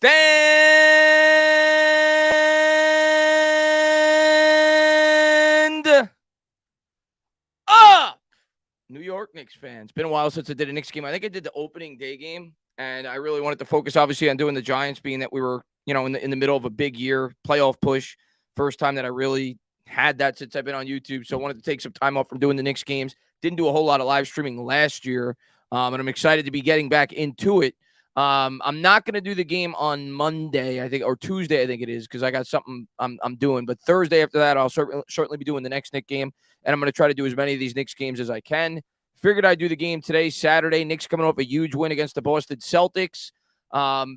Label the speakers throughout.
Speaker 1: Stand up! New York Knicks fans. Been a while since I did a Knicks game. I think I did the opening day game, and I really wanted to focus, obviously, on doing the Giants, being that we were, in the middle of a big year, playoff push. First time that I really had that since I've been on YouTube, so I wanted to take some time off from doing the Knicks games. Didn't do a whole lot of live streaming last year, and I'm excited to be getting back into it. I'm not going to do the game on Monday, I think, or Tuesday, I think it is, because I got something I'm doing. But Thursday after that, I'll certainly be doing the next Knicks game, and I'm going to try to do as many of these Knicks games as I can. Figured I'd do the game today, Saturday. Knicks coming off a huge win against the Boston Celtics.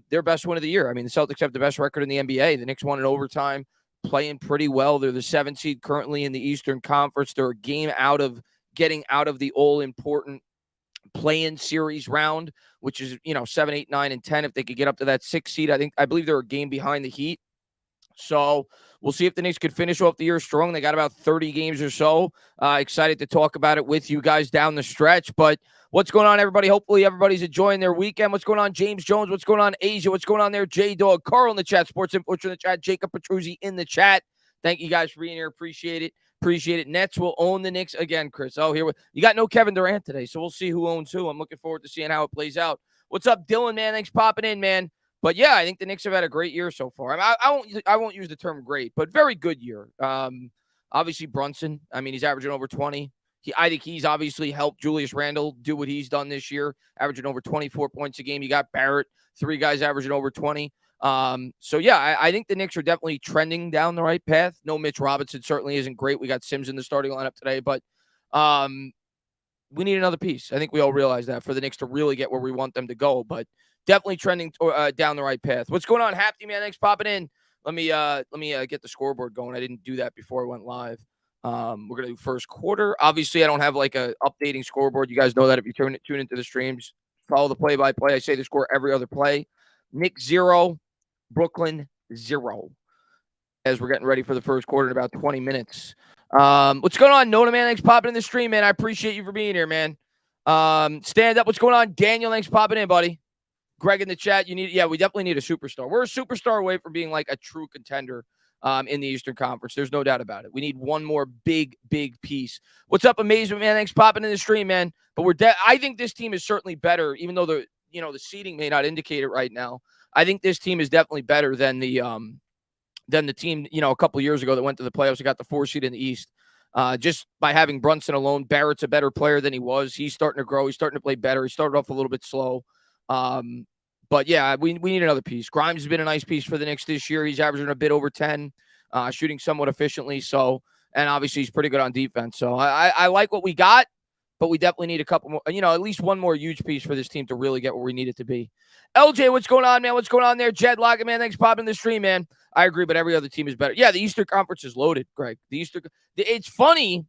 Speaker 1: Their best win of the year. I mean, the Celtics have the best record in the NBA. The Knicks won in overtime, playing pretty well. They're the 7th seed currently in the Eastern Conference. They're a game out of getting out of the all-important play-in series round, which is, 7, 8, 9, and 10. If they could get up to that 6th seed, I believe they're a game behind the Heat. So we'll see if the Knicks could finish off the year strong. They got about 30 games or so. Excited to talk about it with you guys down the stretch. But what's going on, everybody? Hopefully everybody's enjoying their weekend. What's going on, James Jones? What's going on, Asia? What's going on there, J-Dog? Carl in the chat, Sports Influencer in the chat, Jacob Petruzzi in the chat. Thank you guys for being here. Appreciate it. Nets will own the Knicks again, Chris. Oh, here you got no Kevin Durant today, so we'll see who owns who. I'm looking forward to seeing how it plays out. What's up, Dylan, man? Thanks for popping in, man. But yeah, I think the Knicks have had a great year so far. I won't use the term great, but very good year. Obviously Brunson. I mean, he's averaging over 20. I think he's obviously helped Julius Randle do what he's done this year, averaging over 24 points a game. You got Barrett, 3 guys averaging over 20. So yeah, I think the Knicks are definitely trending down the right path. No, Mitch Robinson certainly isn't great. We got Sims in the starting lineup today, but we need another piece. I think we all realize that for the Knicks to really get where we want them to go, but definitely trending down the right path. What's going on, Happy Man? Thanks for popping in. Let me get the scoreboard going. I didn't do that before I went live. We're gonna do first quarter. Obviously, I don't have like a updating scoreboard. You guys know that if you tune into the streams, follow the play-by-play. I say the score every other play. Knicks 0, Brooklyn 0. As we're getting ready for the first quarter in about 20 minutes. What's going on, Nona, man? Thanks for popping in the stream, man. I appreciate you for being here, man. Stand up. What's going on, Daniel? Thanks for popping in, buddy. Greg in the chat, we definitely need a superstar. We're a superstar away from being like a true contender in the Eastern Conference. There's no doubt about it. We need one more big piece. What's up, Amazement, man? Thanks for popping in the stream, man. But I think this team is certainly better, even though the seeding may not indicate it right now. I think this team is definitely better than the team, a couple of years ago that went to the playoffs and got the 4 seed in the East. Just by having Brunson alone, Barrett's a better player than he was. He's starting to grow. He's starting to play better. He started off a little bit slow. But yeah, we need another piece. Grimes has been a nice piece for the Knicks this year. He's averaging a bit over 10, shooting somewhat efficiently. So, and obviously he's pretty good on defense. So I like what we got, but we definitely need a couple more, at least one more huge piece for this team to really get where we need it to be. LJ, what's going on, man? What's going on there? Jed Logan, man. Thanks for popping in the stream, man. I agree, but every other team is better. Yeah, the Eastern Conference is loaded, Greg. It's funny.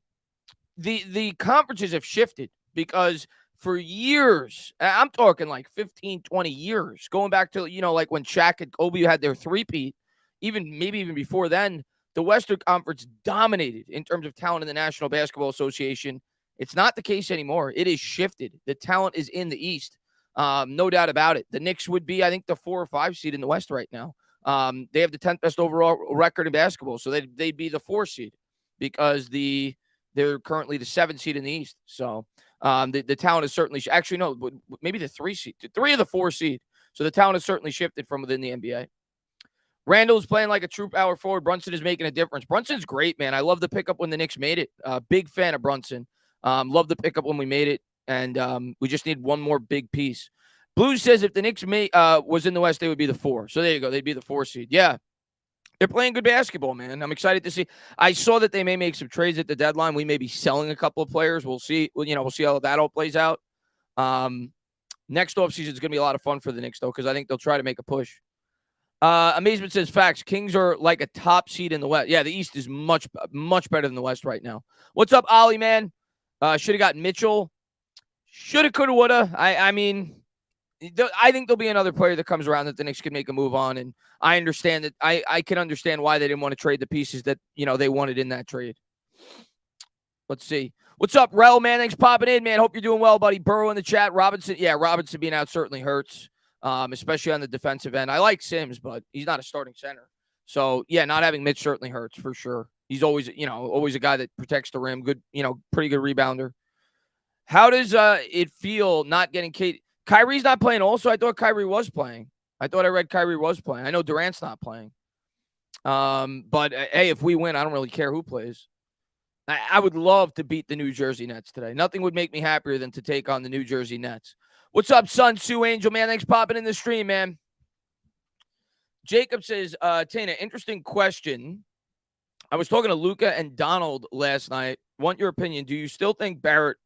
Speaker 1: The conferences have shifted because for years, I'm talking like 15, 20 years, going back to, like when Shaq and Kobe had their three-peat, maybe even before then, the Western Conference dominated in terms of talent in the National Basketball Association. It's not the case anymore. It is shifted. The talent is in the East. No doubt about it. The Knicks would be, I think, the 4 or 5 seed in the West right now. They have the 10th best overall record in basketball, so they'd be the 4 seed because they're currently the 7 seed in the East. So the talent is certainly actually no, maybe the 3 seed, 3 of the 4 seed. So the talent has certainly shifted from within the NBA. Randall's playing like a true power forward. Brunson is making a difference. Brunson's great, man. I love the pickup when the Knicks made it. Big fan of Brunson. Love the pickup when we made it, and we just need one more big piece. Blues says if the Knicks was in the West, they would be the 4. So there you go. They'd be the 4 seed. Yeah. They're playing good basketball, man. I'm excited to see. I saw that they may make some trades at the deadline. We may be selling a couple of players. We'll see. We'll see how that all plays out. Next offseason is going to be a lot of fun for the Knicks, though, because I think they'll try to make a push. Amazement says facts. Kings are like a top seed in the West. Yeah, the East is much better than the West right now. What's up, Ollie, man? Should have got Mitchell. Shoulda, coulda, woulda. I mean, I think there'll be another player that comes around that the Knicks can make a move on, and I understand that. I can understand why they didn't want to trade the pieces that they wanted in that trade. Let's see. What's up, Rel, man? Thanks for popping in, man. Hope you're doing well, buddy. Burrow in the chat. Robinson being out certainly hurts. especially on the defensive end. I like Sims, but he's not a starting center. So, yeah, not having Mitch certainly hurts for sure. He's always, always a guy that protects the rim. Good, pretty good rebounder. How does it feel not getting Kate? Kyrie's not playing also? I thought Kyrie was playing. I thought I read Kyrie was playing. I know Durant's not playing. But hey, if we win, I don't really care who plays. I would love to beat the New Jersey Nets today. Nothing would make me happier than to take on the New Jersey Nets. What's up, Sun Sue Angel, man? Thanks for popping in the stream, man. Jacob says, Tana, interesting question. I was talking to Luca and Donald last night. Want your opinion. Do you still think Barrett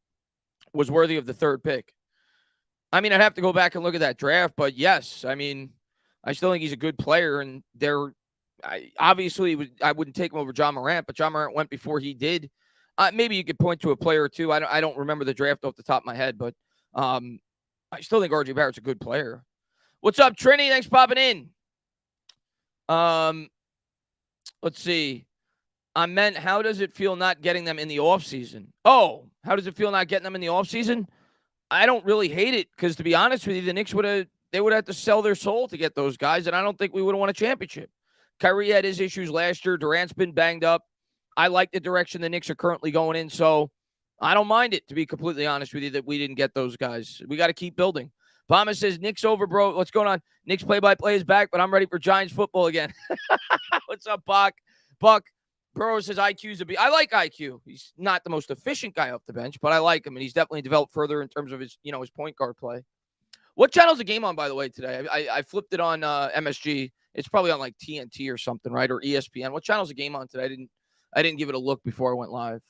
Speaker 1: was worthy of the third pick? I mean, I'd have to go back and look at that draft, but yes. I mean, I still think he's a good player, and obviously I wouldn't take him over John Morant, but John Morant went before he did. Maybe you could point to a player or two. I don't remember the draft off the top of my head, but I still think RJ Barrett's a good player. What's up, Trini? Thanks for popping in. Let's see. I meant, how does it feel not getting them in the offseason? Oh, how does it feel not getting them in the offseason? I don't really hate it because, to be honest with you, the Knicks would have to sell their soul to get those guys, and I don't think we would have won a championship. Kyrie had his issues last year. Durant's been banged up. I like the direction the Knicks are currently going in, so I don't mind it, to be completely honest with you, that we didn't get those guys. We got to keep building. Palmer says, Knicks over, bro. What's going on? Knicks play-by-play is back, but I'm ready for Giants football again. What's up, Buck? Burrow says IQ's a B. I like IQ. He's not the most efficient guy off the bench, but I like him, and he's definitely developed further in terms of his point guard play. What channel's the game on, by the way, today? I flipped it on MSG. It's probably on like TNT or something, right? Or ESPN. What channel's the game on today? I didn't give it a look before I went live.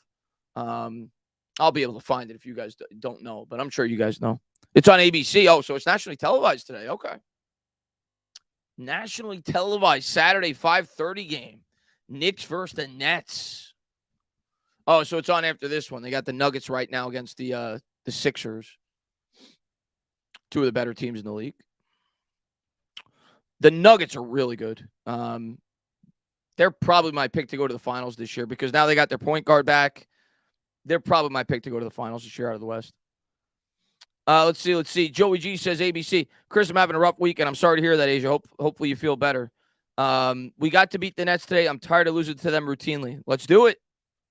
Speaker 1: I'll be able to find it if you guys don't know, but I'm sure you guys know. It's on ABC. Oh, so it's nationally televised today. Okay. Nationally televised Saturday 5:30 game. Knicks versus the Nets. Oh, so it's on after this one. They got the Nuggets right now against the Sixers. Two of the better teams in the league. The Nuggets are really good. They're probably my pick to go to the finals this year because now they got their point guard back. They're probably my pick to go to the finals this year out of the West. Let's see. Joey G says ABC. Chris, I'm having a rough week, and I'm sorry to hear that, Asia. Hopefully you feel better. We got to beat the Nets today. I'm tired of losing to them routinely. Let's do it.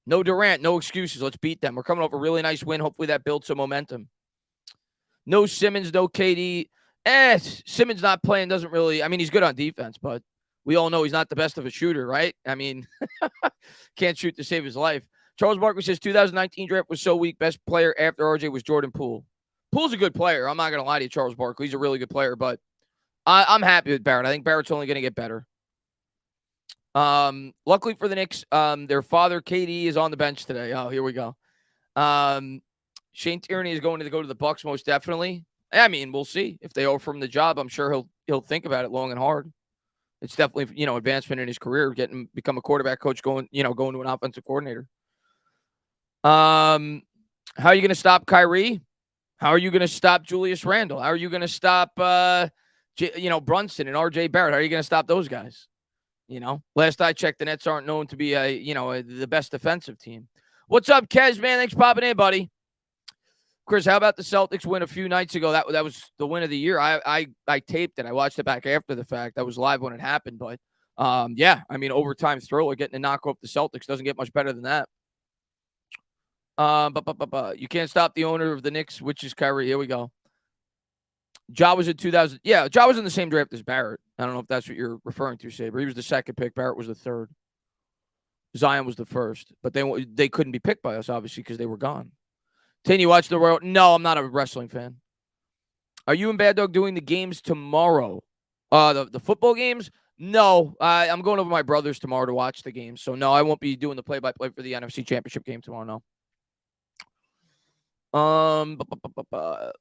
Speaker 1: No Durant, no excuses. Let's beat them. We're coming off a really nice win. Hopefully that builds some momentum. No Simmons, no KD. Simmons not playing doesn't really – I mean, he's good on defense, but we all know he's not the best of a shooter, right? I mean, can't shoot to save his life. Charles Barkley says 2019 draft was so weak. Best player after RJ was Jordan Poole. Poole's a good player. I'm not going to lie to you, Charles Barkley. He's a really good player, but I'm happy with Barrett. I think Barrett's only going to get better. Luckily for the Knicks, their father, KD, is on the bench today. Oh, here we go. Shane Tierney is going to go to the Bucks most definitely. I mean, we'll see. If they offer him the job, I'm sure he'll think about it long and hard. It's definitely, advancement in his career, become a quarterback coach, going to an offensive coordinator. How are you going to stop Kyrie? How are you going to stop Julius Randle? How are you going to stop, Brunson and RJ Barrett? How are you going to stop those guys? Last I checked, the Nets aren't known to be the best defensive team. What's up, Kez, man? Thanks for popping in, buddy. Chris, how about the Celtics win a few nights ago? That was the win of the year. I taped it. I watched it back after the fact. I was live when it happened, but overtime thriller, getting to knock off the Celtics doesn't get much better than that. You can't stop the owner of the Knicks, which is Kyrie. Here we go. Ja was in 2000. Yeah, Ja was in the same draft as Barrett. I don't know if that's what you're referring to, Saber. He was the second pick. Barrett was the third. Zion was the first, but they couldn't be picked by us, obviously, because they were gone. Tin, you watch the Royal? No, I'm not a wrestling fan. Are you and Bad Dog doing the games tomorrow? The football games? No, I'm going over to my brother's tomorrow to watch the games. So, no, I won't be doing the play-by-play for the NFC Championship game tomorrow, no.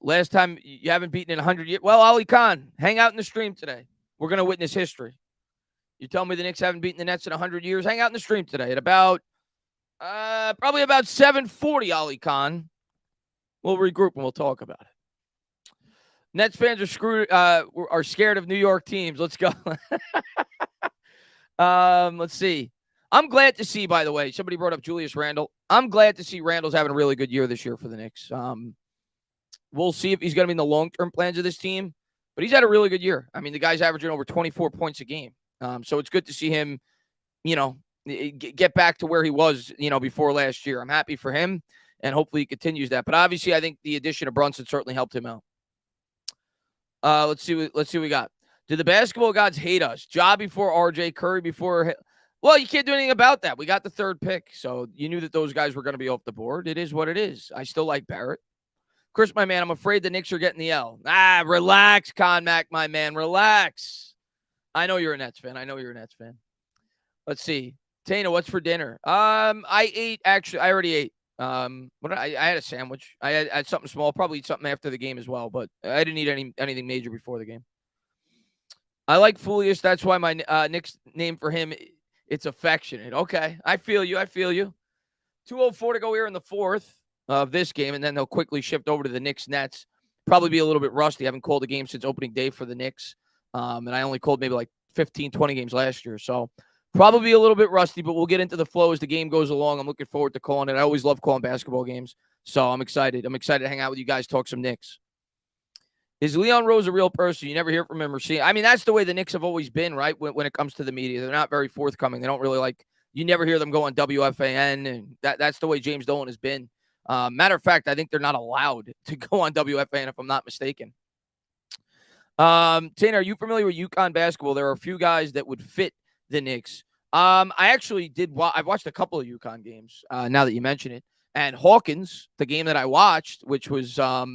Speaker 1: Last time you haven't beaten in 100 years. Well, Ali Khan, hang out in the stream today. We're going to witness history. You tell me the Knicks haven't beaten the Nets in 100 years. Hang out in the stream today at about, probably about 7:40, Ali Khan. We'll regroup and we'll talk about it. Nets fans are scared of New York teams. Let's go. Let's see. I'm glad to see, by the way, somebody brought up Julius Randle. I'm glad to see Randle's having a really good year this year for the Knicks. We'll see if he's going to be in the long-term plans of this team. But he's had a really good year. I mean, the guy's averaging over 24 points a game. So it's good to see him, get back to where he was, before last year. I'm happy for him, and hopefully he continues that. But obviously, I think the addition of Brunson certainly helped him out. Let's see what we got. Do the basketball gods hate us? Ja before RJ, Curry before. Well, you can't do anything about that. We got the third pick, so you knew that those guys were going to be off the board. It is what it is. I still like Barrett. Chris, my man, I'm afraid the Knicks are getting the L. Relax, Conmac, my man. Relax. I know you're a Nets fan. Let's see. Tana, what's for dinner? I ate, actually. I already ate. I had a sandwich. I had something small. Probably eat something after the game as well, but I didn't eat anything major before the game. I like Fulius. That's why my Knicks name for him, it's affectionate. Okay. I feel you. 2:04 to go here in the fourth of this game, and then they'll quickly shift over to the Knicks-Nets. Probably be a little bit rusty. I haven't called a game since opening day for the Knicks, and I only called maybe like 15, 20 games last year. So probably a little bit rusty, but we'll get into the flow as the game goes along. I'm looking forward to calling it. I always love calling basketball games, so I'm excited. I'm excited to hang out with you guys, talk some Knicks. Is Leon Rose a real person? You never hear from him or see him. I mean, that's the way the Knicks have always been, right? When it comes to the media, they're not very forthcoming. They don't really you never hear them go on WFAN, and that's the way James Dolan has been. Matter of fact, I think they're not allowed to go on WFAN, if I'm not mistaken. Tanner, are you familiar with UConn basketball? There are a few guys that would fit the Knicks. I actually did. I've watched a couple of UConn games now that you mention it. And Hawkins, the game that I watched, which was, I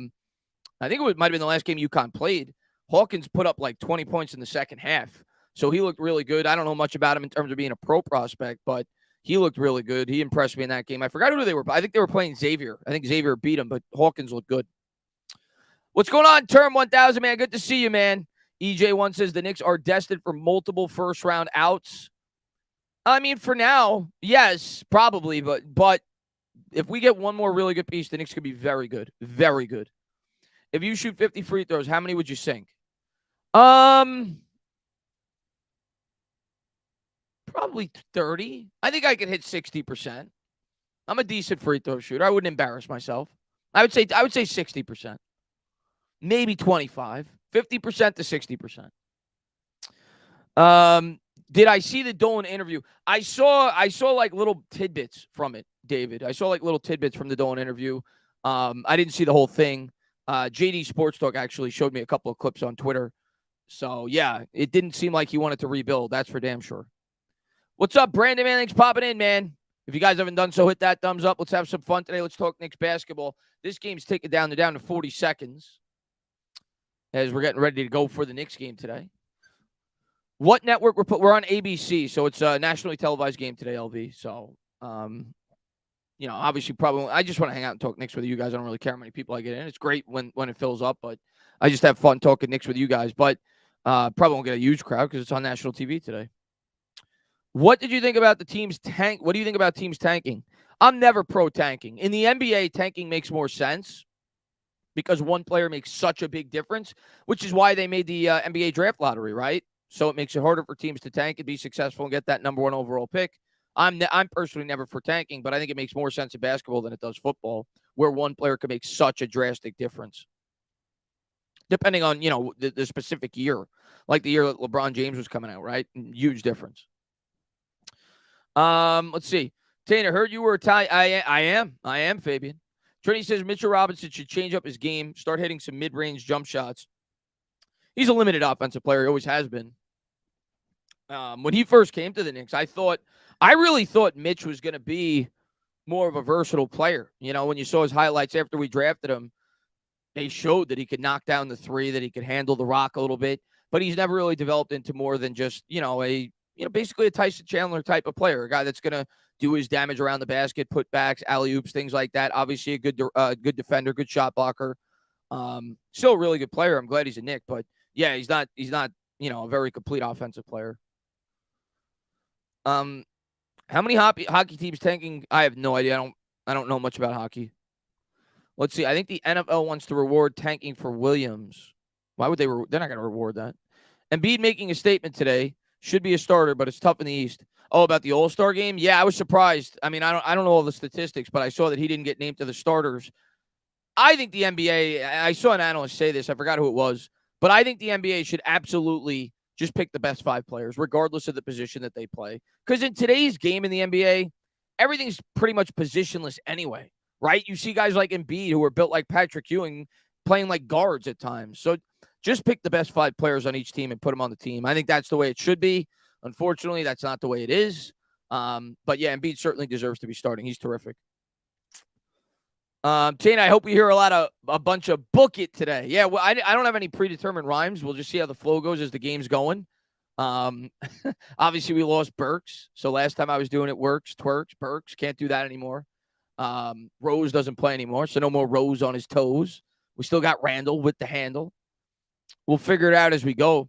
Speaker 1: think might have been the last game UConn played. Hawkins put up like 20 points in the second half. So he looked really good. I don't know much about him in terms of being a pro prospect, but he looked really good. He impressed me in that game. I forgot who they were. I think they were playing Xavier. I think Xavier beat him, but Hawkins looked good. What's going on, Term 1000, man? Good to see you, man. EJ1 says the Knicks are destined for multiple first-round outs. I mean, for now, yes, probably. But if we get one more really good piece, the Knicks could be very good. Very good. If you shoot 50 free throws, how many would you sink? Probably 30. I think I could hit 60%. I'm a decent free throw shooter. I wouldn't embarrass myself. I would say 60%. Maybe 25. 50% to 60%. Did I see the Dolan interview? I saw like little tidbits from it, David. I saw like little tidbits from the Dolan interview. I didn't see the whole thing. JD Sports Talk actually showed me a couple of clips on Twitter. So, yeah, it didn't seem like he wanted to rebuild. That's for damn sure. What's up, Brandon, man? Thanks for popping in, man. If you guys haven't done so, hit that thumbs up. Let's have some fun today. Let's talk Knicks basketball. This game's taken down. They're down to 40 seconds as we're getting ready to go for the Knicks game today. What network we're on? ABC, so it's a nationally televised game today, LV. So, obviously probably I just want to hang out and talk Knicks with you guys. I don't really care how many people I get in. It's great when it fills up, but I just have fun talking Knicks with you guys. But probably won't get a huge crowd because it's on national TV today. What did you think about the team's tank? What do you think about teams tanking? I'm never pro tanking. In the NBA, tanking makes more sense because one player makes such a big difference, which is why they made the NBA draft lottery, right? So it makes it harder for teams to tank and be successful and get that number one overall pick. I'm personally never for tanking, but I think it makes more sense in basketball than it does football, where one player can make such a drastic difference. Depending on, the specific year. Like the year that LeBron James was coming out, right? Huge difference. Let's see. Tanner, heard you were Italian. I am, Fabian. Trini says Mitchell Robinson should change up his game, start hitting some mid-range jump shots. He's a limited offensive player. He always has been. When he first came to the Knicks, I really thought Mitch was going to be more of a versatile player. When you saw his highlights after we drafted him, they showed that he could knock down the three, that he could handle the rock a little bit, but he's never really developed into more than just, basically a Tyson Chandler type of player, a guy that's going to do his damage around the basket, put backs, alley-oops, things like that. Obviously a good defender, good shot blocker. Still a really good player. I'm glad he's a Knick, but yeah, he's not, a very complete offensive player. How many hockey teams tanking? I have no idea. I don't know much about hockey. Let's see. I think the NFL wants to reward tanking for Williams. Why would they? They're not going to reward that. Embiid making a statement today. Should be a starter, but it's tough in the East. Oh, about the All-Star game? Yeah, I was surprised. I mean, I don't know all the statistics, but I saw that he didn't get named to the starters. I think the NBA, I saw an analyst say this. I forgot who it was, But I think the NBA should absolutely just pick the best 5 players, regardless of the position that they play. Because in today's game in the NBA, everything's pretty much positionless anyway, right? You see guys like Embiid who are built like Patrick Ewing playing like guards at times. So just pick the best 5 players on each team and put them on the team. I think that's the way it should be. Unfortunately, that's not the way it is. But yeah, Embiid certainly deserves to be starting. He's terrific. Tina, I hope we hear a bunch of book it today. Yeah, well, I don't have any predetermined rhymes. We'll just see how the flow goes as the game's going. Obviously we lost Burks. So last time I was doing it, twerks, Burks. Can't do that anymore. Rose doesn't play anymore, so no more Rose on his toes. We still got Randall with the handle. We'll figure it out as we go.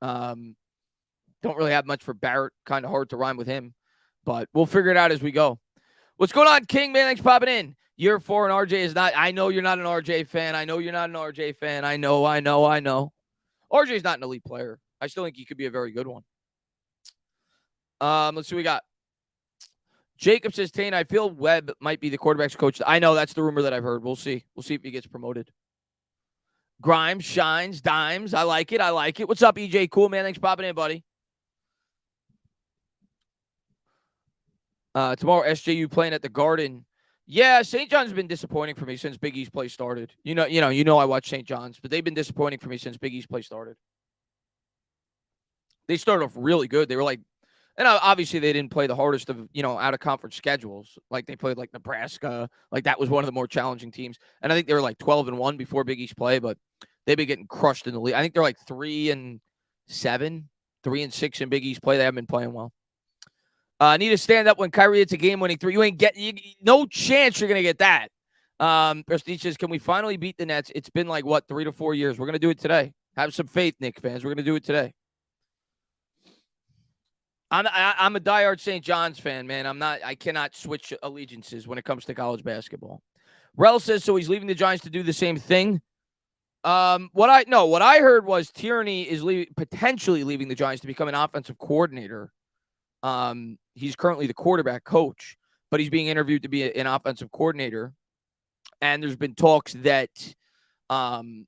Speaker 1: Don't really have much for Barrett. Kind of hard to rhyme with him, but we'll figure it out as we go. What's going on, King? Man, thanks for popping in. Year 4 and RJ is not. I know you're not an RJ fan. I know. RJ's not an elite player. I still think he could be a very good one. Let's see what we got. Jacob says, Tane, I feel Webb might be the quarterback's coach. I know that's the rumor that I've heard. We'll see. We'll see if he gets promoted. Grimes, shines, dimes. I like it. What's up, EJ? Cool, man. Thanks for popping in, buddy. Tomorrow, SJU playing at the Garden. Yeah, St. John's been disappointing for me since Big East play started. You know, I watch St. John's, but they've been disappointing for me since Big East play started. They started off really good. They were like, and obviously they didn't play the hardest of, out of conference schedules. Like they played like Nebraska. Like that was one of the more challenging teams. And I think they were like 12-1 before Big East play, but they've been getting crushed in the league. I think they're like 3-7, 3-6 in Big East play. They haven't been playing well. Need to stand up when Kyrie hits a game-winning 3. You ain't no chance you're gonna get that. Prestige says, can we finally beat the Nets? It's been like 3 to 4 years. We're gonna do it today. Have some faith, Knicks fans. We're gonna do it today. I'm a diehard St. John's fan, man. I cannot switch allegiances when it comes to college basketball. Rel says, so he's leaving the Giants to do the same thing. What I heard was Tierney is potentially leaving the Giants to become an offensive coordinator. He's currently the quarterback coach, but he's being interviewed to be an offensive coordinator. And there's been talks that, the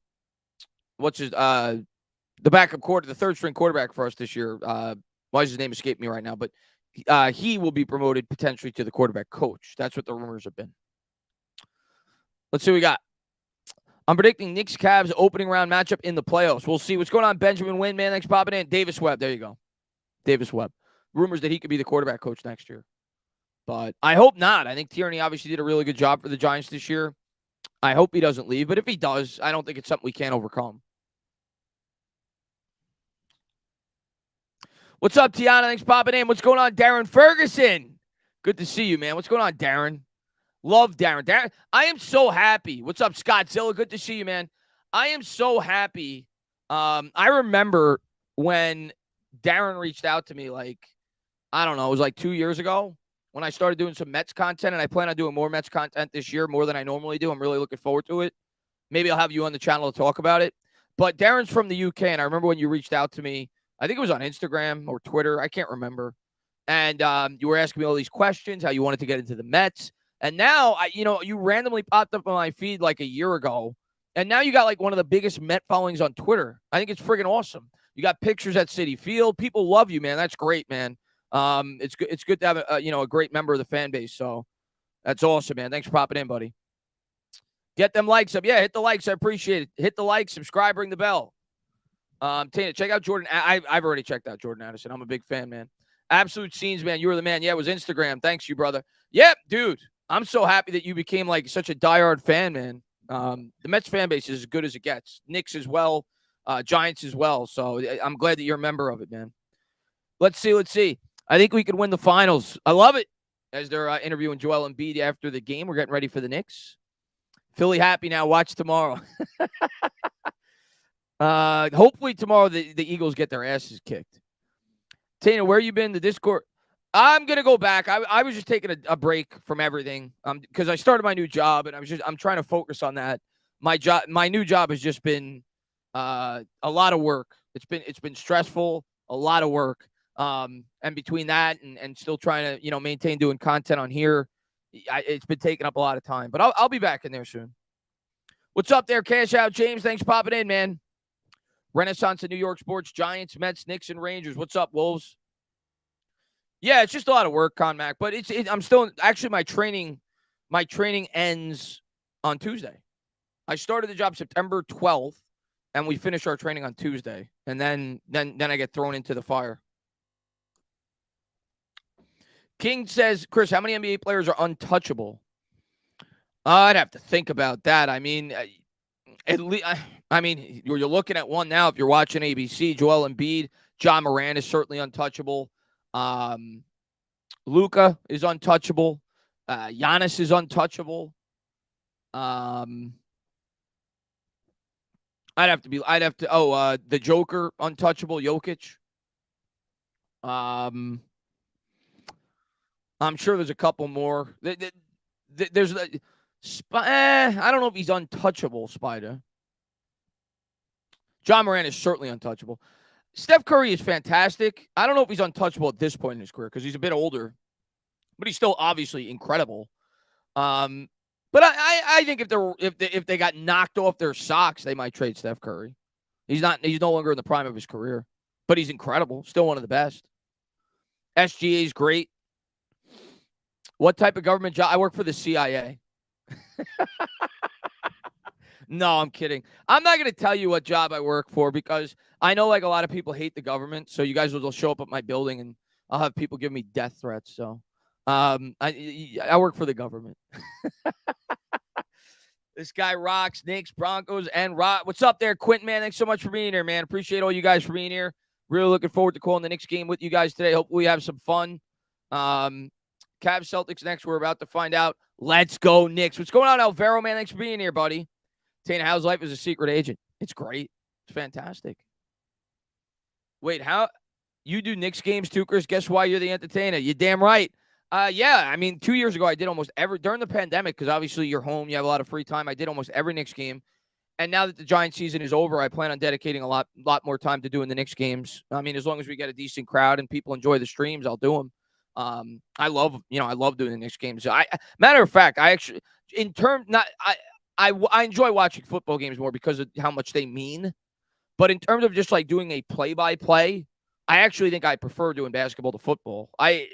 Speaker 1: backup the third string quarterback for us this year, why does his name escape me right now? But he will be promoted potentially to the quarterback coach. That's what the rumors have been. Let's see what we got. I'm predicting Knicks Cavs opening round matchup in the playoffs. We'll see. What's going on, Benjamin Wynn, man? Thanks for popping in. Davis Webb. There you go. Davis Webb. Rumors that he could be the quarterback coach next year. But I hope not. I think Tierney obviously did a really good job for the Giants this year. I hope he doesn't leave. But if he does, I don't think it's something we can't overcome. What's up, Tiana? Thanks for popping in. What's going on, Darren Ferguson? Good to see you, man. What's going on, Darren? Love Darren. Darren, I am so happy. What's up, Scottzilla? Good to see you, man. I am so happy. I remember when Darren reached out to me, like, I don't know, it was like 2 years ago when I started doing some Mets content, and I plan on doing more Mets content this year, more than I normally do. I'm really looking forward to it. Maybe I'll have you on the channel to talk about it. But Darren's from the UK, and I remember when you reached out to me, I think it was on Instagram or Twitter. I can't remember. And you were asking me all these questions, how you wanted to get into the Mets. And now, you randomly popped up on my feed like a year ago. And now you got like one of the biggest Met followings on Twitter. I think it's friggin' awesome. You got pictures at Citi Field. People love you, man. That's great, man. It's good. It's good to have a great member of the fan base. So that's awesome, man. Thanks for popping in, buddy. Get them likes up. Yeah, hit the likes. I appreciate it. Hit the like, subscribe, ring the bell. Tina, check out Jordan. I've already checked out Jordan Addison. I'm a big fan, man. Absolute scenes, man. You were the man. Yeah, it was Instagram. Thanks, you brother. Yep, dude. I'm so happy that you became like such a diehard fan, man. The Mets fan base is as good as it gets. Knicks as well, Giants as well. So I'm glad that you're a member of it, man. Let's see. I think we could win the finals. I love it. As they're interviewing Joel Embiid after the game, we're getting ready for the Knicks. Philly happy now. Watch tomorrow. Hopefully tomorrow the Eagles get their asses kicked. Tina, where you been? The Discord. I'm gonna go back. I was just taking a break from everything. Because I started my new job and I'm trying to focus on that. My new job has just been a lot of work. It's been stressful, a lot of work. And between that and still trying to maintain doing content on here, it's been taking up a lot of time. But I'll be back in there soon. What's up there, Cash Out James? Thanks for popping in, man. Renaissance of New York sports, Giants, Mets, Knicks, and Rangers. What's up, Wolves? Yeah, it's just a lot of work, Conmac. But I'm still actually my training ends on Tuesday. I started the job September 12th, and we finish our training on Tuesday, and then I get thrown into the fire. King says, Chris, how many NBA players are untouchable? I'd have to think about that. I mean, at least, I mean, you're looking at one now. If you're watching ABC, Joel Embiid, John Moran is certainly untouchable. Luka is untouchable. Giannis is untouchable. I'd have to. The Joker, untouchable. Jokic. I'm sure there's a couple more. There's I don't know if he's untouchable, Spider. John Moran is certainly untouchable. Steph Curry is fantastic. I don't know if he's untouchable at this point in his career because he's a bit older, but he's still obviously incredible. But I think if they got knocked off their socks, they might trade Steph Curry. He's no longer in the prime of his career, but he's incredible. Still one of the best. SGA is great. What type of government job? I work for the CIA. No, I'm kidding. I'm not going to tell you what job I work for because I know like a lot of people hate the government. So you guys will show up at my building and I'll have people give me death threats. So I work for the government. This guy rocks. Knicks, Broncos, and rock. What's up there, Quentin, man? Thanks so much for being here, man. Appreciate all you guys for being here. Really looking forward to calling the Knicks game with you guys today. Hopefully we have some fun. Cavs Celtics next. We're about to find out. Let's go, Knicks. What's going on, Alvaro, man? Thanks for being here, buddy. Tana, how's life as a secret agent? It's great. It's fantastic. Wait, how? You do Knicks games too, Chris? Guess why you're the entertainer? You're damn right. Yeah, I mean, 2 years ago, I did almost every, during the pandemic, because obviously you're home, you have a lot of free time. I did almost every Knicks game. And now that the Giants season is over, I plan on dedicating a lot more time to doing the Knicks games. I mean, as long as we get a decent crowd and people enjoy the streams, I'll do them. I love doing the Knicks games. Matter of fact, I actually, I enjoy watching football games more because of how much they mean. But in terms of just like doing a play-by-play, I actually think I prefer doing basketball to football. I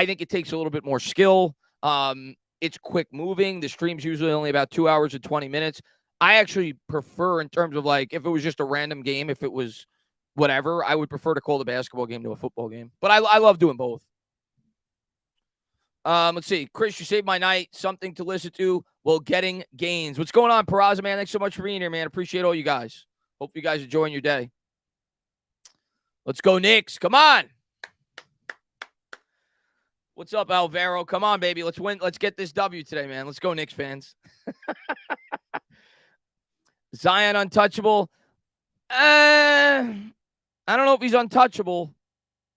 Speaker 1: think it takes a little bit more skill. It's quick moving. The stream's usually only about 2 hours and 20 minutes. I actually prefer in terms of like if it was just a random game, if it was whatever, I would prefer to call the basketball game to a football game. But I love doing both. Let's see. Chris, you saved my night. Something to listen to while getting gains. What's going on, Peraza, man? Thanks so much for being here, man. Appreciate all you guys. Hope you guys are enjoying your day. Let's go, Knicks. Come on. What's up, Alvaro? Come on, baby. Let's win. Let's get this W today, man. Let's go, Knicks fans. Zion untouchable. I don't know if he's untouchable.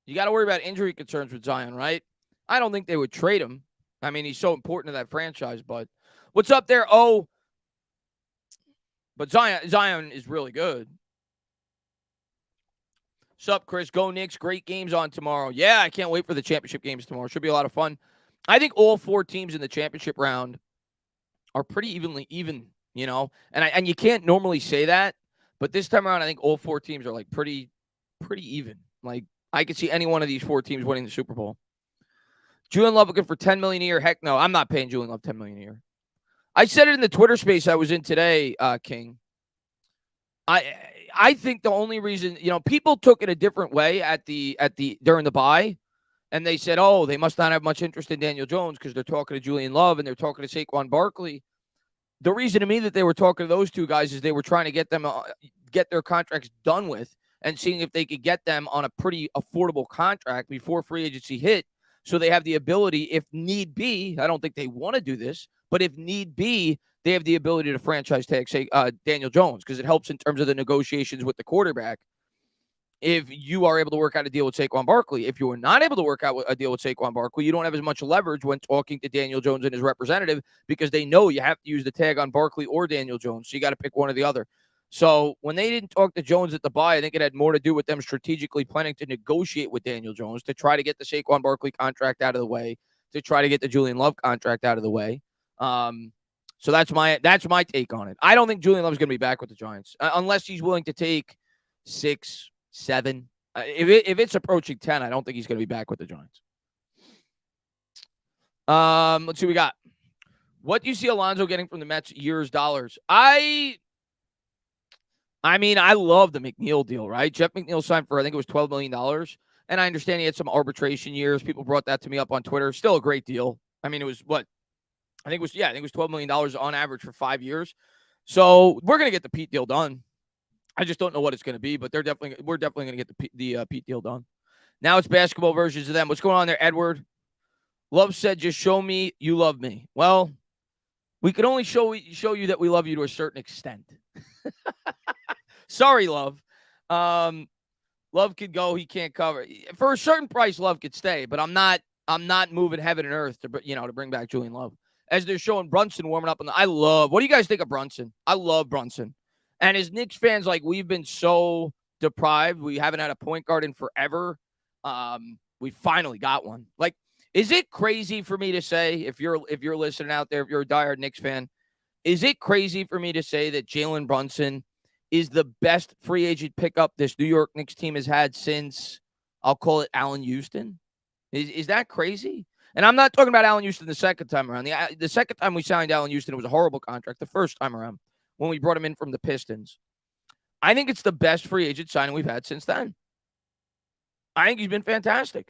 Speaker 1: You got to worry about injury concerns with Zion, right? I don't think they would trade him. I mean, he's so important to that franchise, but what's up there? Oh, but Zion is really good. What's up, Chris? Go Knicks. Great games on tomorrow. Yeah, I can't wait for the championship games tomorrow. Should be a lot of fun. I think all four teams in the championship round are pretty even, you know, and you can't normally say that, but this time around, I think all four teams are like pretty even. Like I could see any one of these four teams winning the Super Bowl. Julian Love looking for $10 million a year. Heck no, I'm not paying Julian Love $10 million a year. I said it in the Twitter space I was in today, King. I think the only reason, you know, people took it a different way during the bye, and they said, oh, they must not have much interest in Daniel Jones because they're talking to Julian Love and they're talking to Saquon Barkley. The reason to me that they were talking to those two guys is they were trying to get them get their contracts done with and seeing if they could get them on a pretty affordable contract before free agency hit. So they have the ability, if need be, I don't think they want to do this, but if need be, they have the ability to franchise tag, say, Daniel Jones, because it helps in terms of the negotiations with the quarterback. If you are able to work out a deal with Saquon Barkley, if you are not able to work out a deal with Saquon Barkley, you don't have as much leverage when talking to Daniel Jones and his representative because they know you have to use the tag on Barkley or Daniel Jones. So you got to pick one or the other. So when they didn't talk to Jones at the bye, I think it had more to do with them strategically planning to negotiate with Daniel Jones to try to get the Saquon Barkley contract out of the way, to try to get the Julian Love contract out of the way. So that's my take on it. I don't think Julian Love's going to be back with the Giants unless he's willing to take 6, 7. If it's approaching 10, I don't think he's going to be back with the Giants. Let's see what we got. What do you see Alonso getting from the Mets? Years, dollars. I mean, I love the McNeil deal, right? Jeff McNeil signed for, I think it was $12 million. And I understand he had some arbitration years. People brought that to me up on Twitter. Still a great deal. I mean, it was what? I think it was $12 million on average for 5 years. So we're going to get the Pete deal done. I just don't know what it's going to be, but we're definitely going to get the Pete deal done. Now it's basketball versions of them. What's going on there, Edward? Love said, just show me you love me. Well, we can only show you that we love you to a certain extent. Sorry, Love. Love could go. He can't cover. For a certain price, Love could stay, but I'm not moving heaven and earth to bring back Julian Love. As they're showing Brunson warming up. What do you guys think of Brunson? I love Brunson. And as Knicks fans, we've been so deprived. We haven't had a point guard in forever. We finally got one. Is it crazy for me to say, if you're listening out there, if you're a diehard Knicks fan, is it crazy for me to say that Jalen Brunson is the best free agent pickup this New York Knicks team has had since, I'll call it, Allen Houston? Is that crazy? And I'm not talking about Allen Houston the second time around. The second time we signed Allen Houston, it was a horrible contract. The first time around, when we brought him in from the Pistons. I think it's the best free agent signing we've had since then. I think he's been fantastic.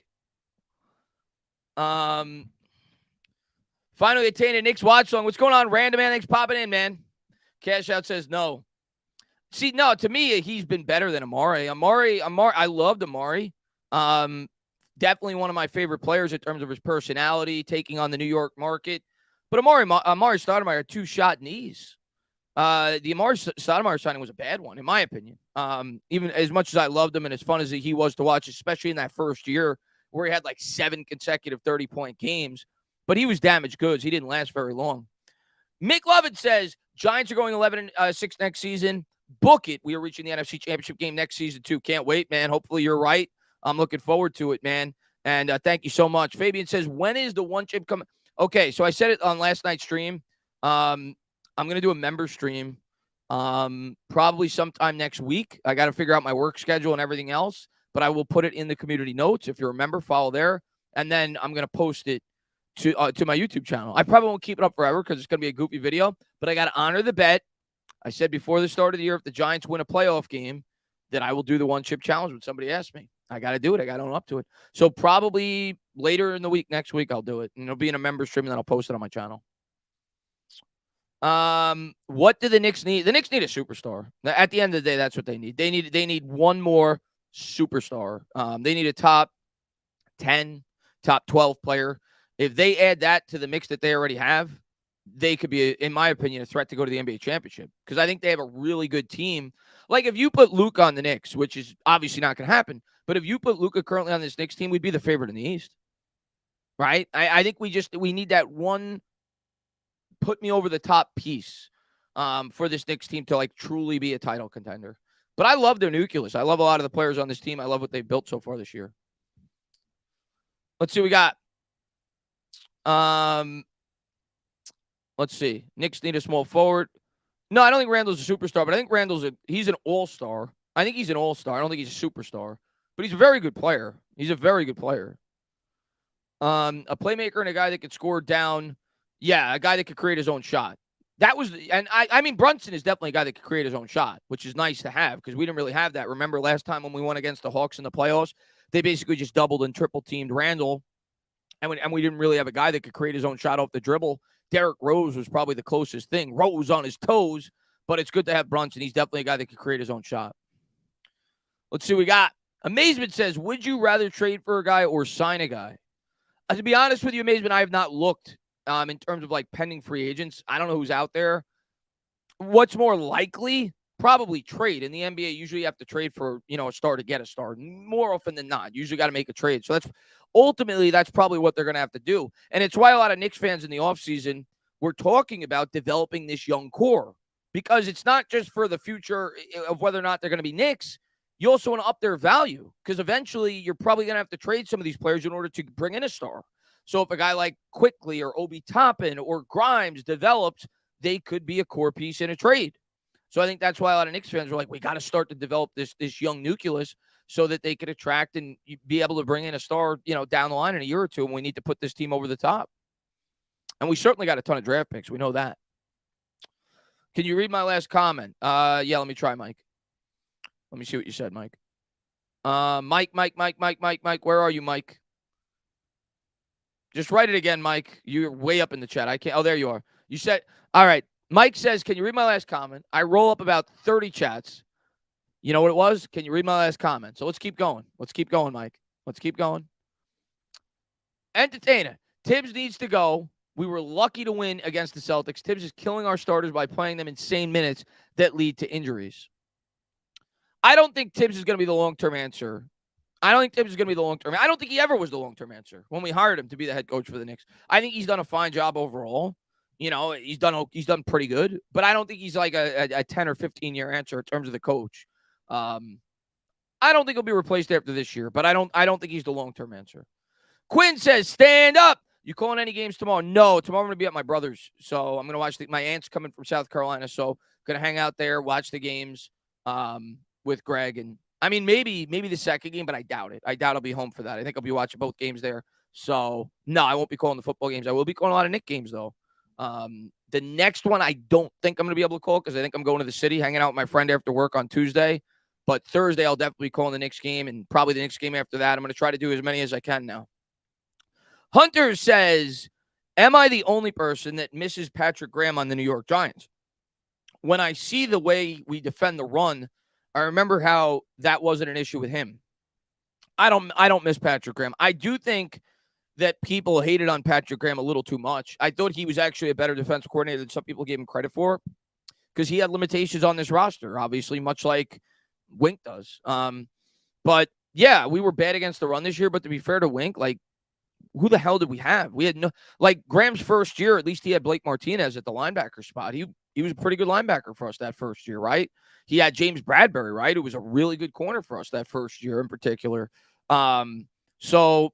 Speaker 1: Finally attained a Knicks watch song. What's going on, Random Man? Thanks for popping in, man. Cash Out says no. See, no, to me, he's been better than Amari. I loved Amari. Definitely one of my favorite players in terms of his personality, taking on the New York market. But Amari Stoudemire had 2 shot knees. The Amari Stoudemire signing was a bad one, in my opinion. Even as much as I loved him and as fun as he was to watch, especially in that first year where he had 7 consecutive 30-point games. But he was damaged goods. He didn't last very long. Mick Lovett says, Giants are going 11-6 next season. Book it. We are reaching the NFC Championship game next season, too. Can't wait, man. Hopefully you're right. I'm looking forward to it, man. And thank you so much. Fabian says, when is the one chip coming? Okay, so I said it on last night's stream. I'm going to do a member stream probably sometime next week. I got to figure out my work schedule and everything else, but I will put it in the community notes. If you're a member, follow there. And then I'm going to post it to my YouTube channel. I probably won't keep it up forever because it's going to be a goofy video, but I got to honor the bet. I said before the start of the year, if the Giants win a playoff game, then I will do the one chip challenge when somebody asks me. I got to do it. I got to own up to it. So probably later in the week, next week, I'll do it. And it'll be in a member stream, and then I'll post it on my channel. What do the Knicks need? The Knicks need a superstar. At the end of the day, that's what they need. They need one more superstar. They need a top 10, top 12 player. If they add that to the mix that they already have, they could be, in my opinion, a threat to go to the NBA championship. Because I think they have a really good team. If you put Luka on the Knicks, which is obviously not going to happen, but if you put Luka currently on this Knicks team, we'd be the favorite in the East. Right? I think we need that one put me over the top piece for this Knicks team to truly be a title contender. But I love their nucleus. I love a lot of the players on this team. I love what they've built so far this year. Let's see what we got. Let's see. Knicks need a small forward. No, I don't think Randall's a superstar, but I think he's an all-star. I think he's an all-star. I don't think he's a superstar, but he's a very good player. He's a very good player. A playmaker and a guy that could score down. Yeah, a guy that could create his own shot. I mean, Brunson is definitely a guy that could create his own shot, which is nice to have because we didn't really have that. Remember last time when we went against the Hawks in the playoffs, they basically just doubled and triple teamed Randall, and we didn't really have a guy that could create his own shot off the dribble. Derrick Rose was probably the closest thing. Rose on his toes, but it's good to have Brunson. He's definitely a guy that could create his own shot. Let's see what we got. Amazement says, would you rather trade for a guy or sign a guy? To be honest with you, Amazement, I have not looked in terms of pending free agents. I don't know who's out there. What's more likely? Probably trade. In the NBA, usually you have to trade for, a star to get a star. More often than not. Usually got to make a trade. So that's probably what they're going to have to do. And it's why a lot of Knicks fans in the offseason were talking about developing this young core. Because it's not just for the future of whether or not they're going to be Knicks. You also want to up their value. Because eventually you're probably going to have to trade some of these players in order to bring in a star. So if a guy like Quickly or Obi Toppin or Grimes develops, they could be a core piece in a trade. So I think that's why a lot of Knicks fans are like, we got to start to develop this young nucleus so that they could attract and be able to bring in a star, down the line in a year or two. And we need to put this team over the top. And we certainly got a ton of draft picks. We know that. Can you read my last comment? Yeah, let me try, Mike. Let me see what you said, Mike. Mike, where are you, Mike? Just write it again, Mike. You're way up in the chat. I can't. Oh, there you are. You said, all right. Mike says, can you read my last comment? I roll up about 30 chats. You know what it was? Can you read my last comment? So let's keep going. Let's keep going, Mike. Let's keep going. Entertainer. Tibbs needs to go. We were lucky to win against the Celtics. Tibbs is killing our starters by playing them insane minutes that lead to injuries. I don't think Tibbs is going to be the long-term answer. I don't think Tibbs is going to be the long-term. I don't think he ever was the long-term answer when we hired him to be the head coach for the Knicks. I think he's done a fine job overall. He's done pretty good, but I don't think he's like a 10 or 15-year answer in terms of the coach. I don't think he'll be replaced after this year, but I don't think he's the long-term answer. Quinn says, stand up. You calling any games tomorrow? No, tomorrow I'm going to be at my brother's. So I'm going to watch my aunt's coming from South Carolina. So going to hang out there, watch the games with Greg. And I mean, maybe the second game, but I doubt it. I doubt I'll be home for that. I think I'll be watching both games there. So no, I won't be calling the football games. I will be calling a lot of Knicks games though. The next one, I don't think I'm going to be able to call because I think I'm going to the city, hanging out with my friend after work on Tuesday. But Thursday, I'll definitely be calling the Knicks game and probably the Knicks game after that. I'm going to try to do as many as I can now. Hunter says, am I the only person that misses Patrick Graham on the New York Giants? When I see the way we defend the run, I remember how that wasn't an issue with him. I don't miss Patrick Graham. I do think that people hated on Patrick Graham a little too much. I thought he was actually a better defensive coordinator than some people gave him credit for because he had limitations on this roster, obviously, much like Wink does. But, yeah, we were bad against the run this year, but to be fair to Wink, like, who the hell did we have? We had no, like Graham's first year, at least he had Blake Martinez at the linebacker spot. He was a pretty good linebacker for us that first year, right? He had James Bradbury, right? Who was a really good corner for us that first year in particular. So,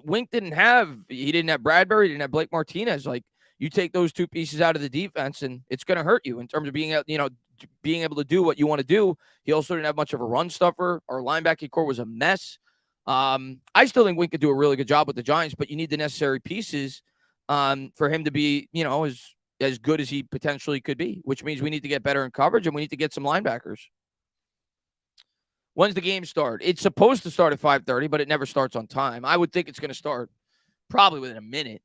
Speaker 1: Wink didn't have Bradbury, he didn't have Blake Martinez. Like, you take those two pieces out of the defense and it's going to hurt you in terms of being able to do what you want to do. He also didn't have much of a run stuffer. Our linebacking core was a mess. I still think Wink could do a really good job with the Giants, but you need the necessary pieces for him to be, as good as he potentially could be, which means we need to get better in coverage and we need to get some linebackers. When's the game start? It's supposed to start at 5:30, but it never starts on time. I would think it's going to start probably within a minute.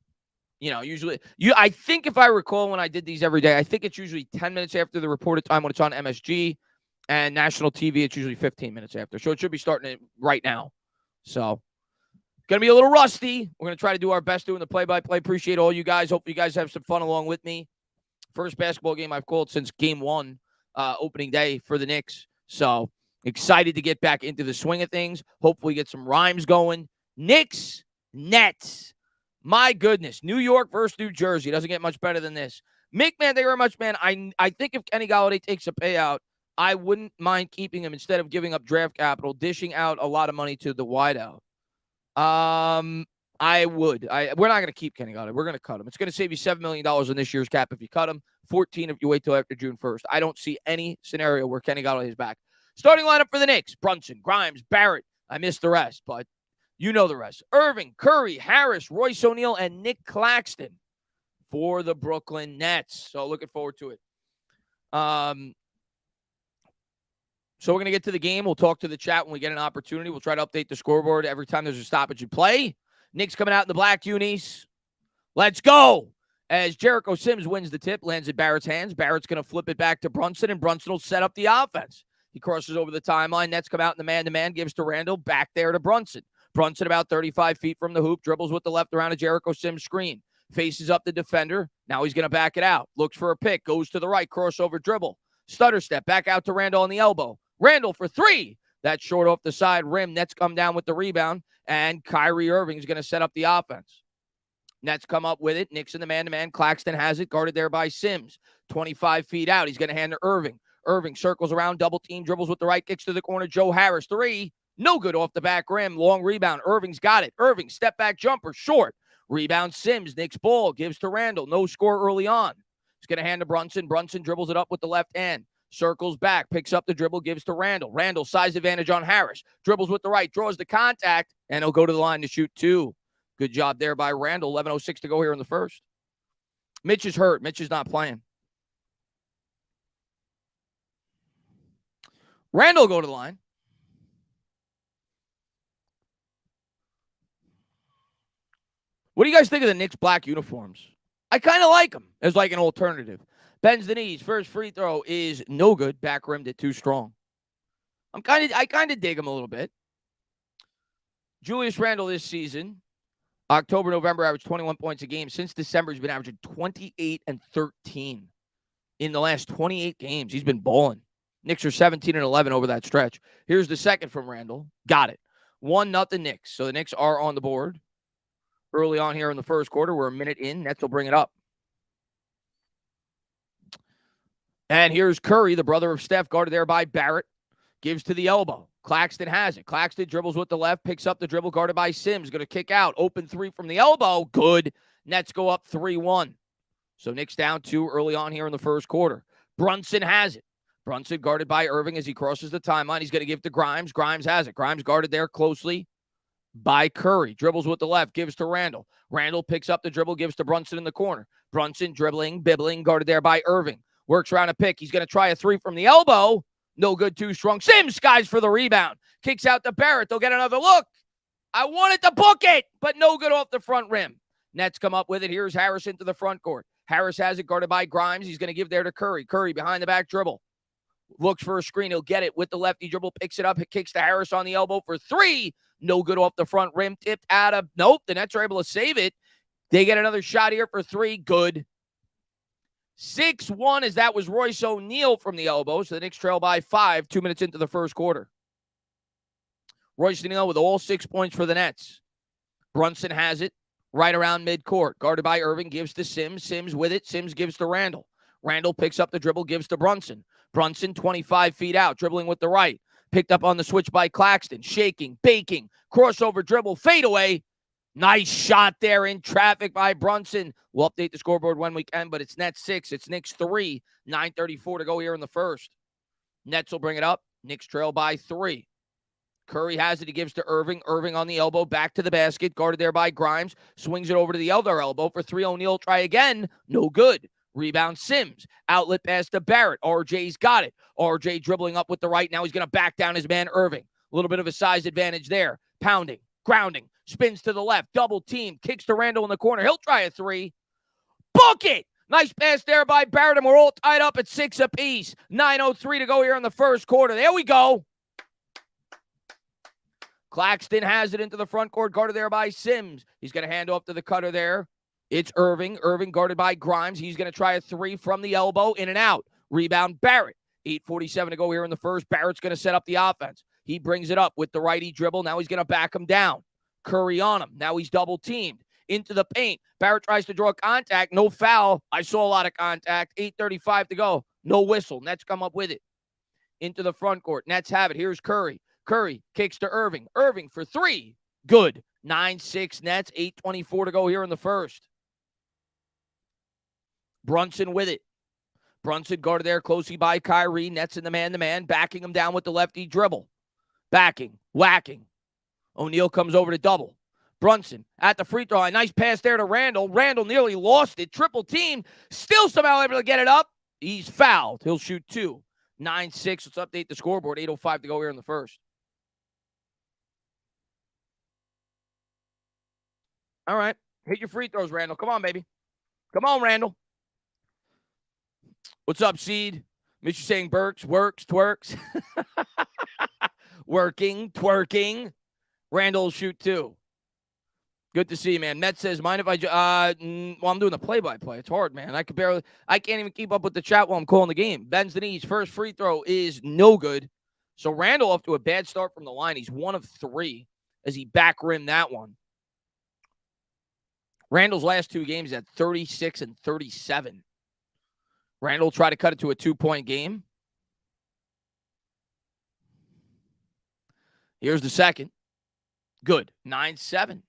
Speaker 1: I think if I recall when I did these every day, I think it's usually 10 minutes after the reported time when it's on MSG, and national TV, it's usually 15 minutes after. So it should be starting it right now. So, going to be a little rusty. We're going to try to do our best doing the play-by-play. Appreciate all you guys. Hope you guys have some fun along with me. First basketball game I've called since game one, opening day for the Knicks. So, excited to get back into the swing of things. Hopefully get some rhymes going. Knicks, Nets. My goodness. New York versus New Jersey. Doesn't get much better than this. Mick, man, thank you very much, man. I think if Kenny Golladay takes a payout, I wouldn't mind keeping him instead of giving up draft capital, dishing out a lot of money to the wideout. I would. We're not going to keep Kenny Golladay. We're going to cut him. It's going to save you $7 million in this year's cap if you cut him, 14 if you wait till after June 1st. I don't see any scenario where Kenny Golladay is back. Starting lineup for the Knicks: Brunson, Grimes, Barrett. I missed the rest, but you know the rest. Irving, Curry, Harris, Royce O'Neal, and Nick Claxton for the Brooklyn Nets. So looking forward to it. So we're going to get to the game. We'll talk to the chat when we get an opportunity. We'll try to update the scoreboard every time there's a stoppage in play. Knicks coming out in the black unis. Let's go. As Jericho Sims wins the tip, lands in Barrett's hands. Barrett's going to flip it back to Brunson, and Brunson will set up the offense. He crosses over the timeline. Nets come out in the man-to-man, gives to Randall, back there to Brunson. Brunson about 35 feet from the hoop, dribbles with the left around a Jericho Sims screen. Faces up the defender. Now he's going to back it out. Looks for a pick. Goes to the right. Crossover dribble. Stutter step. Back out to Randall on the elbow. Randall for three. That's short off the side rim. Nets come down with the rebound, and Kyrie Irving is going to set up the offense. Nets come up with it. Knicks in the man-to-man. Claxton has it, guarded there by Sims. 25 feet out. He's going to hand to Irving. Irving circles around, double team, dribbles with the right, kicks to the corner. Joe Harris, three. No good off the back rim. Long rebound. Irving's got it. Irving, step back jumper, short. Rebound Sims. Knicks ball, gives to Randall. No score early on. He's going to hand to Brunson. Brunson dribbles it up with the left hand. Circles back, picks up the dribble, gives to Randall. Randall, size advantage on Harris. Dribbles with the right, draws the contact, and he'll go to the line to shoot 2. Good job there by Randall. 11:06 to go here in the first. Mitch is hurt. Mitch is not playing. Randall go to the line. What do you guys think of the Knicks black uniforms? I kind of like them as like an alternative. Bends the knees. First free throw is no good. Back rimmed it too strong. I kind of dig him a little bit. Julius Randle this season, October, November, averaged 21 points a game. Since December, he's been averaging 28 and 13 in the last 28 games. He's been balling. Knicks are 17 and 11 over that stretch. Here's the second from Randle. Got it. 1-0 Knicks. So the Knicks are on the board early on here in the first quarter. We're a minute in. Nets will bring it up. And here's Curry, the brother of Steph, guarded there by Barrett. Gives to the elbow. Claxton has it. Claxton dribbles with the left, picks up the dribble, guarded by Sims. Going to kick out. Open 3 from the elbow. Good. Nets go up 3-1. So Knicks down 2 early on here in the first quarter. Brunson has it. Brunson guarded by Irving as he crosses the timeline. He's going to give to Grimes. Grimes has it. Grimes guarded there closely by Curry. Dribbles with the left, gives to Randall. Randall picks up the dribble, gives to Brunson in the corner. Brunson dribbling, bibbling, guarded there by Irving. Works around a pick. He's going to try a 3 from the elbow. No good, too strong. Sims skies for the rebound. Kicks out to Barrett. They'll get another look. I wanted to book it, but no good off the front rim. Nets come up with it. Here's Harris into the front court. Harris has it guarded by Grimes. He's going to give there to Curry. Curry behind the back dribble. Looks for a screen. He'll get it with the lefty dribble. Picks it up. It kicks to Harris on the elbow for 3. No good off the front rim. Tipped out of. Nope. The Nets are able to save it. They get another shot here for 3. Good. 6-1 as that was Royce O'Neal from the elbow. So the Knicks trail by 5, 2 minutes into the first quarter. Royce O'Neal with all 6 points for the Nets. Brunson has it right around midcourt. Guarded by Irving, gives to Sims. Sims with it. Sims gives to Randall. Randall picks up the dribble, gives to Brunson. Brunson 25 feet out, dribbling with the right. Picked up on the switch by Claxton. Shaking, baking, crossover dribble, fadeaway. Nice shot there in traffic by Brunson. We'll update the scoreboard when we can, but it's Nets 6. It's Knicks 3. 9:34 to go here in the first. Nets will bring it up. Knicks trail by 3. Curry has it. He gives to Irving. Irving on the elbow. Back to the basket. Guarded there by Grimes. Swings it over to the other elbow for 3. O'Neal try again. No good. Rebound Sims. Outlet pass to Barrett. RJ's got it. RJ dribbling up with the right. Now he's going to back down his man Irving. A little bit of a size advantage there. Pounding. Grounding. Spins to the left. Double team. Kicks to Randall in the corner. He'll try a 3. Book it! Nice pass there by Barrett, and we're all tied up at 6 apiece. 9:03 to go here in the first quarter. There we go. Claxton has it into the front court, guarded there by Sims. He's going to hand off to the cutter there. It's Irving. Irving guarded by Grimes. He's going to try a 3 from the elbow, in and out. Rebound Barrett. 8:47 to go here in the first. Barrett's going to set up the offense. He brings it up with the righty dribble. Now he's going to back him down. Curry on him. Now he's double teamed. Into the paint. Barrett tries to draw contact. No foul. I saw a lot of contact. 8:35 to go. No whistle. Nets come up with it. Into the front court. Nets have it. Here's Curry. Curry kicks to Irving. Irving for 3. Good. 9-6 Nets. 8:24 to go here in the first. Brunson with it. Brunson guarded there closely by Kyrie. Nets in the man-to-man. Backing him down with the lefty dribble. Backing. Whacking. O'Neal comes over to double. Brunson at the free throw line. Nice pass there to Randall. Randall nearly lost it. Triple team. Still somehow able to get it up. He's fouled. He'll shoot 2. 9-6. Let's update the scoreboard. 8:05 to go here in the first. All right. Hit your free throws, Randall. Come on, baby. Come on, Randall. What's up, Seed? Mitch saying Burks, works, twerks. Working, twerking. Randall will shoot 2. Good to see you, man. Met says, mind if I, I'm doing the play-by-play. It's hard, man. I can't even keep up with the chat while I'm calling the game. Bends the knees. First free throw is no good. So Randall off to a bad start from the line. He's 1 of 3 as he back rimmed that one. Randall's last 2 games at 36 and 37. Randall tried to cut it to a 2-point game. Here's the second. Good. 9-7.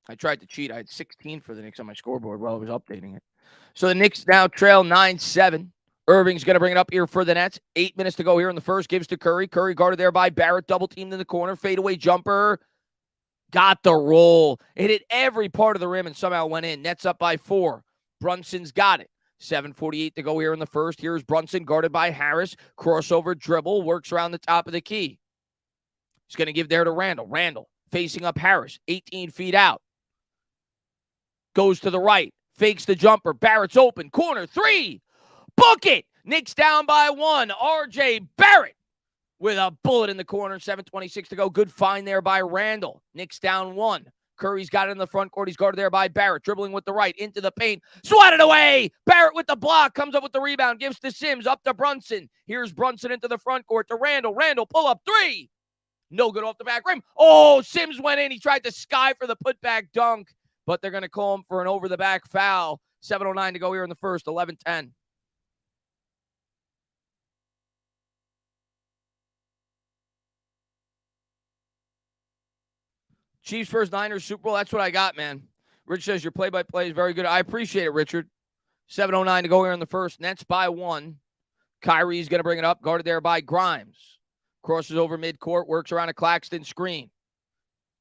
Speaker 1: I tried to cheat. I had 16 for the Knicks on my scoreboard while I was updating it. So the Knicks now trail 9-7. Irving's going to bring it up here for the Nets. 8 minutes to go here in the first. Gives to Curry. Curry guarded there by Barrett. Double teamed in the corner. Fadeaway jumper. Got the roll. It hit every part of the rim and somehow went in. Nets up by 4. Brunson's got it. 7:48 to go here in the first. Here's Brunson guarded by Harris. Crossover dribble. Works around the top of the key. He's going to give there to Randall. Randall facing up Harris. 18 feet out. Goes to the right. Fakes the jumper. Barrett's open. Corner 3. Book it. Knicks down by 1. R.J. Barrett with a bullet in the corner. 7:26 to go. Good find there by Randall. Knicks down 1. Curry's got it in the front court. He's guarded there by Barrett. Dribbling with the right. Into the paint. Swatted away. Barrett with the block. Comes up with the rebound. Gives to Sims. Up to Brunson. Here's Brunson into the front court to Randall. Randall pull up 3. No good off the back rim. Oh, Sims went in. He tried to sky for the putback dunk, but they're going to call him for an over-the-back foul. 7:09 to go here in the first. 11-10. Chiefs versus Niners Super Bowl. That's what I got, man. Rich says your play-by-play is very good. I appreciate it, Richard. 7:09 to go here in the first. Nets by 1. Kyrie's going to bring it up. Guarded there by Grimes. Crosses over midcourt. Works around a Claxton screen.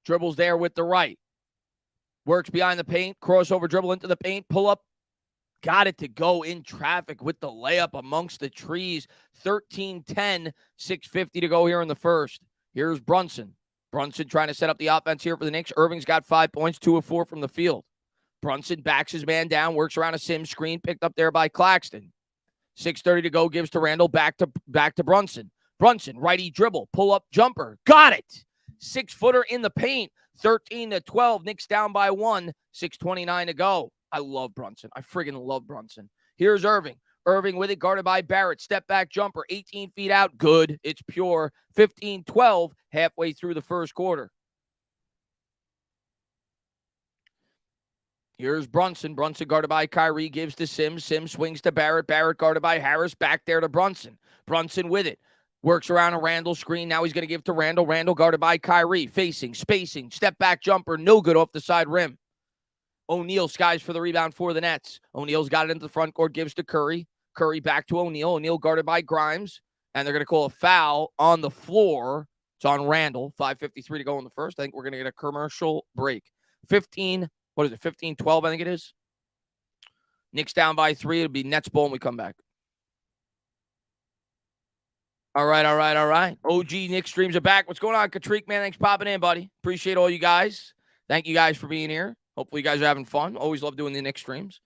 Speaker 1: Dribbles there with the right. Works behind the paint. Crossover dribble into the paint. Pull up. Got it to go in traffic with the layup amongst the trees. 13-10. 6:50 to go here in the first. Here's Brunson. Brunson trying to set up the offense here for the Knicks. Irving's got 5 points, 2 of 4 from the field. Brunson backs his man down, works around a Sims screen, picked up there by Claxton. 6:30 to go, gives to Randall, back to Brunson. Brunson, righty dribble, pull-up jumper. Got it! 6-footer in the paint. 13-12. Knicks down by 1. 6:29 to go. I love Brunson. I friggin' love Brunson. Here's Irving. Irving with it, guarded by Barrett. Step back jumper, 18 feet out. Good. It's pure. 15-12, halfway through the first quarter. Here's Brunson. Brunson guarded by Kyrie. Gives to Sims. Sims swings to Barrett. Barrett guarded by Harris. Back there to Brunson. Brunson with it. Works around a Randall screen. Now he's going to give to Randall. Randall guarded by Kyrie. Facing, spacing, step back jumper. No good off the side rim. O'Neal skies for the rebound for the Nets. O'Neal's got it into the front court. Gives to Curry. Curry back to O'Neal. O'Neal guarded by Grimes. And they're going to call a foul on the floor. It's on Randall. 5:53 to go in the first. I think we're going to get a commercial break. 15, what is it, 15-12, I think it is. Knicks down by 3. It'll be Nets ball when we come back. All right. OG Knicks streams are back. What's going on, Katrik, man? Thanks for popping in, buddy. Appreciate all you guys. Thank you guys for being here. Hopefully you guys are having fun. Always love doing the Knicks streams.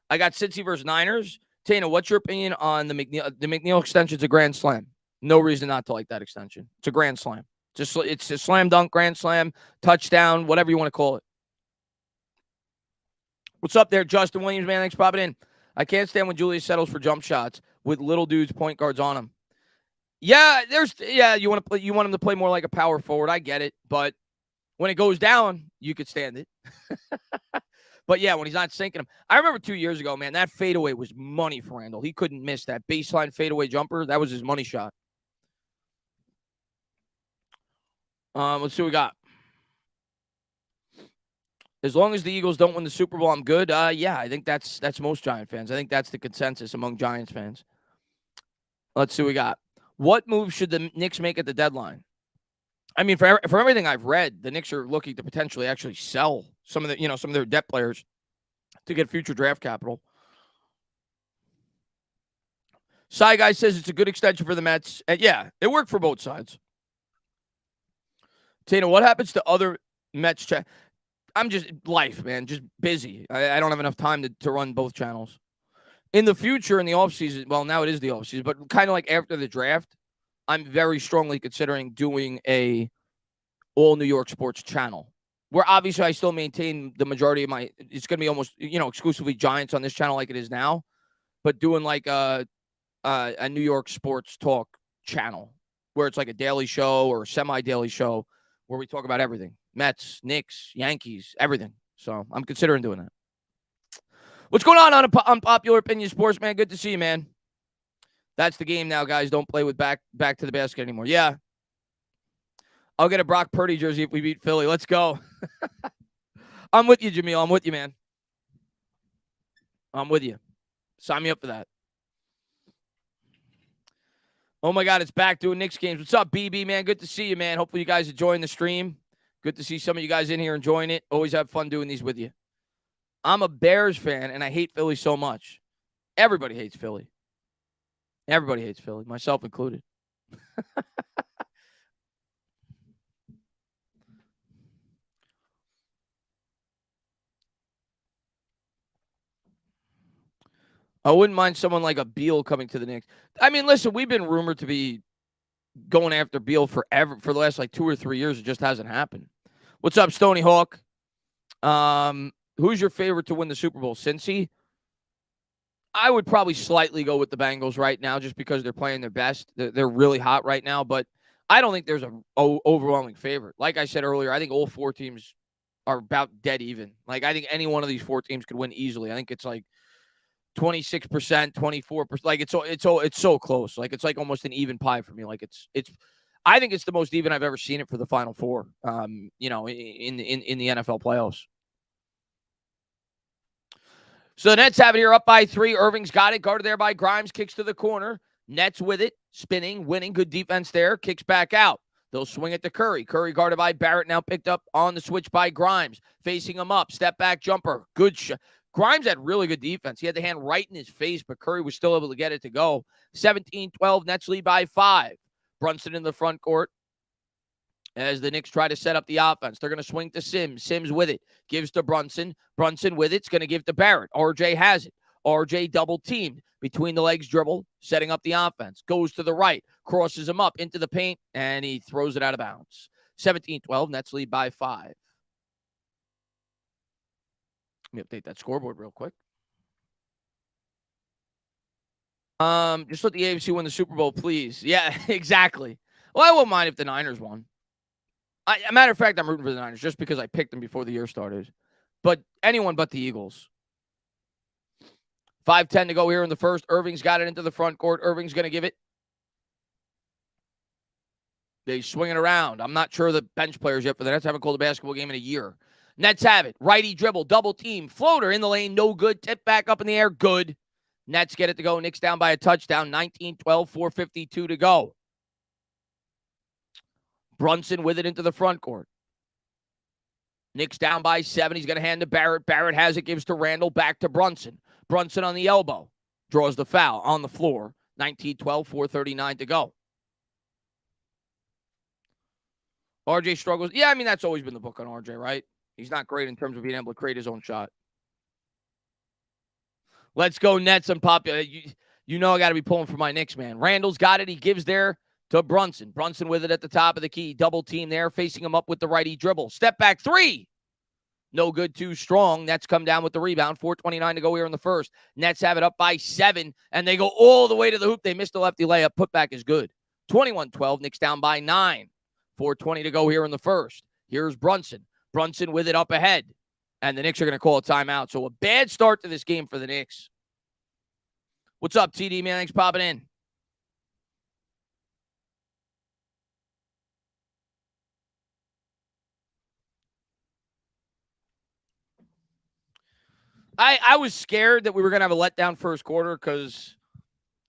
Speaker 1: I got Cincy versus Niners. Tana, what's your opinion on the McNeil? The McNeil extension's a grand slam. No reason not to like that extension. It's a grand slam. It's a slam dunk, grand slam, touchdown, whatever you want to call it. What's up there, Justin Williams, man? Thanks for popping in. I can't stand when Julius settles for jump shots with little dudes, point guards on him. Yeah, you want him to play more like a power forward. I get it, but when it goes down, you could stand it. But yeah, when he's not sinking him. I remember 2 years ago, man, that fadeaway was money for Randall. He couldn't miss that baseline fadeaway jumper. That was his money shot. Let's see what we got. As long as the Eagles don't win the Super Bowl, I'm good. Yeah, I think that's most Giant fans. I think that's the consensus among Giants fans. Let's see what we got. What moves should the Knicks make at the deadline? I mean, for everything I've read, the Knicks are looking to potentially actually sell some of their depth players to get future draft capital. Cy Guy says it's a good extension for the Mets. And yeah, it worked for both sides. Tina, what happens to other Mets? I'm just life, man. Just busy. I don't have enough time to run both channels. In the future, in the offseason, well, now it is the offseason, but kind of like after the draft, I'm very strongly considering doing a all New York sports channel where obviously I still maintain the majority of it's going to be almost, exclusively Giants on this channel like it is now, but doing like a New York sports talk channel where it's like a daily show or a semi-daily show where we talk about everything. Mets, Knicks, Yankees, everything. So I'm considering doing that. What's going on Unpopular Opinion Sports, man? Good to see you, man. That's the game now, guys. Don't play with back to the basket anymore. Yeah. I'll get a Brock Purdy jersey if we beat Philly. Let's go. I'm with you, Jamil. I'm with you, man. I'm with you. Sign me up for that. Oh my God, it's back doing Knicks games. What's up, BB, man? Good to see you, man. Hopefully you guys enjoying the stream. Good to see some of you guys in here enjoying it. Always have fun doing these with you. I'm a Bears fan, and I hate Philly so much. Everybody hates Philly. Everybody hates Philly, myself included. I wouldn't mind someone like a Beal coming to the Knicks. I mean, listen, we've been rumored to be going after Beal forever for the last like 2 or 3 years. It just hasn't happened. What's up, Stony Hawk? Who's your favorite to win the Super Bowl? Cincy? I would probably slightly go with the Bengals right now just because they're playing their best. They're really hot right now, but I don't think there's an overwhelming favorite. Like I said earlier, I think all 4 teams are about dead even. Like, I think any one of these 4 teams could win easily. I think it's like 26%, 24%. Like, it's so close. Like, it's like almost an even pie for me. Like, I think it's the most even I've ever seen it for the Final Four. In the NFL playoffs. So the Nets have it here up by 3. Irving's got it. Guarded there by Grimes. Kicks to the corner. Nets with it. Spinning. Winning. Good defense there. Kicks back out. They'll swing it to Curry. Curry guarded by Barrett. Now picked up on the switch by Grimes. Facing him up. Step back jumper. Good shot. Grimes had really good defense. He had the hand right in his face, but Curry was still able to get it to go. 17-12. Nets lead by 5. Brunson in the front court as the Knicks try to set up the offense. They're going to swing to Sims. Sims with it. Gives to Brunson. Brunson with it's going to give to Barrett. RJ has it. RJ double teamed. Between the legs dribble. Setting up the offense. Goes to the right. Crosses him up into the paint. And he throws it out of bounds. 17-12. Nets lead by 5. Let me update that scoreboard real quick. Just let the AFC win the Super Bowl, please. Yeah, exactly. Well, I wouldn't mind if the Niners won. A matter of fact, I'm rooting for the Niners just because I picked them before the year started. But anyone but the Eagles. 5:10 to go here in the first. Irving's got it into the front court. Irving's going to give it. They swing it around. I'm not sure the bench players yet for the Nets. Haven't called a basketball game in a year. Nets have it. Righty dribble. Double team. Floater in the lane. No good. Tip back up in the air. Good. Nets get it to go. Knicks down by a touchdown. 19-12. 4:52 to go. Brunson with it into the front court. Knicks down by 7. He's going to hand to Barrett. Barrett has it, gives to Randall, back to Brunson. Brunson on the elbow. Draws the foul on the floor. 19-12, 4:39 to go. RJ struggles. Yeah, I mean, that's always been the book on RJ, right? He's not great in terms of being able to create his own shot. Let's go Nets and pop. You know I got to be pulling for my Knicks, man. Randall's got it. He gives there to Brunson. Brunson with it at the top of the key. Double team there, facing him up with the righty dribble. Step back 3. No good, too strong. Nets come down with the rebound. 4:29 to go here in the first. Nets have it up by 7, and they go all the way to the hoop. They missed the lefty layup. Putback is good. 21-12. Knicks down by 9. 4:20 to go here in the first. Here's Brunson. Brunson with it up ahead. And the Knicks are going to call a timeout. So a bad start to this game for the Knicks. What's up, TD, man? Thanks for popping in. I was scared that we were going to have a letdown first quarter because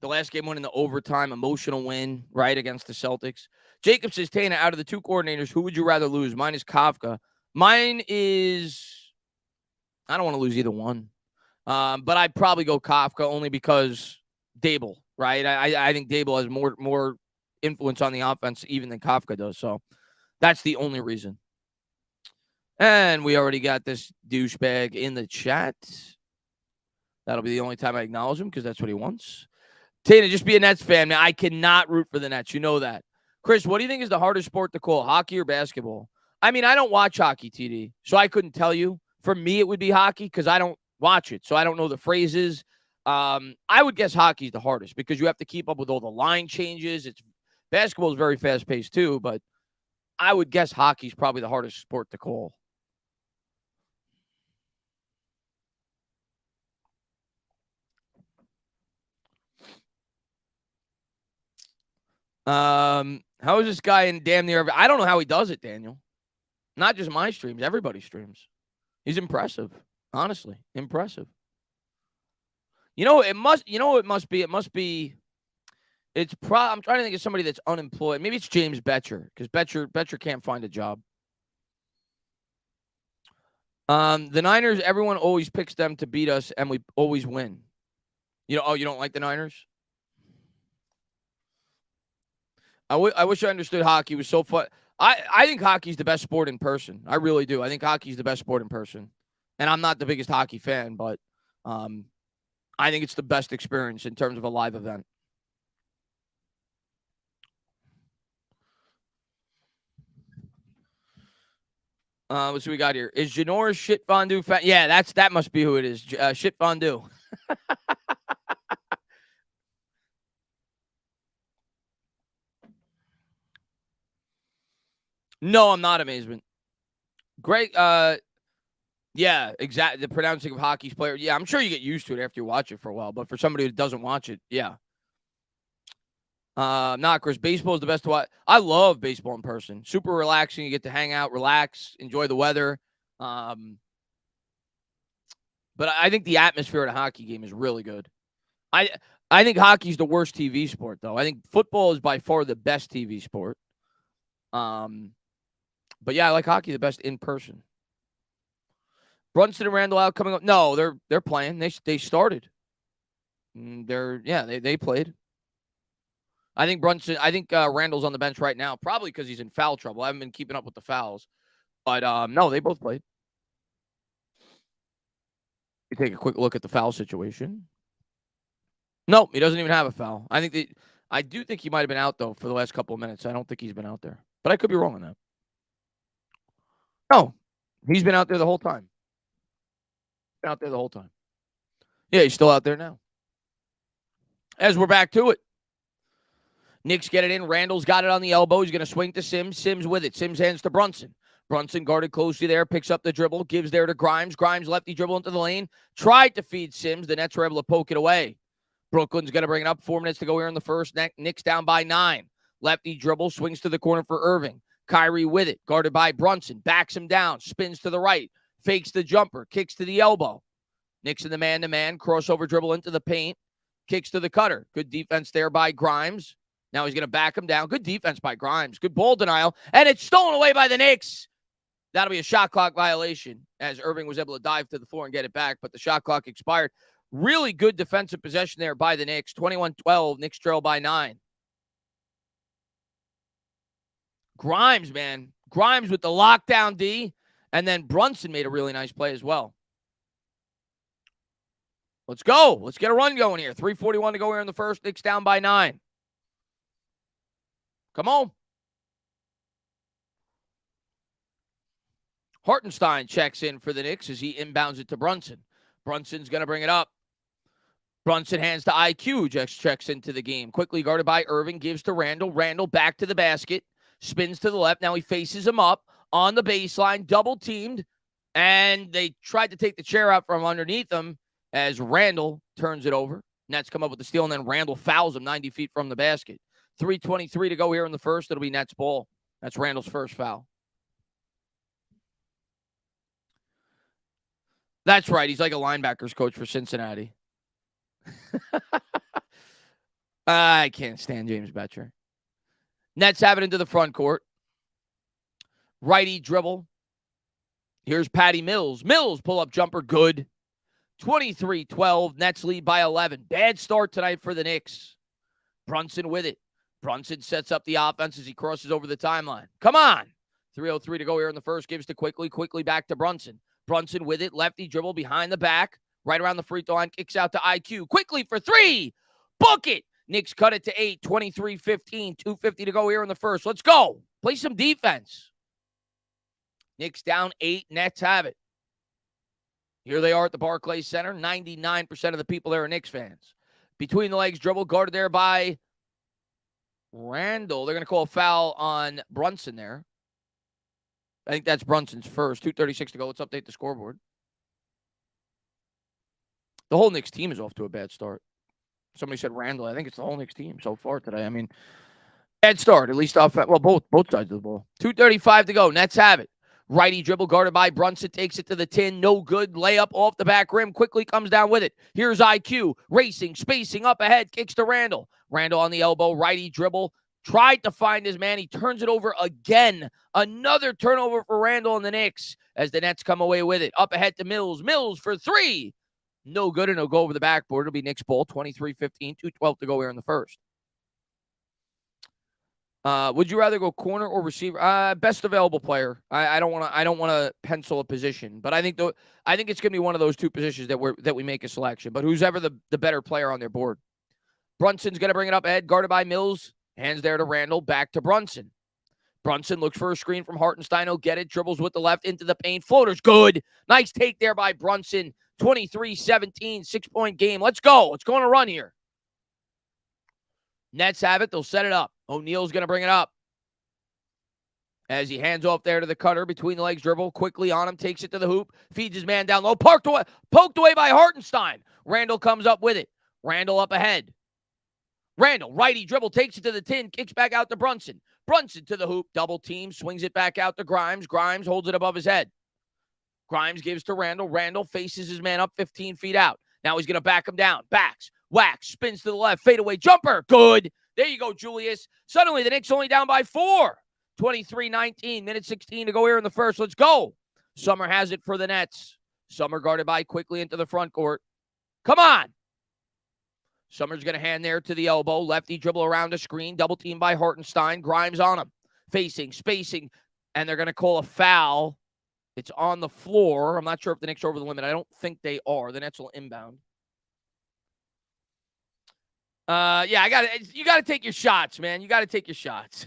Speaker 1: the last game went into overtime, emotional win, right, against the Celtics. Jacob says, Tana, out of the 2 coordinators, who would you rather lose? Mine is Kafka. Mine is, I don't want to lose either one. But I'd probably go Kafka only because Dable, right? I think Dable has more influence on the offense even than Kafka does. So that's the only reason. And we already got this douchebag in the chat. That'll be the only time I acknowledge him because that's what he wants. Tana, just be a Nets fan, man. I cannot root for the Nets. You know that. Chris, what do you think is the hardest sport to call, hockey or basketball? I mean, I don't watch hockey, TD, so I couldn't tell you. For me, it would be hockey because I don't watch it, so I don't know the phrases. I would guess hockey is the hardest because you have to keep up with all the line changes. Basketball is very fast-paced too, but I would guess hockey is probably the hardest sport to call. How is this guy in damn near? I don't know how he does it, Daniel. Not just my streams, everybody's streams. He's impressive, honestly, impressive. It must be. I'm trying to think of somebody that's unemployed. Maybe it's James Betcher because Betcher can't find a job. The Niners, everyone always picks them to beat us, and we always win. You don't like the Niners? I wish I understood hockey. It was so fun. I think hockey's the best sport in person. I really do. I think hockey's the best sport in person. And I'm not the biggest hockey fan, but I think it's the best experience in terms of a live event. Let's see what we got here. Is Janora's shit fondue fan? Yeah, that must be who it is. Shit fondue. No, I'm not amazement. Great. Yeah, exactly. The pronouncing of hockey's player. Yeah, I'm sure you get used to it after you watch it for a while. But for somebody who doesn't watch it, yeah. Not Chris. Baseball is the best to watch. I love baseball in person. Super relaxing. You get to hang out, relax, enjoy the weather. But I think the atmosphere at a hockey game is really good. I I think hockey's the worst TV sport, though. I think football is by far the best TV sport. But yeah, I like hockey the best in person. Brunson and Randall out coming up. No, they're playing. They started. They played. I think Randall's on the bench right now, probably because he's in foul trouble. I haven't been keeping up with the fouls, but no, they both played. You take a quick look at the foul situation. No, he doesn't even have a foul. I do think he might have been out though for the last couple of minutes. I don't think he's been out there, but I could be wrong on that. No, he's been out there the whole time. Been out there the whole time. Yeah, he's still out there now. As we're back to it. Knicks get it in. Randall's got it on the elbow. He's going to swing to Sims. Sims with it. Sims hands to Brunson. Brunson guarded closely there. Picks up the dribble. Gives there to Grimes. Grimes lefty dribble into the lane. Tried to feed Sims. The Nets were able to poke it away. Brooklyn's going to bring it up. 4 minutes to go here in the first. Knicks down by 9. Lefty dribble. Swings to the corner for Irving. Kyrie with it. Guarded by Brunson. Backs him down. Spins to the right. Fakes the jumper. Kicks to the elbow. Knicks in the man-to-man. Crossover dribble into the paint. Kicks to the cutter. Good defense there by Grimes. Now he's going to back him down. Good defense by Grimes. Good ball denial. And it's stolen away by the Knicks. That'll be a shot clock violation as Irving was able to dive to the floor and get it back, but the shot clock expired. Really good defensive possession there by the Knicks. 21-12. Knicks trail by 9. Grimes, man. Grimes with the lockdown D. And then Brunson made a really nice play as well. Let's go. Let's get a run going here. 3:41 to go here in the first. Knicks down by 9. Come on. Hartenstein checks in for the Knicks as he inbounds it to Brunson. Brunson's going to bring it up. Brunson hands to IQ, just checks into the game. Quickly guarded by Irving, gives to Randall. Randall back to the basket, spins to the left. Now he faces him up on the baseline, double teamed, and they tried to take the chair out from underneath him as Randall turns it over. Nets come up with the steal, and then Randall fouls him 90 feet from the basket. 3:23 to go here in the first. It'll be Nets ball. That's Randall's first foul. That's right. He's like a linebackers coach for Cincinnati. I can't stand James Betcher. Nets have it into the front court. Righty dribble. Here's Patty Mills. Mills pull-up jumper. Good. 23-12. Nets lead by 11. Bad start tonight for the Knicks. Brunson with it. Brunson sets up the offense as he crosses over the timeline. Come on. 3:03 to go here in the first. Gives to Quickly. Quickly back to Brunson. Brunson with it. Lefty dribble behind the back. Right around the free throw line. Kicks out to IQ. Quickly for 3. Book it. Knicks cut it to 8. 23-15. 2:50 to go here in the first. Let's go. Play some defense. Knicks down 8. Nets have it. Here they are at the Barclays Center. 99% of the people there are Knicks fans. Between the legs dribble. Guarded there by Randall. They're going to call a foul on Brunson there. I think that's Brunson's first. 2:36 to go. Let's update the scoreboard. The whole Knicks team is off to a bad start. Somebody said Randall. I think it's the whole Knicks team so far today. I mean, bad start, at least off. Well, both sides of the ball. 2:35 to go. Nets have it. Righty dribble guarded by Brunson, takes it to the tin. No good. Layup off the back rim. Quickly comes down with it. Here's IQ. Racing, spacing up ahead. Kicks to Randall. Randall on the elbow. Righty dribble. Tried to find his man. He turns it over again. Another turnover for Randall and the Knicks as the Nets come away with it. Up ahead to Mills. Mills for three. No good, and it'll go over the backboard. It'll be Knicks ball. 23-15. 2:12 to go here in the first. Would you rather go corner or receiver? Best available player. I don't want to pencil a position, but I think it's gonna be one of those two positions that we make a selection. But who's ever the better player on their board. Brunson's gonna bring it up ahead, guarded by Mills. Hands there to Randall, back to Brunson. Brunson looks for a screen from Hartenstein. He'll get it, dribbles with the left into the paint. Floater's good. Nice take there by Brunson. 23-17, 6-point game. Let's go. Let's go on a run here. Nets have it. They'll set it up. O'Neal's going to bring it up. As he hands off there to the cutter, between the legs dribble, quickly on him, takes it to the hoop, feeds his man down low, poked away by Hartenstein. Randall comes up with it. Randall up ahead. Randall, righty dribble, takes it to the tin, kicks back out to Brunson. Brunson to the hoop, double team, swings it back out to Grimes. Grimes holds it above his head. Grimes gives to Randall. Randall faces his man up 15 feet out. Now he's going to back him down. Backs, whacks, spins to the left, fadeaway jumper. Good. There you go, Julius. Suddenly, the Knicks only down by 4. 23-19, minute 16 to go here in the first. Let's go. Summer has it for the Nets. Summer guarded by quickly into the front court. Come on. Summer's going to hand there to the elbow. Lefty dribble around a screen. Double team by Hartenstein. Grimes on him. Facing, spacing, and they're going to call a foul. It's on the floor. I'm not sure if the Knicks are over the limit. I don't think they are. The Nets will inbound. You got to take your shots, man. You got to take your shots.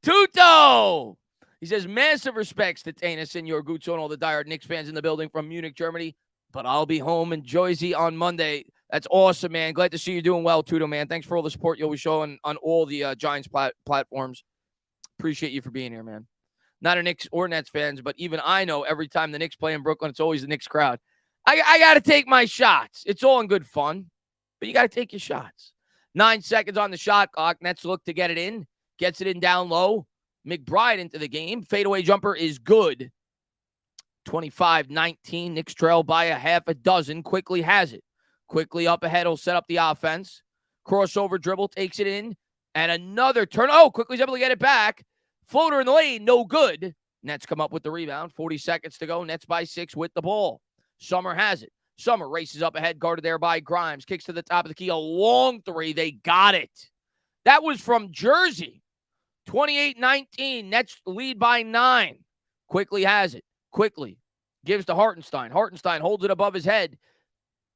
Speaker 1: Tuto! He says, massive respects to Tana, Senor Guzzo, and all the diehard Knicks fans in the building from Munich, Germany. But I'll be home in Jersey on Monday. That's awesome, man. Glad to see you doing well, Tuto, man. Thanks for all the support you always show on all the Giants platforms. Appreciate you for being here, man. Not a Knicks or Nets fans, but even I know every time the Knicks play in Brooklyn, it's always the Knicks crowd. I got to take my shots. It's all in good fun, but you got to take your shots. 9 seconds on the shot clock. Nets look to get it in. Gets it in down low. McBride into the game. Fadeaway jumper is good. 25-19. Knicks trail by a half a dozen. Quickly has it. Quickly up ahead. He'll set up the offense. Crossover dribble. Takes it in. And another turn. Oh, quickly able to get it back. Floater in the lane. No good. Nets come up with the rebound. 40 seconds to go. Nets by 6 with the ball. Summer has it. Summer races up ahead. Guarded there by Grimes. Kicks to the top of the key. A long three. They got it. That was from Jersey. 28-19. Nets lead by 9. Quickly has it. Quickly gives to Hartenstein. Hartenstein holds it above his head.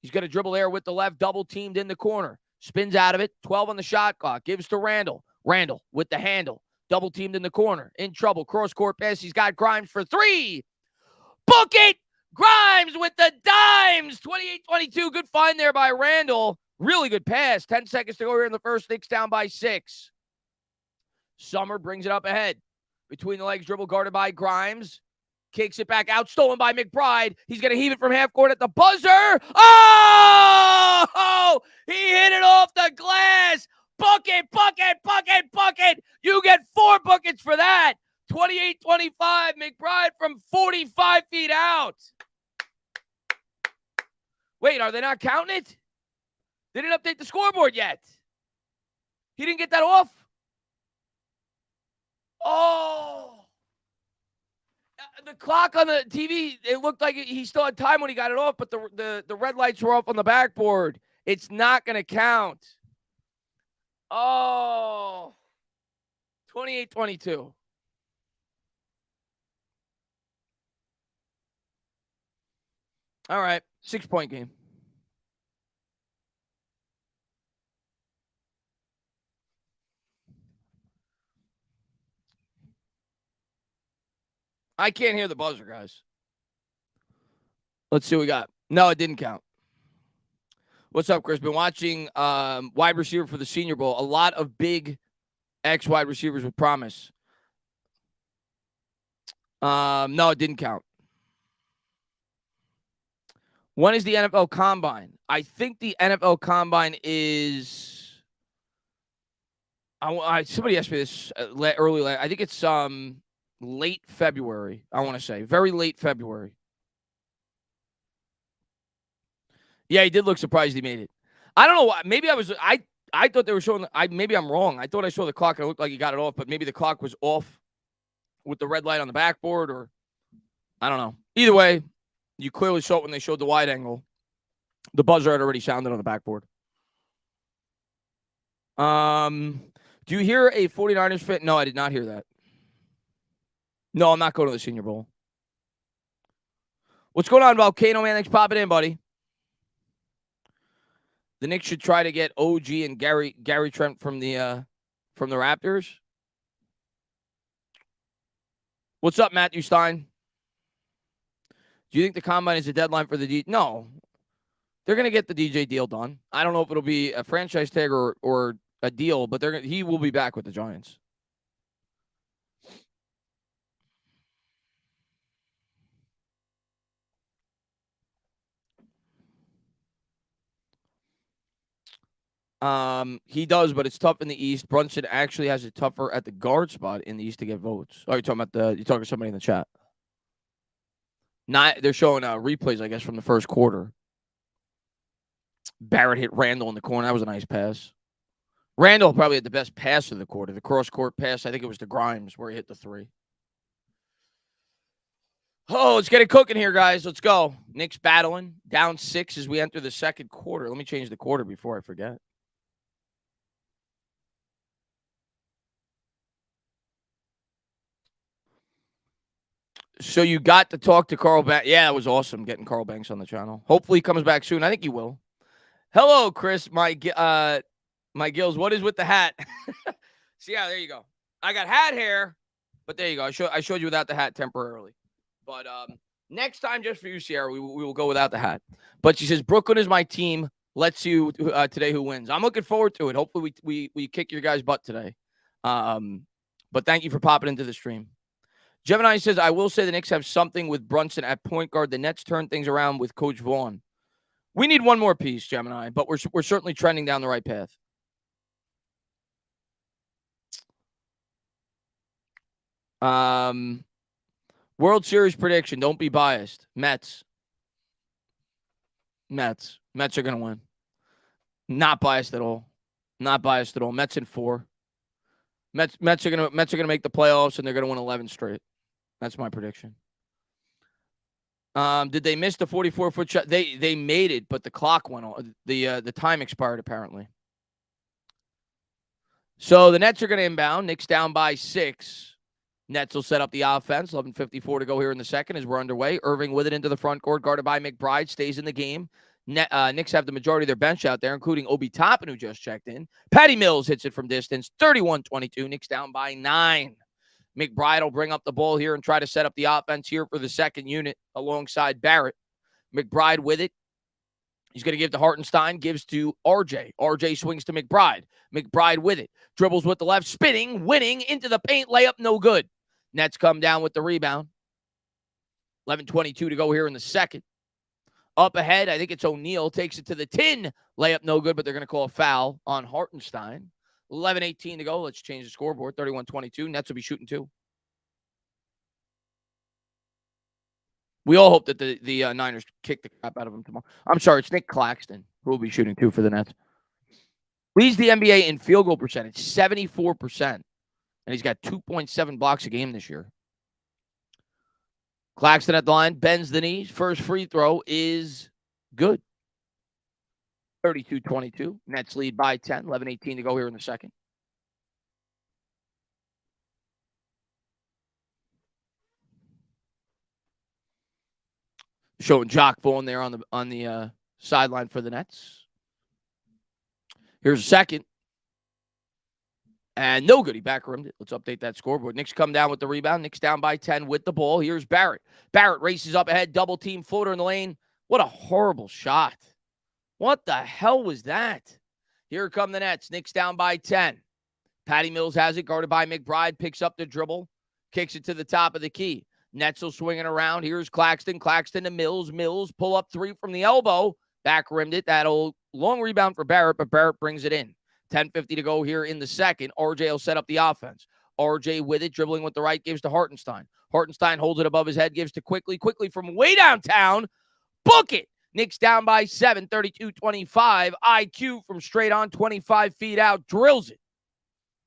Speaker 1: He's going to dribble there with the left. Double teamed in the corner. Spins out of it. 12 on the shot clock. Gives to Randall. Randall with the handle. Double teamed in the corner. In trouble. Cross court pass. He's got Grimes for 3. Book it. Grimes with the dimes. 28-22. Good find there by Randall. Really good pass. 10 seconds to go here in the first. Knicks down by 6. Summer brings it up ahead. Between the legs, dribble guarded by Grimes. Kicks it back out. Stolen by McBride. He's going to heave it from half court at the buzzer. Oh! He hit it off the glass. Bucket, bucket, bucket, bucket. You get 4 buckets for that. 28-25. McBride from 45 feet out. Wait, are they not counting it? They didn't update the scoreboard yet. He didn't get that off? Oh. The clock on the TV, it looked like he still had time when he got it off, but the red lights were off on the backboard. It's not going to count. Oh. 28-22. All right. 6-point game. I can't hear the buzzer, guys. Let's see what we got. No, it didn't count. What's up, Chris? Been watching wide receiver for the Senior Bowl. A lot of big ex-wide receivers with promise. No, it didn't count. When is the NFL Combine? I think the NFL Combine is... somebody asked me this earlier. I think it's late February, I want to say. Very late February. Yeah, he did look surprised he made it. I don't know why. Maybe I thought they were showing maybe I'm wrong. I thought I saw the clock and it looked like he got it off, but maybe the clock was off with the red light on the backboard, or I don't know. Either way, you clearly saw it when they showed the wide angle. The buzzer had already sounded on the backboard. Do you hear a 49ers fan? No, I did not hear that. No, I'm not going to the Senior Bowl. What's going on, Volcano Man? Thanks for popping in, buddy. The Knicks should try to get OG and Gary Trent from the Raptors. What's up, Matthew Stein? Do you think the combine is a deadline for the DJ? No. They're going to get the DJ deal done. I don't know if it'll be a franchise tag or a deal, but he will be back with the Giants. He does, but it's tough in the East. Brunson actually has it tougher at the guard spot in the East to get votes. Oh, you're talking to somebody in the chat. They're showing replays, I guess, from the first quarter. Barrett hit Randall in the corner. That was a nice pass. Randall probably had the best pass of the quarter. The cross-court pass, I think it was to Grimes where he hit the three. Oh, let's get it cooking here, guys. Let's go. Knicks battling. Down 6 as we enter the second quarter. Let me change the quarter before I forget. So you got to talk to Carl Banks. Yeah, it was awesome getting Carl Banks on the channel. Hopefully he comes back soon. I think he will. Hello, Chris. My gills. What is with the hat? See, yeah, there you go. I got hat hair, but there you go. I showed you without the hat temporarily. But next time, just for you, Sierra, we will go without the hat. But she says, Brooklyn is my team. Let's see today who wins. I'm looking forward to it. Hopefully we kick your guys' butt today. But thank you for popping into the stream. Gemini says, I will say the Knicks have something with Brunson at point guard. The Nets turn things around with Coach Vaughn. We need one more piece, Gemini, but we're certainly trending down the right path. World Series prediction. Don't be biased. Mets are going to win. Not biased at all. Mets in 4. Mets are going to make the playoffs, and they're going to win 11 straight. That's my prediction. Did they miss the 44-foot shot? They made it, but the clock went on. The time expired, apparently. So the Nets are going to inbound. Knicks down by 6. Nets will set up the offense. 11:54 to go here in the second as we're underway. Irving with it into the front court, guarded by McBride, stays in the game. Knicks have the majority of their bench out there, including Obi Toppin, who just checked in. Patty Mills hits it from distance. 31-22. Knicks down by 9. McBride will bring up the ball here and try to set up the offense here for the second unit alongside Barrett. McBride with it. He's going to give to Hartenstein, gives to RJ. RJ swings to McBride. McBride with it. Dribbles with the left, spinning, winning, into the paint, layup, no good. Nets come down with the rebound. 11:22 to go here in the second. Up ahead, I think it's O'Neal, takes it to the tin. Layup, no good, but they're going to call a foul on Hartenstein. 11:18 to go. Let's change the scoreboard. 31-22. Nets will be shooting 2. We all hope that the Niners kick the crap out of them tomorrow. I'm sorry, it's Nick Claxton who will be shooting 2 for the Nets. Leads the NBA in field goal percentage, 74%. And he's got 2.7 blocks a game this year. Claxton at the line, bends the knees. First free throw is good. 32-22. Nets lead by 10. 11:18 to go here in the second. Showing Jock Vaughn there on the sideline for the Nets. Here's a second. And no good. He back rimmed it. Let's update that scoreboard. Knicks come down with the rebound. Knicks down by 10 with the ball. Here's Barrett. Barrett races up ahead. Double team floater in the lane. What a horrible shot. What the hell was that? Here come the Nets. Knicks down by 10. Patty Mills has it, guarded by McBride. Picks up the dribble. Kicks it to the top of the key. Netzel swinging around. Here's Claxton. Claxton to Mills. Mills pull up 3 from the elbow. Back rimmed it. That old long rebound for Barrett, but Barrett brings it in. 10:50 to go here in the second. RJ will set up the offense. RJ with it, dribbling with the right, gives to Hartenstein. Hartenstein holds it above his head, gives to Quickly. Quickly from way downtown. Book it. Knicks down by 7, 32-25. IQ from straight on, 25 feet out, drills it.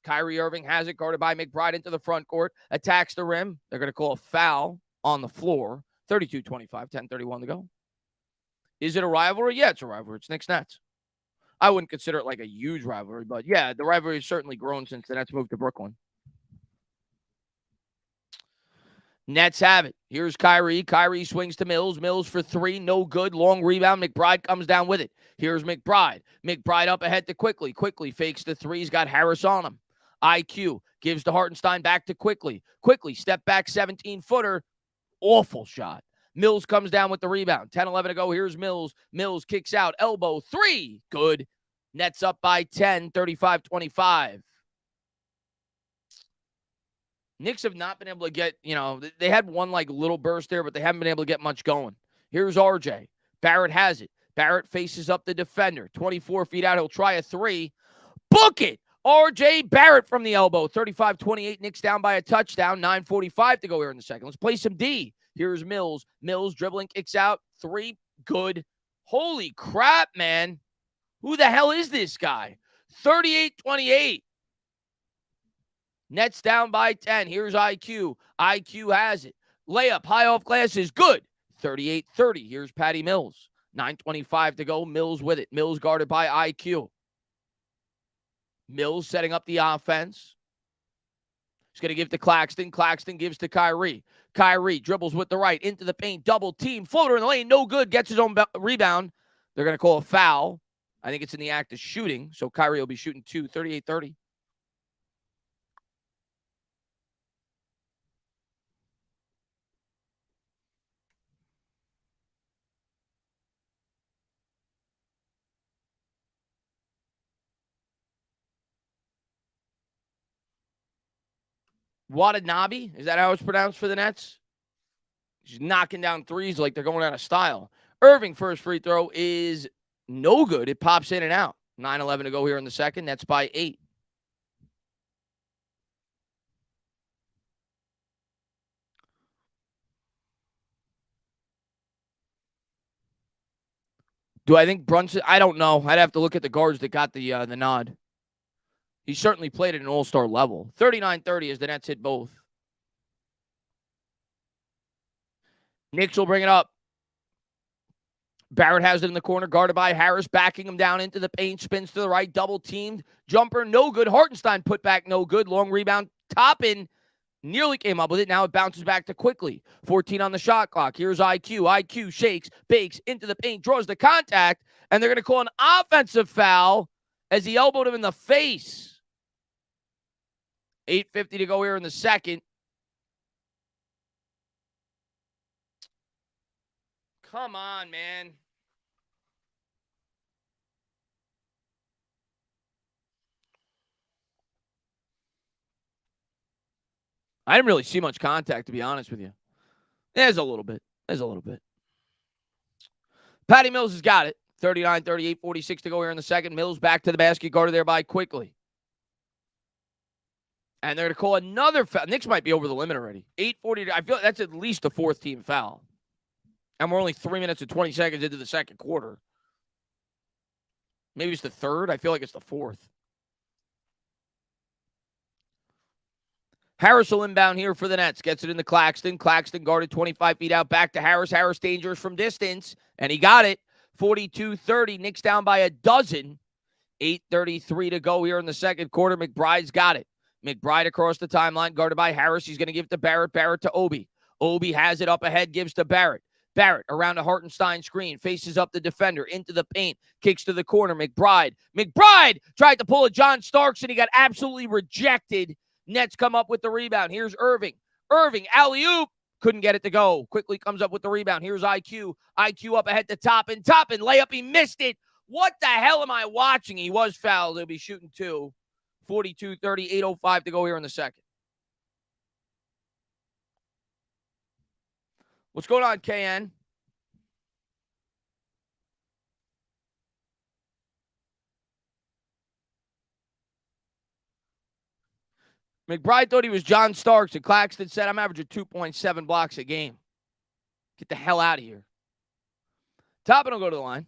Speaker 1: Kyrie Irving has it, guarded by McBride into the front court, attacks the rim. They're going to call a foul on the floor. 32-25, 10:31 to go. Is it a rivalry? Yeah, it's a rivalry. It's Knicks Nets. I wouldn't consider it like a huge rivalry, but yeah, the rivalry has certainly grown since the Nets moved to Brooklyn. Nets have it. Here's Kyrie. Kyrie swings to Mills. Mills for three. No good. Long rebound. McBride comes down with it. Here's McBride. McBride up ahead to Quickly. Quickly fakes the three. He's got Harris on him. IQ gives to Hartenstein back to Quickly. Quickly step back 17-footer. Awful shot. Mills comes down with the rebound. 10-11 to go. Here's Mills. Mills kicks out. Elbow. Three. Good. Nets up by 10. 35-25. Knicks have not been able to get, they had one like little burst there, but they haven't been able to get much going. Here's RJ. Barrett has it. Barrett faces up the defender. 24 feet out. He'll try a three. Book it. RJ Barrett from the elbow. 35-28. Knicks down by a touchdown. 9:45 to go here in the second. Let's play some D. Here's Mills. Mills dribbling, kicks out. Three. Good. Holy crap, man. Who the hell is this guy? 38-28. Nets down by 10. Here's IQ. IQ has it. Layup, high off glass is good. 38-30. Here's Patty Mills. 9:25 to go. Mills with it. Mills guarded by IQ. Mills setting up the offense. He's going to give to Claxton. Claxton gives to Kyrie. Kyrie dribbles with the right into the paint. Double team. Floater in the lane. No good. Gets his own rebound. They're going to call a foul. I think it's in the act of shooting. So Kyrie will be shooting two. 38-30. Watanabe, is that how it's pronounced for the Nets? He's knocking down threes like they're going out of style. Irving first free throw is no good. It pops in and out. 9:11 to go here in the second. Nets by 8. Do I think Brunson? I don't know. I'd have to look at the guards that got the nod. He certainly played at an all-star level. 39-30 as the Nets hit both. Knicks will bring it up. Barrett has it in the corner, guarded by Harris, backing him down into the paint, spins to the right, double teamed. Jumper, no good. Hartenstein put back, no good. Long rebound. Toppin nearly came up with it. Now it bounces back to Quickly. 14 on the shot clock. Here's IQ. IQ shakes, bakes into the paint, draws the contact, and they're going to call an offensive foul as he elbowed him in the face. 8:50 to go here in the second. Come on, man. I didn't really see much contact, to be honest with you. There's a little bit. Patty Mills has got it. 39-38, 46 to go here in the second. Mills back to the basket, guarded there by Quickly. And they're going to call another foul. Knicks might be over the limit already. 8:40. I feel like that's at least a fourth team foul. And we're only 3 minutes and 20 seconds into the second quarter. Maybe it's the third. I feel like it's the fourth. Harris will inbound here for the Nets. Gets it into Claxton. Claxton guarded 25 feet out. Back to Harris. Harris dangerous from distance. And he got it. 42-30. Knicks down by a dozen. 8:33 to go here in the second quarter. McBride's got it. McBride across the timeline, guarded by Harris. He's going to give to Barrett. Barrett to Obi. Obi has it up ahead, gives to Barrett. Barrett around a Hartenstein screen, faces up the defender, into the paint, kicks to the corner. McBride tried to pull a John Starks, and he got absolutely rejected. Nets come up with the rebound. Here's Irving. Alley-oop. Couldn't get it to go. Quickly comes up with the rebound. Here's IQ. IQ up ahead to Toppin. Layup. He missed it. What the hell am I watching? He was fouled. He'll be shooting two. 42-30, 8:05 to go here in the second. What's going on, KN? McBride thought he was John Starks, and Claxton said, I'm averaging 2.7 blocks a game. Get the hell out of here. Toppin will go to the line.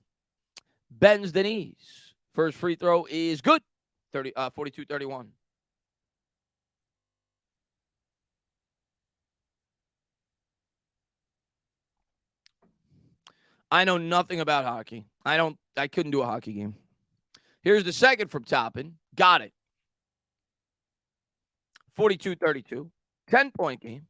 Speaker 1: Bends the knees. First free throw is good. 42-31. I know nothing about hockey. I couldn't do a hockey game. Here's the second from Toppin. Got it. 42-32. 10-point game.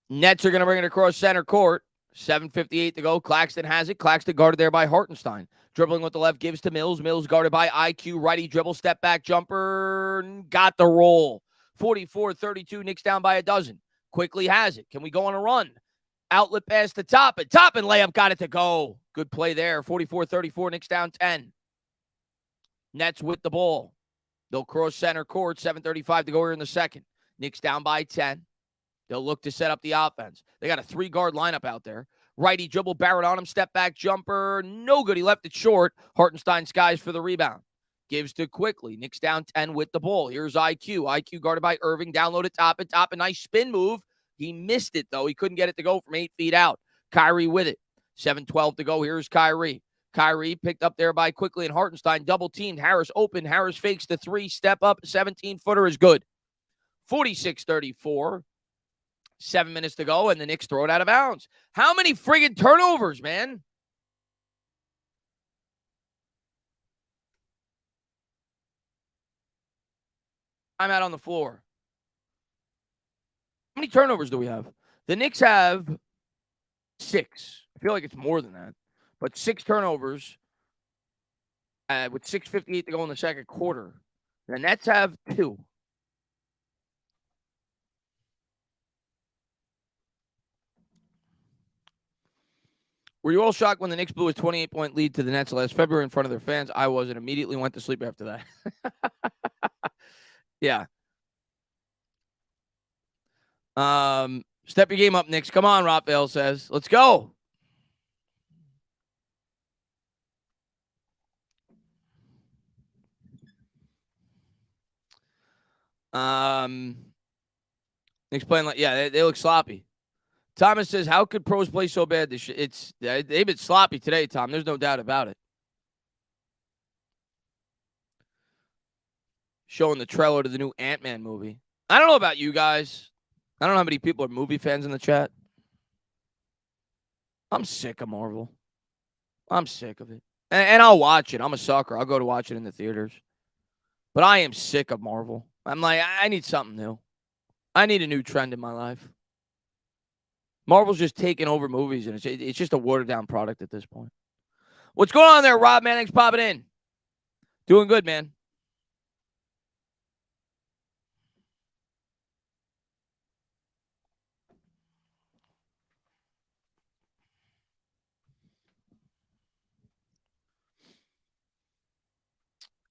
Speaker 1: Nets are going to bring it across center court. 7:58 to go. Claxton has it. Claxton guarded there by Hartenstein. Dribbling with the left, gives to Mills. Mills guarded by IQ. Righty dribble, step back jumper. Got the roll. 44-32. Knicks down by a dozen. Quickly has it. Can we go on a run? Outlet pass to Toppin. Toppin layup got it to go. Good play there. 44-34. Knicks down 10. Nets with the ball. They'll cross center court. 7:35 to go here in the second. Knicks down by 10. They'll look to set up the offense. They got a 3-guard lineup out there. Righty dribble, Barrett on him, step back jumper. No good. He left it short. Hartenstein skies for the rebound. Gives to Quickly. Knicks down 10 with the ball. Here's IQ. IQ guarded by Irving. Downloaded Toppin. Toppin, nice spin move. He missed it, though. He couldn't get it to go from 8 feet out. Kyrie with it. 7:12 to go. Here's Kyrie. Kyrie picked up there by Quickly and Hartenstein. Double teamed. Harris open. Harris fakes the 3. Step up. 17-footer is good. 46-34. 7 minutes to go, and the Knicks throw it out of bounds. How many friggin' turnovers, man? I'm out on the floor. How many turnovers do we have? The Knicks have 6. I feel like it's more than that. But 6 turnovers with 6:58 to go in the second quarter. The Nets have 2. Were you all shocked when the Knicks blew a 28-point lead to the Nets last February in front of their fans? I was, and immediately went to sleep after that. Yeah. Step your game up, Knicks. Come on, Raphael says. Let's go. Knicks playing like, yeah, they look sloppy. Thomas says, how could pros play so bad? They've been sloppy today, Tom. There's no doubt about it. Showing the trailer to the new Ant-Man movie. I don't know about you guys. I don't know how many people are movie fans in the chat. I'm sick of Marvel. I'm sick of it. And I'll watch it. I'm a sucker. I'll go to watch it in the theaters. But I am sick of Marvel. I'm like, I need something new. I need a new trend in my life. Marvel's just taking over movies, and it's just a watered-down product at this point. What's going on there, Rob Manning's popping in? Doing good, man.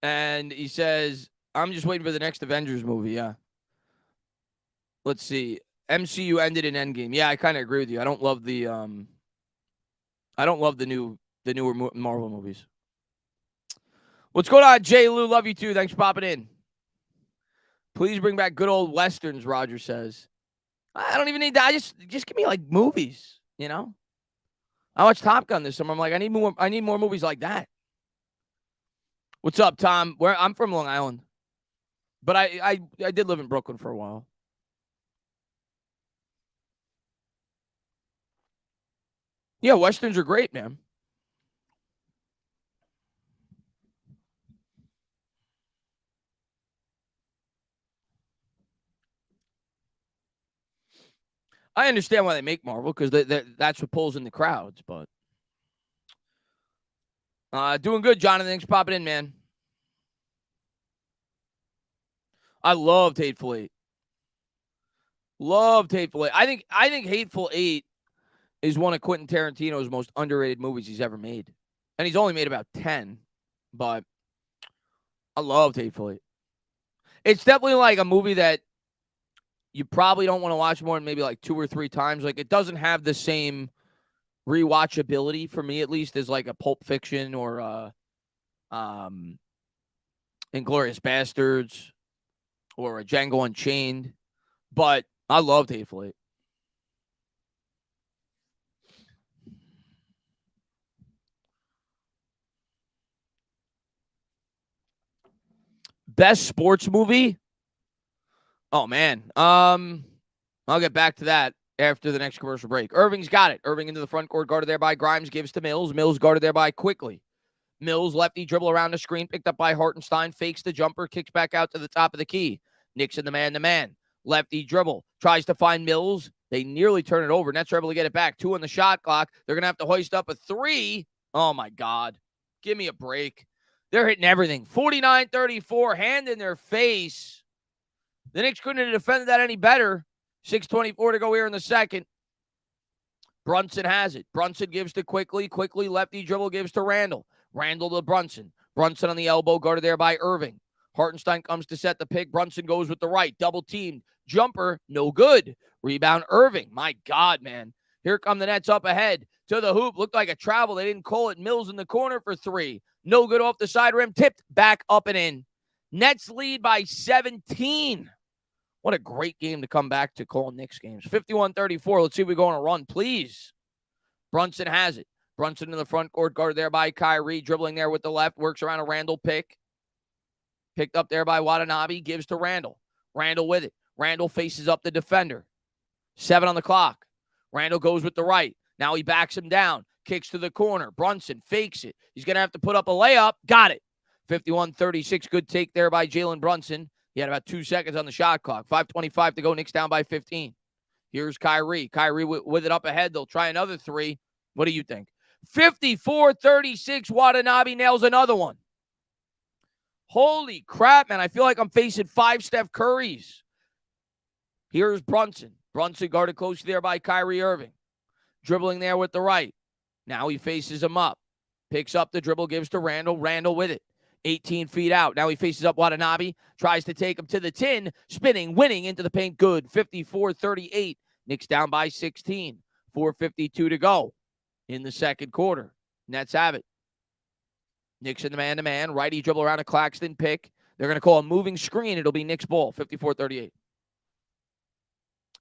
Speaker 1: And he says, I'm just waiting for the next Avengers movie, yeah. Let's see. MCU ended in Endgame. Yeah, I kind of agree with you. I don't love the newer Marvel movies. What's going on, Jay Lou? Love you too. Thanks for popping in. Please bring back good old westerns, Roger says. I don't even need that. Just give me like movies, you know? I watched Top Gun this summer. I'm like, I need more movies like that. What's up, Tom? I'm from Long Island. But I did live in Brooklyn for a while. Yeah, westerns are great, man. I understand why they make Marvel, because that's what pulls in the crowds, but doing good, Jonathan. Thanks for popping in, man. I loved Hateful Eight. Loved Hateful Eight. I think Hateful Eight is one of Quentin Tarantino's most underrated movies he's ever made. And he's only made about 10, but I loved Hateful Eight. It's definitely like a movie that you probably don't want to watch more than maybe like 2 or 3 times. Like, it doesn't have the same rewatchability for me, at least, as like a Pulp Fiction or Inglourious Bastards or a Django Unchained. But I loved Hateful Eight. Best sports movie? Oh man. I'll get back to that after the next commercial break. Irving's got it. Irving into the front court, guarded there by Grimes, gives to Mills. Mills guarded there by Quickly. Mills, lefty, dribble around the screen, picked up by Hartenstein, fakes the jumper, kicks back out to the top of the key. Knicks in the man-to-man. Lefty dribble, tries to find Mills. They nearly turn it over. Nets are able to get it back. 2 on the shot clock. They're going to have to hoist up a 3. Oh, my God. Give me a break. They're hitting everything. 49-34, hand in their face. The Knicks couldn't have defended that any better. 6:24 to go here in the second. Brunson has it. Brunson gives to Quickly. Quickly, lefty dribble, gives to Randall. Randall to Brunson. Brunson on the elbow, guarded there by Irving. Hartenstein comes to set the pick. Brunson goes with the right. Double teamed. Jumper, no good. Rebound, Irving. My God, man. Here come the Nets up ahead. To the hoop. Looked like a travel. They didn't call it. Mills in the corner for 3. No good off the side rim. Tipped back up and in. Nets lead by 17. What a great game to come back to call Knicks games. 51-34. Let's see if we go on a run, please. Brunson has it. Brunson in the front court, guarded there by Kyrie, dribbling there with the left, works around a Randall pick. Picked up there by Watanabe, gives to Randall. Randall with it. Randall faces up the defender. 7 on the clock. Randall goes with the right. Now he backs him down. Kicks to the corner. Brunson fakes it. He's going to have to put up a layup. Got it. 51-36. Good take there by Jalen Brunson. He had about 2 seconds on the shot clock. 5:25 to go. Knicks down by 15. Here's Kyrie. Kyrie with it up ahead. They'll try another 3. What do you think? 54-36. Watanabe nails another one. Holy crap, man. I feel like I'm facing 5 Steph Currys. Here's Brunson. Brunson guarded close there by Kyrie Irving. Dribbling there with the right. Now he faces him up. Picks up the dribble, gives to Randall. Randall with it. 18 feet out. Now he faces up Watanabe. Tries to take him to the tin. Spinning, winning into the paint. Good. 54-38. Knicks down by 16. 4:52 to go in the second quarter. Nets have it. Knicks in the man-to-man. Righty dribble around a Claxton pick. They're going to call a moving screen. It'll be Knicks ball. 54-38.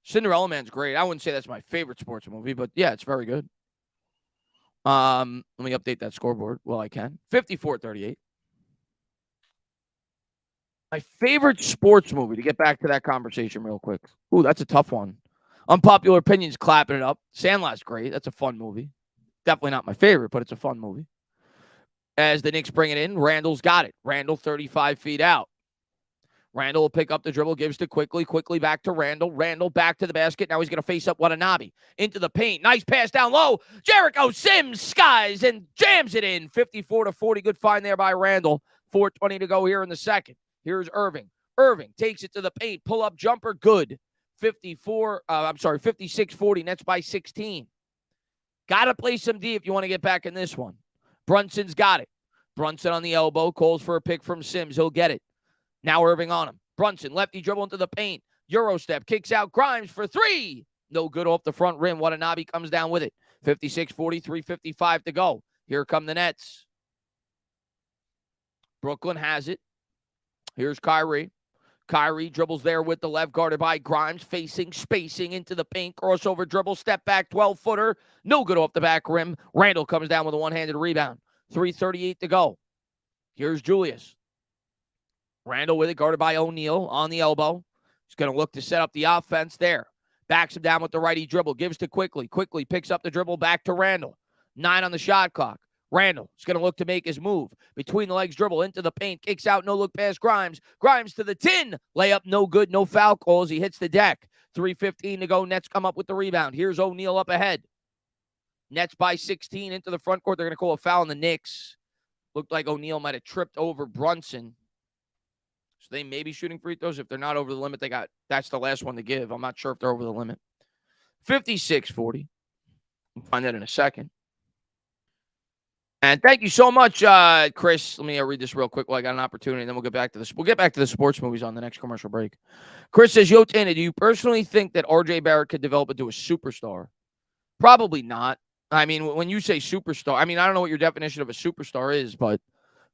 Speaker 1: Cinderella Man's great. I wouldn't say that's my favorite sports movie, but yeah, it's very good. Let me update that scoreboard while I can. 54-38. My favorite sports movie, to get back to that conversation real quick. Ooh, that's a tough one. Unpopular opinions, clapping it up. Sandlot's great. That's a fun movie. Definitely not my favorite, but it's a fun movie. As the Knicks bring it in, Randall's got it. Randall 35 feet out. Randall will pick up the dribble, gives to Quickly. Quickly back to Randall. Randall back to the basket. Now he's going to face up Watanabe. Into the paint. Nice pass down low. Jericho Sims skies and jams it in. 54-40. Good find there by Randall. 4:20 to go here in the second. Here's Irving. Irving takes it to the paint. Pull up jumper. Good. 56-40. Nets by 16. Got to play some D if you want to get back in this one. Brunson's got it. Brunson on the elbow. Calls for a pick from Sims. He'll get it. Now Irving on him. Brunson, lefty dribble into the paint. Euro step. Kicks out Grimes for 3. No good off the front rim. Watanabe comes down with it. 56-40. 3:55 to go. Here come the Nets. Brooklyn has it. Here's Kyrie. Kyrie dribbles there with the left, guarded by Grimes, facing, spacing into the paint, crossover dribble, step back, 12-footer, no good off the back rim. Randall comes down with a one-handed rebound. 3:38 to go. Here's Julius. Randall with it, guarded by O'Neal on the elbow. He's going to look to set up the offense there. Backs him down with the righty dribble, gives to Quickly. Quickly picks up the dribble back to Randall. 9 on the shot clock. Randall is going to look to make his move. Between the legs dribble into the paint. Kicks out, no look past Grimes. Grimes to the tin. Layup, no good, no foul calls. He hits the deck. 3:15 to go. Nets come up with the rebound. Here's O'Neal up ahead. Nets by 16 into the front court. They're going to call a foul on the Knicks. Looked like O'Neal might have tripped over Brunson. So they may be shooting free throws. If they're not over the limit, that's the last one to give. I'm not sure if they're over the limit. 56-40. We'll find that in a second. And thank you so much, Chris. Let me read this real quick while I got an opportunity, and then we'll get back to this. We'll get back to the sports movies on the next commercial break. Chris says, Yo, Tana, do you personally think that R.J. Barrett could develop into a superstar? Probably not. I mean, when you say superstar, I mean, I don't know what your definition of a superstar is, but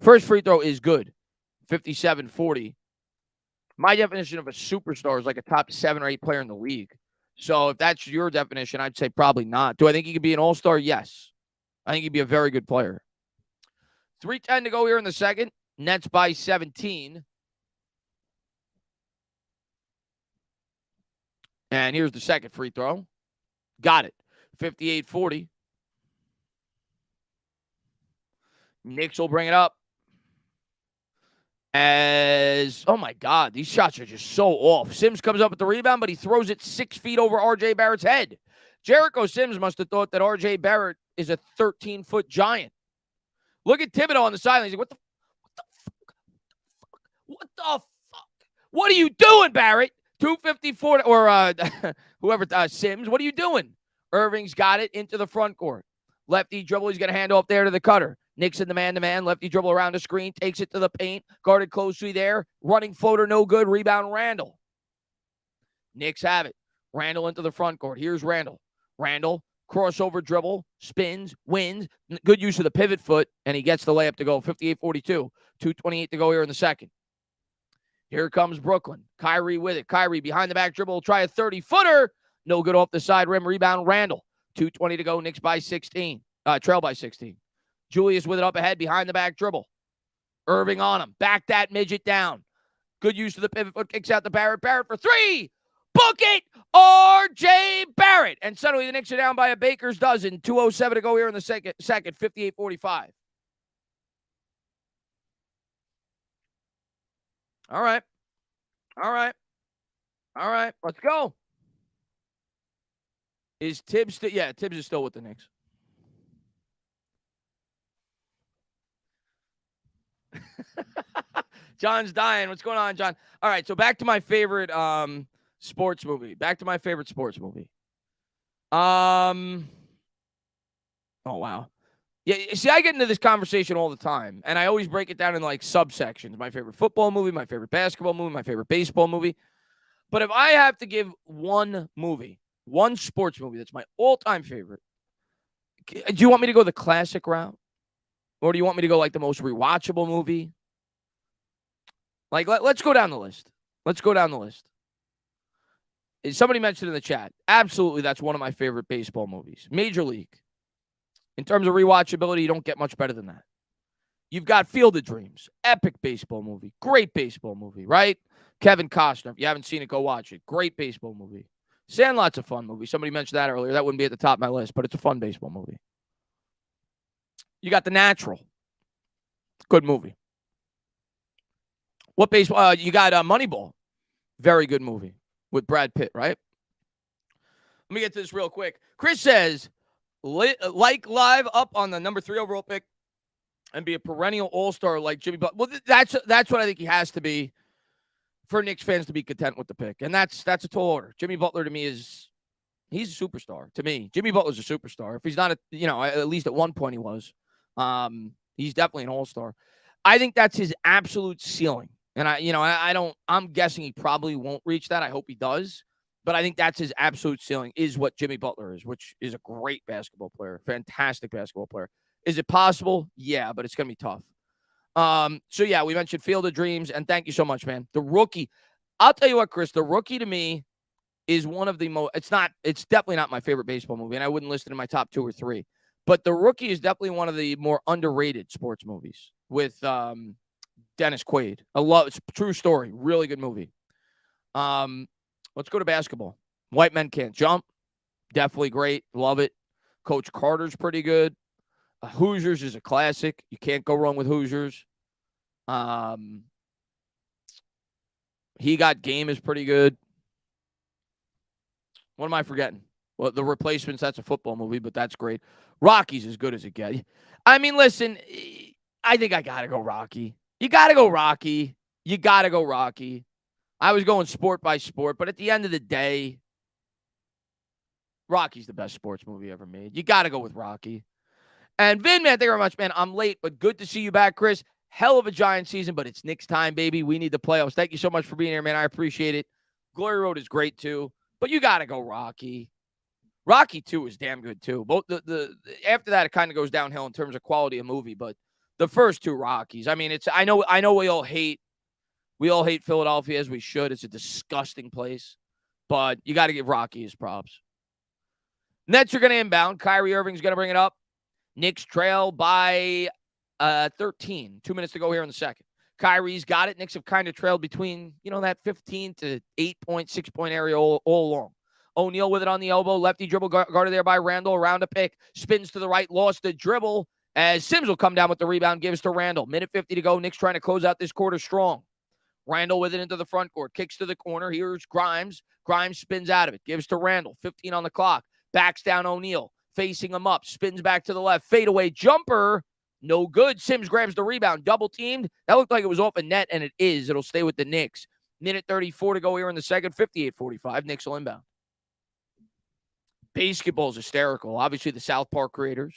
Speaker 1: first free throw is good. 57-40. My definition of a superstar is like a top 7 or 8 player in the league. So if that's your definition, I'd say probably not. Do I think he could be an all-star? Yes. I think he'd be a very good player. 3:10 to go here in the second. Nets by 17. And here's the second free throw. Got it. 58-40. Knicks will bring it up. Oh my God, these shots are just so off. Sims comes up with the rebound, but he throws it 6 feet over R.J. Barrett's head. Jericho Sims must have thought that R.J. Barrett is a 13-foot giant. Look at Thibodeau on the sideline. He's like, what the fuck? What are you doing, Barrett? 254 or whoever, Sims, what are you doing? Irving's got it into the front court. Lefty dribble, he's going to hand off there to the cutter. Nixon, the man-to-man. Lefty dribble around the screen, takes it to the paint. Guarded closely there. Running floater, no good. Rebound, Randall. Knicks have it. Randall into the front court. Here's Randall. Randall, crossover dribble, spins, wins. Good use of the pivot foot, and he gets the layup to go. 58-42. 2:28 to go here in the second. Here comes Brooklyn. Kyrie with it. Kyrie behind the back dribble will try a 30-footer. No good off the side rim. Rebound, Randall. 2:20 to go. Knicks by 16. Trail by 16. Julius with it up ahead behind the back dribble. Irving on him. Back that midget down. Good use of the pivot foot. Kicks out to Barrett. Barrett for 3. Book it, R.J. Barrett. And suddenly the Knicks are down by a baker's dozen. 2:07 to go here in the second. 58-45. All right. Let's go. Is Tibbs still? Yeah, Tibbs is still with the Knicks. John's dying. What's going on, John? All right, so back to my favorite sports movie. Oh, wow. Yeah, see, I get into this conversation all the time, and I always break it down in like subsections. My favorite football movie, my favorite basketball movie, my favorite baseball movie. But if I have to give one movie, one sports movie that's my all-time favorite, do you want me to go the classic route? Or do you want me to go like the most rewatchable movie? Like, let's go down the list. Somebody mentioned in the chat. Absolutely, that's one of my favorite baseball movies. Major League. In terms of rewatchability, you don't get much better than that. You've got Field of Dreams. Epic baseball movie. Great baseball movie, right? Kevin Costner. If you haven't seen it, go watch it. Great baseball movie. Sandlot's a fun movie. Somebody mentioned that earlier. That wouldn't be at the top of my list, but it's a fun baseball movie. You got The Natural. Good movie. What baseball? You got Moneyball. Very good movie with Brad Pitt, right? Let me get to this real quick. Chris says, like live up on the number 3 overall pick and be a perennial all-star like Jimmy Butler. Well, that's what I think he has to be for Knicks fans to be content with the pick. And that's a tall order. Jimmy Butler to me he's a superstar to me. Jimmy Butler's a superstar. If he's not, at least at one point he was. He's definitely an all-star. I think that's his absolute ceiling. And I'm guessing he probably won't reach that. I hope he does. But I think that's his absolute ceiling is what Jimmy Butler is, which is a great basketball player, fantastic basketball player. Is it possible? Yeah, but it's going to be tough. So yeah, we mentioned Field of Dreams, and thank you so much, man. The Rookie. I'll tell you what, Chris, The Rookie to me is one of the most, it's definitely not my favorite baseball movie, and I wouldn't list it in my top 2 or 3. But The Rookie is definitely one of the more underrated sports movies with Dennis Quaid. It's a true story. Really good movie. Let's go to basketball. White Men Can't Jump. Definitely great. Love it. Coach Carter's pretty good. Hoosiers is a classic. You can't go wrong with Hoosiers. He Got Game is pretty good. What am I forgetting? Well, The Replacements, that's a football movie, but that's great. Rocky's as good as it gets. I mean, listen, I think I got to go Rocky. You got to go Rocky. I was going sport by sport, but at the end of the day, Rocky's the best sports movie ever made. You got to go with Rocky. And Vin, man, thank you very much, man. I'm late, but good to see you back, Chris. Hell of a Giant season, but it's Knicks time, baby. We need the playoffs. Thank you so much for being here, man. I appreciate it. Glory Road is great, too. But you got to go Rocky. Rocky 2 is damn good, too. Both the after that, it kind of goes downhill in terms of quality of movie, but The first two Rockies. I mean, I know we all hate Philadelphia as we should. It's a disgusting place. But you got to give Rocky his props. Nets are going to inbound. Kyrie Irving's going to bring it up. Knicks trail by 13. 2 minutes to go here in the second. Kyrie's got it. Knicks have kind of trailed between, that 15 to 8-point, 6-point area all along. O'Neal with it on the elbow. Lefty dribble guarded there by Randall. Around a pick. Spins to the right. Lost the dribble as Sims will come down with the rebound. Gives to Randall. Minute 50 to go. Knicks trying to close out this quarter strong. Randall with it into the front court. Kicks to the corner. Here's Grimes. Grimes spins out of it. Gives to Randall. 15 on the clock. Backs down O'Neal. Facing him up. Spins back to the left. Fadeaway jumper. No good. Sims grabs the rebound. Double teamed. That looked like it was off a net, and it is. It'll stay with the Knicks. Minute 34 to go here in the second. 58-45. Knicks will inbound. Basketball is hysterical. Obviously, the South Park creators.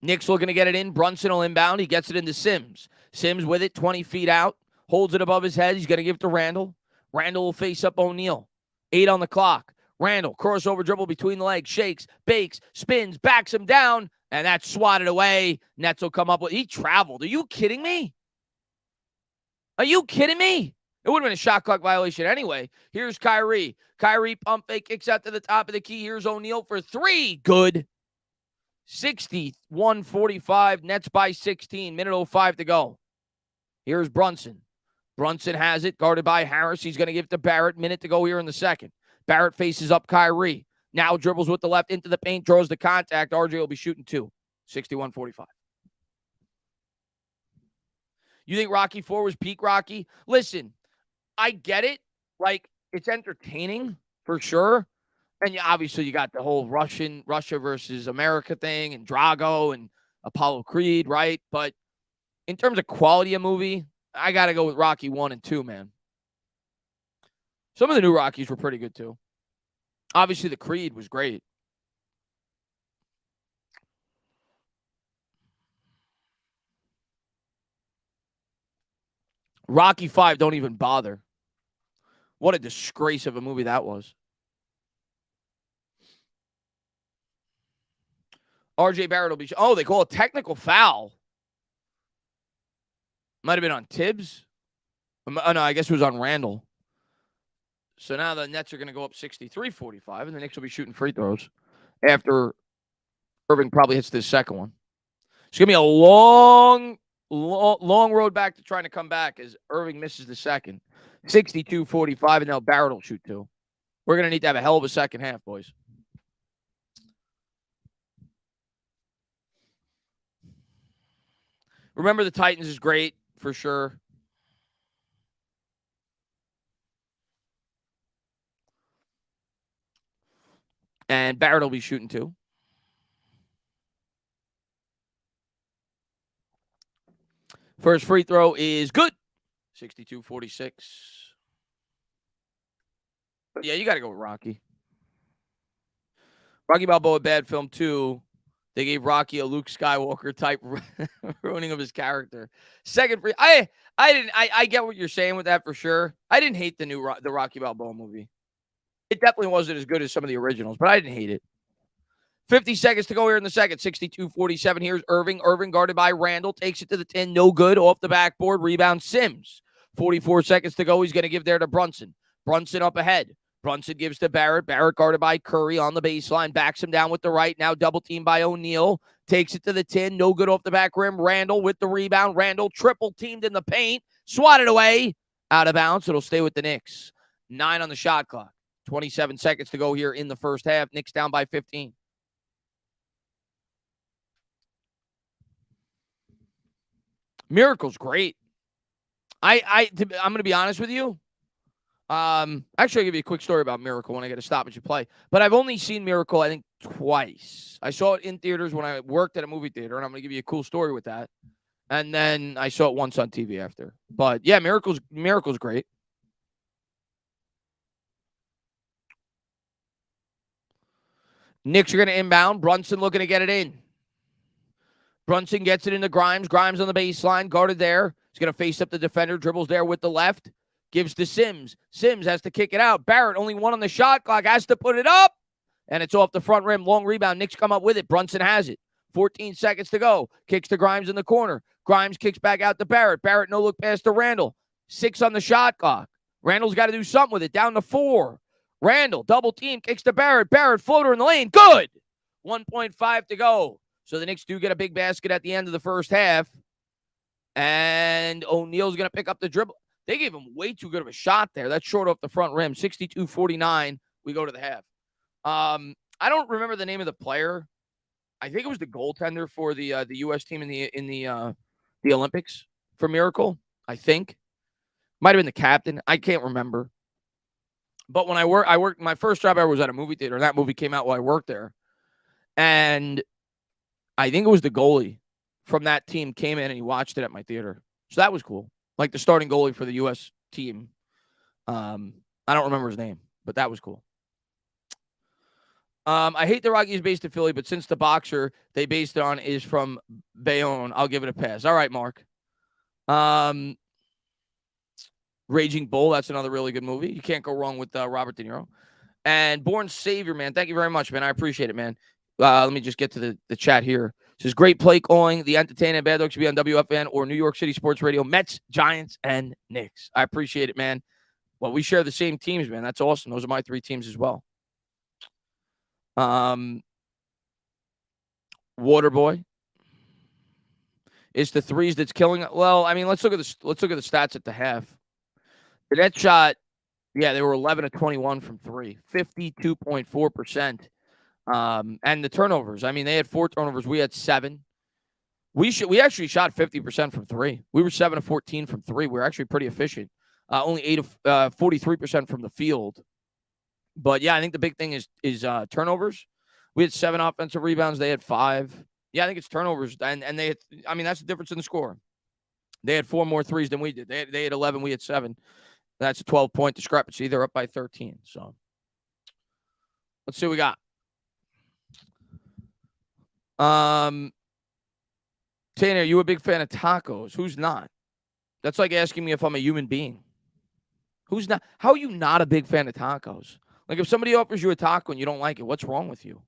Speaker 1: Knicks looking to get it in. Brunson will inbound. He gets it into Sims. Sims with it, 20 feet out. Holds it above his head. He's going to give it to Randall. Randall will face up O'Neal. 8 on the clock. Randall, crossover dribble between the legs. Shakes, bakes, spins, backs him down. And that's swatted away. Nets will come up with. He traveled. Are you kidding me? Are you kidding me? It would have been a shot clock violation anyway. Here's Kyrie. Kyrie pump fake, kicks out to the top of the key. Here's O'Neal for 3. Good. 61-45. Nets by 16. Minute 05 to go. Here's Brunson. Brunson has it, guarded by Harris. He's going to give it to Barrett. Minute to go here in the second. Barrett faces up Kyrie. Now dribbles with the left into the paint, draws the contact. RJ will be shooting 2. 61-45. You think Rocky 4 was peak Rocky? Listen, I get it. Like, it's entertaining for sure. And obviously you got the whole Russia versus America thing and Drago and Apollo Creed, right? But in terms of quality of movie, I got to go with Rocky 1 and 2, man. Some of the new Rockies were pretty good too. Obviously the Creed was great. Rocky 5, don't even bother. What a disgrace of a movie that was. RJ Barrett will be... Oh, they call a technical foul. Might have been on Tibbs. Oh, no, I guess it was on Randall. So now the Nets are going to go up 63-45, and the Knicks will be shooting free throws after Irving probably hits the second one. It's going to be a long road back to trying to come back as Irving misses the second. 62-45, and now Barrett will shoot 2. We're going to need to have a hell of a second half, boys. Remember, the Titans is great for sure. And Barrett will be shooting 2. First free throw is good. 62-46. But yeah, you got to go with Rocky. Rocky Balboa, bad film too. They gave Rocky a Luke Skywalker type ruining of his character. Second free. I get what you're saying with that for sure. I didn't hate the Rocky Balboa movie. It definitely wasn't as good as some of the originals, but I didn't hate it. 50 seconds to go here in the second. 62-47. Here's Irving. Irving guarded by Randall. Takes it to the 10. No good. Off the backboard. Rebound Sims. 44 seconds to go. He's going to give there to Brunson. Brunson up ahead. Brunson gives to Barrett. Barrett guarded by Curry on the baseline. Backs him down with the right. Now double teamed by O'Neal. Takes it to the 10. No good off the back rim. Randall with the rebound. Randall triple teamed in the paint. Swatted away. Out of bounds. It'll stay with the Knicks. 9 on the shot clock. 27 seconds to go here in the first half. Knicks down by 15. Miracle's great. I'm going to be honest with you. Actually, I'll give you a quick story about Miracle when I get to stop at you play. But I've only seen Miracle, I think, twice. I saw it in theaters when I worked at a movie theater, and I'm going to give you a cool story with that. And then I saw it once on TV after. But yeah, Miracle's great. Knicks are going to inbound. Brunson looking to get it in. Brunson gets it into Grimes. Grimes on the baseline, guarded there. He's going to face up the defender, dribbles there with the left. Gives to Sims. Sims has to kick it out. Barrett, only 1 on the shot clock, has to put it up. and it's off the front rim. Long rebound. Knicks come up with it. Brunson has it. 14 seconds to go. Kicks to Grimes in the corner. Grimes kicks back out to Barrett. Barrett no look pass to Randall. 6 on the shot clock. Randall's got to do something with it. Down to 4. Randall, double team, kicks to Barrett. Barrett, floater in the lane. Good. 1.5 to go. So the Knicks do get a big basket at the end of the first half. And O'Neal's going to pick up the dribble. They gave him way too good of a shot there. That's short off the front rim. 62-49. We go to the half. I don't remember the name of the player. I think it was the goaltender for the U.S. team in the Olympics for Miracle. I think might have been the captain. I can't remember. But when I worked. My first job ever was at a movie theater, and that movie came out while I worked there. And I think it was the goalie from that team came in and he watched it at my theater. So that was cool. Like the starting goalie for the U.S. team. I don't remember his name, but that was cool. I hate the Rockies based in Philly, but since the boxer they based it on is from Bayonne, I'll give it a pass. All right, Mark. Raging Bull, that's another really good movie. You can't go wrong with Robert De Niro. And Born Savior, man. Thank you very much, man. I appreciate it, man. Let me just get to the chat here. It says, great play calling. The entertainment Bad Dogs should be on WFN or New York City Sports Radio. Mets, Giants, and Knicks. I appreciate it, man. Well, we share the same teams, man. That's awesome. Those are my 3 teams as well. Waterboy. It's the threes that's killing it. Well, I mean, let's look at the stats at the half. The net shot, yeah, they were 11 of 21 from 3, 52.4%. And the turnovers, I mean, they had 4 turnovers. We had 7. We actually shot 50% from 3. We were 7 of 14 from 3. We were actually pretty efficient. Only 8 of 43% from the field. But yeah, I think the big thing is turnovers. We had 7 offensive rebounds. They had 5. Yeah, I think it's turnovers. And they had, I mean, that's the difference in the score. They had 4 more threes than we did. They had 11. We had 7. That's a 12-point discrepancy. They're up by 13. So let's see what we got. Tanner, are you a big fan of tacos? Who's not? That's like asking me if I'm a human being. Who's not? How are you not a big fan of tacos? Like if somebody offers you a taco and you don't like it, what's wrong with you?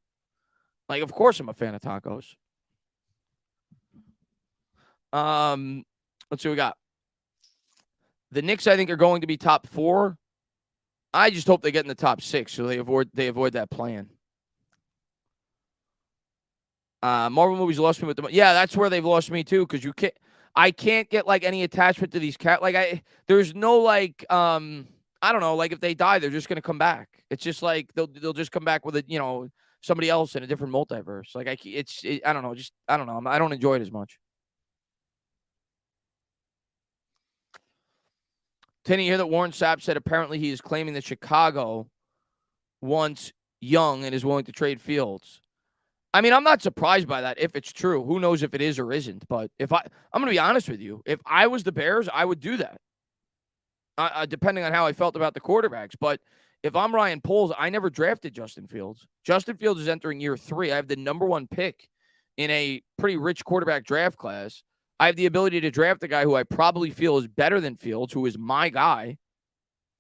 Speaker 1: Like, of course I'm a fan of tacos. Let's see what we got. The Knicks, I think, are going to be top 4. I just hope they get in the top 6 so they avoid that plan. Marvel movies lost me with the yeah, that's where they've lost me too because I can't get like any attachment to these there's no like I don't know, like if they die they're just gonna come back. It's just like they'll just come back with somebody else in a different multiverse. Like I don't know, I don't know. I don't enjoy it as much. Tinny, you hear that Warren Sapp said apparently he is claiming that Chicago wants Young and is willing to trade Fields. I mean, I'm not surprised by that if it's true. Who knows if it is or isn't? But I'm going to be honest with you. If I was the Bears, I would do that. Depending on how I felt about the quarterbacks. But if I'm Ryan Poles, I never drafted Justin Fields. Justin Fields is entering year 3. I have the number 1 pick in a pretty rich quarterback draft class. I have the ability to draft a guy who I probably feel is better than Fields, who is my guy,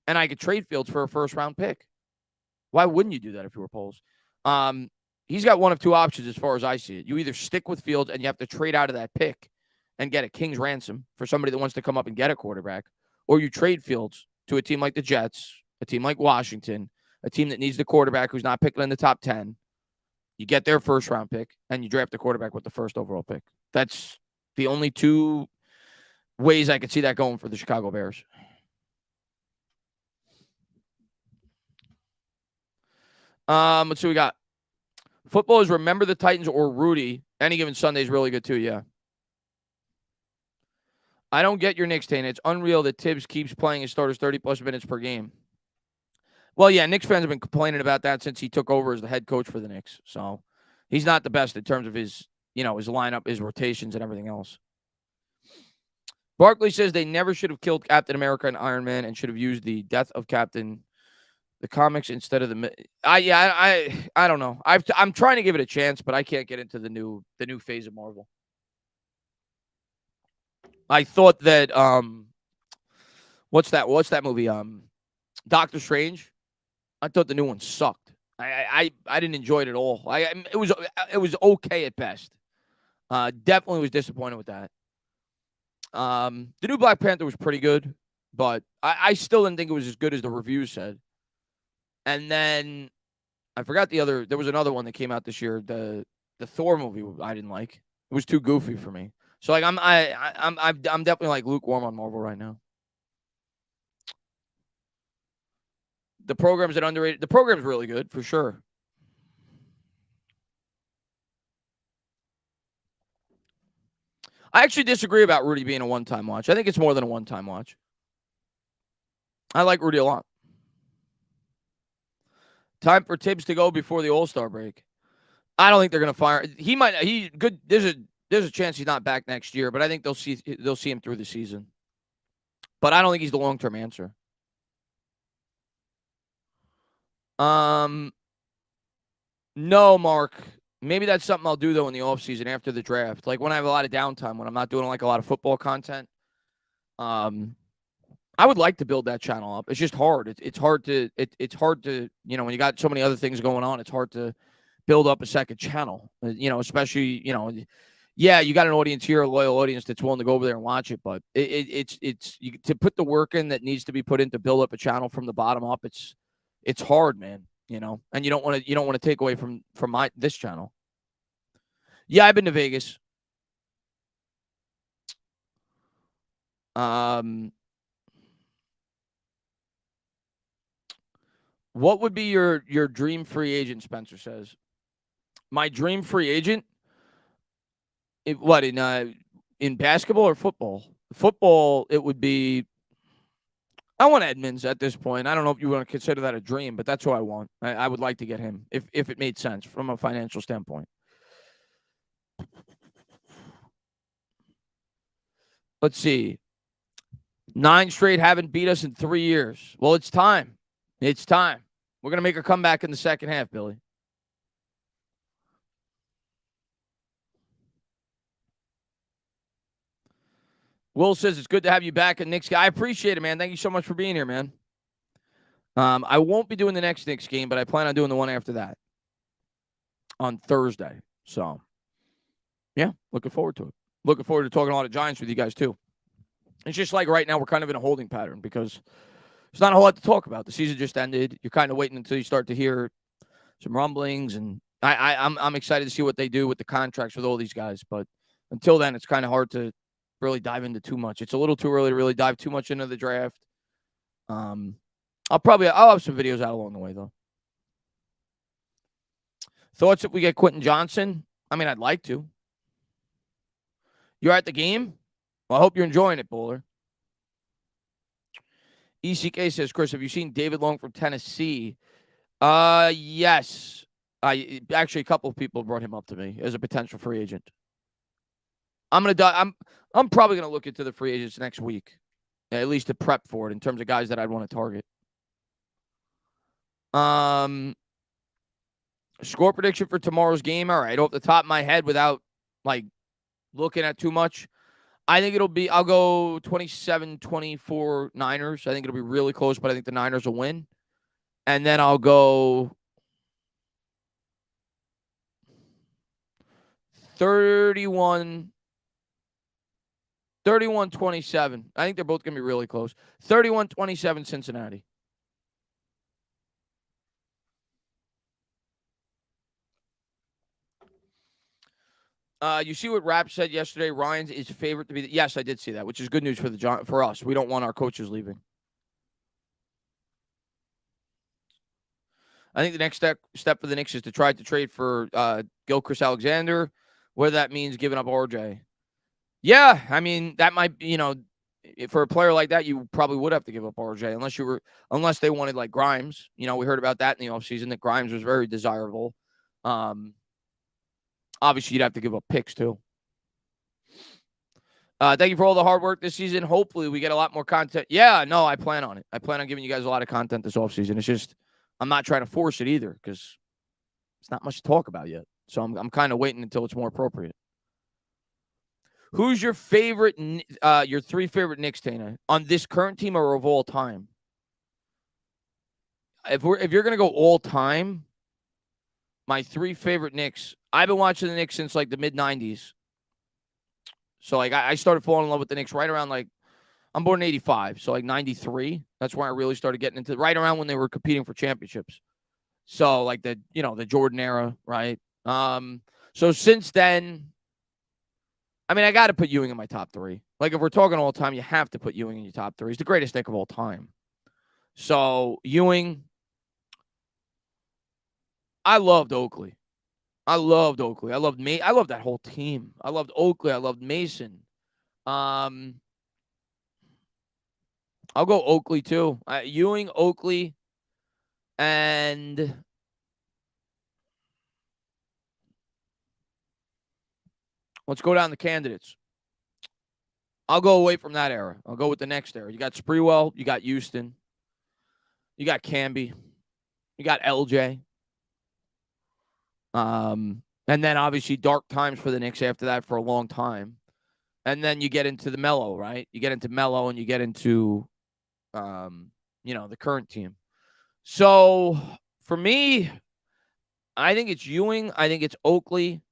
Speaker 1: and I could trade Fields for a first-round pick. Why wouldn't you do that if you were Poles? He's got one of 2 options as far as I see it. You either stick with Fields and you have to trade out of that pick and get a king's ransom for somebody that wants to come up and get a quarterback, or you trade Fields to a team like the Jets, a team like Washington, a team that needs the quarterback who's not picking in the top 10. You get their first-round pick, and you draft the quarterback with the first overall pick. That's the only 2 ways I could see that going for the Chicago Bears. Let's see what we got. Football is Remember the Titans or Rudy. Any Given Sunday is really good too, yeah. I don't get your Knicks, Tane. It's unreal that Tibbs keeps playing his starters 30-plus minutes per game. Well, yeah, Knicks fans have been complaining about that since he took over as the head coach for the Knicks. So he's not the best in terms of his lineup, his rotations, and everything else. Barkley says they never should have killed Captain America and Iron Man and should have used the death of Captain the comics instead of the I don't know. I'm trying to give it a chance, but I can't get into the new phase of Marvel. I thought that what's that movie? Doctor Strange. I thought the new one sucked. I didn't enjoy it at all. It was okay at best. Definitely was disappointed with that. The new Black Panther was pretty good, but I still didn't think it was as good as the reviews said. And then I forgot the other. There was another one that came out this year. The Thor movie I didn't like. It was too goofy for me. So like I'm definitely like lukewarm on Marvel right now. The program's an underrated. The program's really good for sure. I actually disagree about Rudy being a one-time watch. I think it's more than a one-time watch. I like Rudy a lot. Time for Tibbs to go before the All-Star break. I don't think they're going to fire. He might. He good. There's a chance he's not back next year, but I think they'll see him through the season. But I don't think he's the long-term answer. No, Mark. Maybe that's something I'll do though in the offseason after the draft. Like when I have a lot of downtime, when I'm not doing like a lot of football content. I would like to build that channel up. It's just hard. It's hard to when you got so many other things going on, it's hard to build up a second channel. Especially yeah, you got an audience here, a loyal audience that's willing to go over there and watch it. But it's to put the work in that needs to be put in to build up a channel from the bottom up. It's hard, man. And you don't want to take away from this channel. Yeah, I've been to Vegas. What would be your dream free agent? Spencer says. My dream free agent. In basketball or football? Football, it would be. I want Edmonds at this point. I don't know if you want to consider that a dream, but that's who I want. I would like to get him if it made sense from a financial standpoint. Let's see. 9 straight haven't beat us in 3 years. Well, it's time. It's time. We're going to make a comeback in the second half, Billy. Will says it's good to have you back at Knicks game. I appreciate it, man. Thank you so much for being here, man. I won't be doing the next Knicks game, but I plan on doing the one after that on Thursday. So, yeah, looking forward to it. Looking forward to talking a lot of Giants with you guys, too. It's just like right now we're kind of in a holding pattern because there's not a whole lot to talk about. The season just ended. You're kind of waiting until you start to hear some rumblings, and I'm excited to see what they do with the contracts with all these guys. But until then, it's kind of hard to really dive into too much. It's a little too early to really dive too much into the draft. I'll have some videos out along the way, though. Thoughts if we get Quentin Johnson? I mean, I'd like to. You're at the game? Well, I hope you're enjoying it, Bowler. ECK says, Chris, have you seen David Long from Tennessee? Yes. Actually, a couple of people brought him up to me as a potential free agent. I'm probably gonna look into the free agents next week, at least to prep for it in terms of guys that I'd want to target. Score prediction for tomorrow's game. All right, off the top of my head, without like looking at too much, I think I'll go 27-24 Niners. I think it'll be really close, but I think the Niners will win. And then I'll go 31-27. I think they're both going to be really close. 31-27 Cincinnati. You see what Rapp said yesterday? Ryan's is favorite to be. Yes, I did see that, which is good news for us. We don't want our coaches leaving. I think the next step for the Knicks is to try to trade for Gilchrist Alexander, whether that means giving up RJ. Yeah, I mean that might, for a player like that, you probably would have to give up RJ unless they wanted like Grimes. We heard about that in the offseason, that Grimes was very desirable. Obviously, you'd have to give up picks, too. Thank you for all the hard work this season. Hopefully, we get a lot more content. Yeah, no, I plan on it. I plan on giving you guys a lot of content this offseason. It's just I'm not trying to force it either because it's not much to talk about yet. So I'm kind of waiting until it's more appropriate. Who's your favorite, your 3 favorite Knicks, Tana, on this current team or of all time? If you're going to go all time, My 3 favorite Knicks. I've been watching the Knicks since like the mid 90s. So like I started falling in love with the Knicks right around like I'm born in 85, so like 93. That's when I really started getting into right around when they were competing for championships. So like the Jordan era, right? So since then, I mean, I got to put Ewing in my top 3. Like if we're talking all the time, you have to put Ewing in your top 3. He's the greatest Knick of all time. So Ewing, I loved Oakley. I loved Oakley. I loved me. I loved that whole team. I loved Oakley. I loved Mason. Um, I'll go Oakley too. Ewing, Oakley, and let's go down the candidates. I'll go away from that era. I'll go with the next era. You got Sprewell. You got Houston. You got Camby. You got LJ. And then obviously dark times for the Knicks after that for a long time. And then you get into the Melo, right? You get into Melo and you get into, the current team. So for me, I think it's Ewing. I think it's Oakley.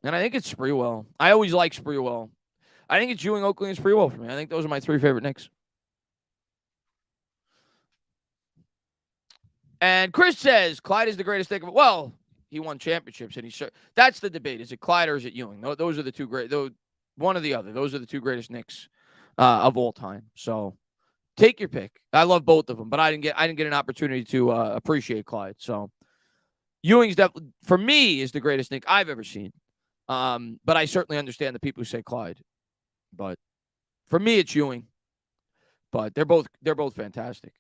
Speaker 1: And I think it's Sprewell. I always like Sprewell. I think it's Ewing, Oakley, and Sprewell for me. I think those are my 3 favorite Knicks. And Chris says Clyde is the greatest Knick of well, he won championships, and that's the debate. Is it Clyde or is it Ewing? Those are the 2 great. One or the other. Those are the 2 greatest Knicks of all time. So take your pick. I love both of them, but I didn't get an opportunity to appreciate Clyde. So Ewing's definitely for me is the greatest Knick I've ever seen. But I certainly understand the people who say Clyde. But for me, it's Ewing. But they're both fantastic.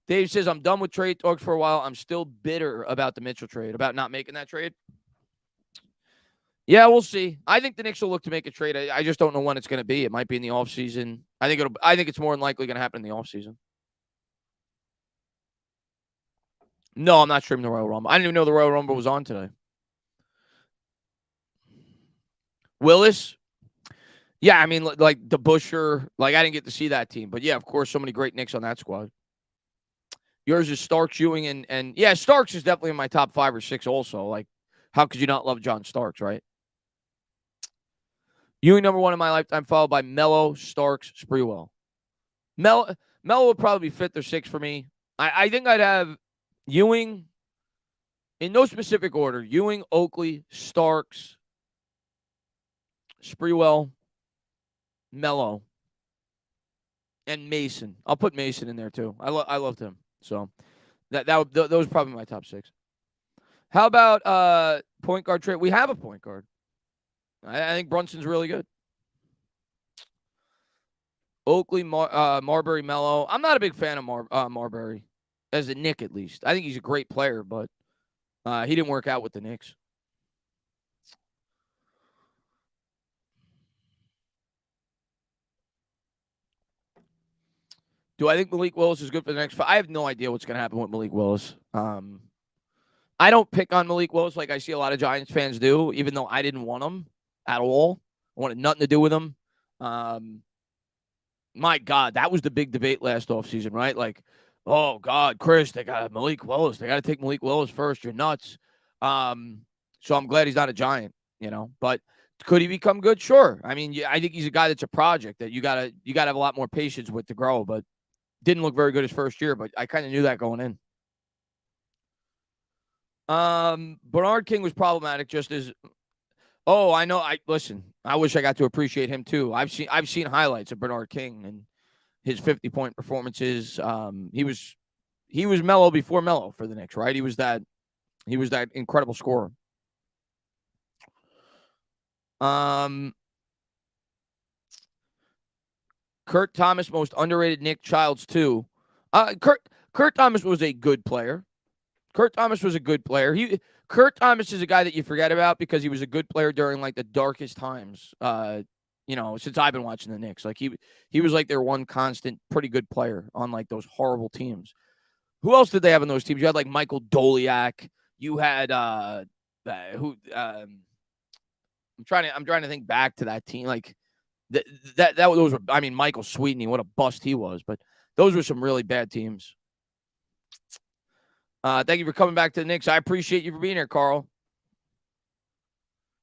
Speaker 1: Dave says, I'm done with trade talks for a while. I'm still bitter about the Mitchell trade, about not making that trade. Yeah, we'll see. I think the Knicks will look to make a trade. I just don't know when it's going to be. It might be in the offseason. I think it's more than likely going to happen in the offseason. No, I'm not streaming the Royal Rumble. I didn't even know the Royal Rumble was on today. Willis? Yeah, I mean, like the Busher. Like, I didn't get to see that team. But, yeah, of course, so many great Knicks on that squad. Yours is Starks, Ewing, and yeah, Starks is definitely in my top 5 or 6 also. Like, how could you not love John Starks, right? Ewing, number 1 in my lifetime, followed by Melo, Starks, Sprewell. Melo would probably be 5th or 6th for me. I think I'd have Ewing, in no specific order, Ewing, Oakley, Starks, Sprewell, Melo, and Mason. I'll put Mason in there too. I loved him. So those are probably my top 6. How about point guard trade? We have a point guard. I think Brunson's really good. Oakley, Marbury, Melo. I'm not a big fan of Marbury, as a Knick at least. I think he's a great player, but he didn't work out with the Knicks. Do I think Malik Willis is good for the next 5? I have no idea what's going to happen with Malik Willis. I don't pick on Malik Willis like I see a lot of Giants fans do, even though I didn't want him at all. I wanted nothing to do with him. My God, that was the big debate last offseason, right? Like, oh, God, Chris, they got Malik Willis. They got to take Malik Willis first. You're nuts. So I'm glad he's not a Giant, But could he become good? Sure. I mean, I think he's a guy that's a project that you gotta have a lot more patience with to grow. But didn't look very good his first year. But I kind of knew that going in. Bernard King was problematic just as. Oh, I know. Listen. I wish I got to appreciate him too. I've seen highlights of Bernard King and his 50-point performances. He was Melo before Melo for the Knicks, right? He was that incredible scorer. Kurt Thomas, most underrated Knick. Childs too. Kurt Thomas was a good player. Kurt Thomas was a good player. Kurt Thomas is a guy that you forget about because he was a good player during like the darkest times. Since I've been watching the Knicks, like he was like their one constant, pretty good player on like those horrible teams. Who else did they have in those teams? You had like Michael Doliak. You had I'm trying to think back to that team. Like those were. I mean, Michael Sweetney, what a bust he was. But those were some really bad teams. Thank you for coming back to the Knicks. I appreciate you for being here, Carl.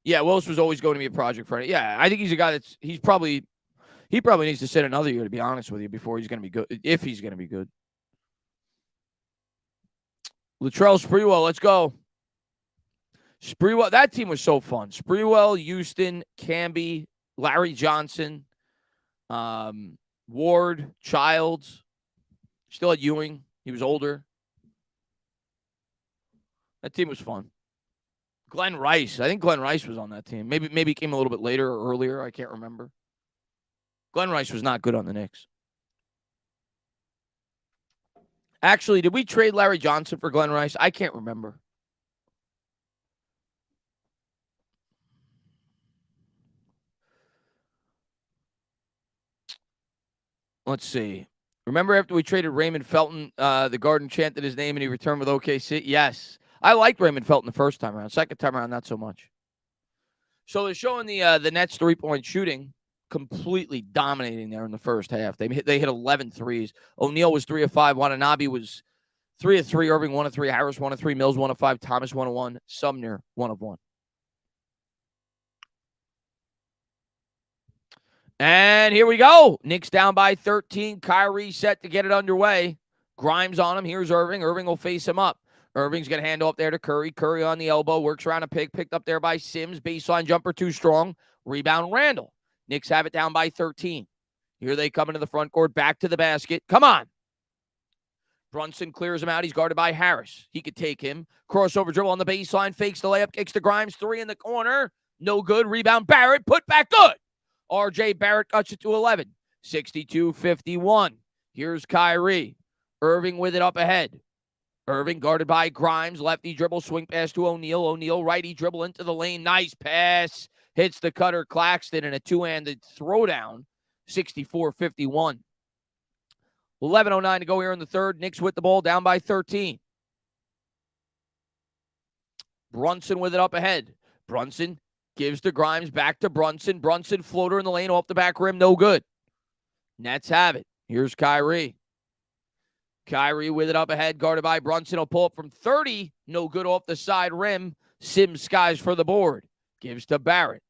Speaker 1: Yeah, Willis was always going to be a project for it. Yeah, I think he's a guy he probably needs to sit another year, to be honest with you, before he's going to be good, if he's going to be good. Latrell Sprewell, let's go. Sprewell, that team was so fun. Sprewell, Houston, Camby, Larry Johnson, Ward, Childs, still had Ewing. He was older. That team was fun. Glenn Rice. I think Glenn Rice was on that team. Maybe he came a little bit later or earlier. I can't remember. Glenn Rice was not good on the Knicks. Actually, did we trade Larry Johnson for Glenn Rice? I can't remember. Let's see. Remember after we traded Raymond Felton, the Garden chanted his name and he returned with OKC? Yes. I liked Raymond Felton the first time around. Second time around, not so much. So they're showing the Nets 3-point shooting completely dominating there in the first half. They hit 11 threes. O'Neal was 3 of 5. Watanabe was 3 of 3. Irving 1 of 3. Harris 1 of 3. Mills 1 of 5. Thomas 1 of 1. Sumner 1 of 1. And here we go. Knicks down by 13. Kyrie set to get it underway. Grimes on him. Here's Irving. Irving will face him up. Irving's going to hand off there to Curry. Curry on the elbow. Works around a pick. Picked up there by Sims. Baseline jumper too strong. Rebound Randall. Knicks have it down by 13. Here they come into the front court. Back to the basket. Come on. Brunson clears him out. He's guarded by Harris. He could take him. Crossover dribble on the baseline. Fakes the layup. Kicks to Grimes. 3 in the corner. No good. Rebound Barrett. Put back good. R.J. Barrett cuts it to 11. 62-51. Here's Kyrie. Irving with it up ahead. Irving guarded by Grimes. Lefty dribble. Swing pass to O'Neal. O'Neal righty dribble into the lane. Nice pass. Hits the cutter Claxton in a two-handed throwdown. 64-51. 11:09 to go here in the third. Knicks with the ball down by 13. Brunson with it up ahead. Brunson gives to Grimes, back to Brunson. Brunson floater in the lane off the back rim, no good. Nets have it. Here's Kyrie. Kyrie with it up ahead, guarded by Brunson. He'll pull up from 30, no good off the side rim. Sims skies for the board. Gives to Barrett.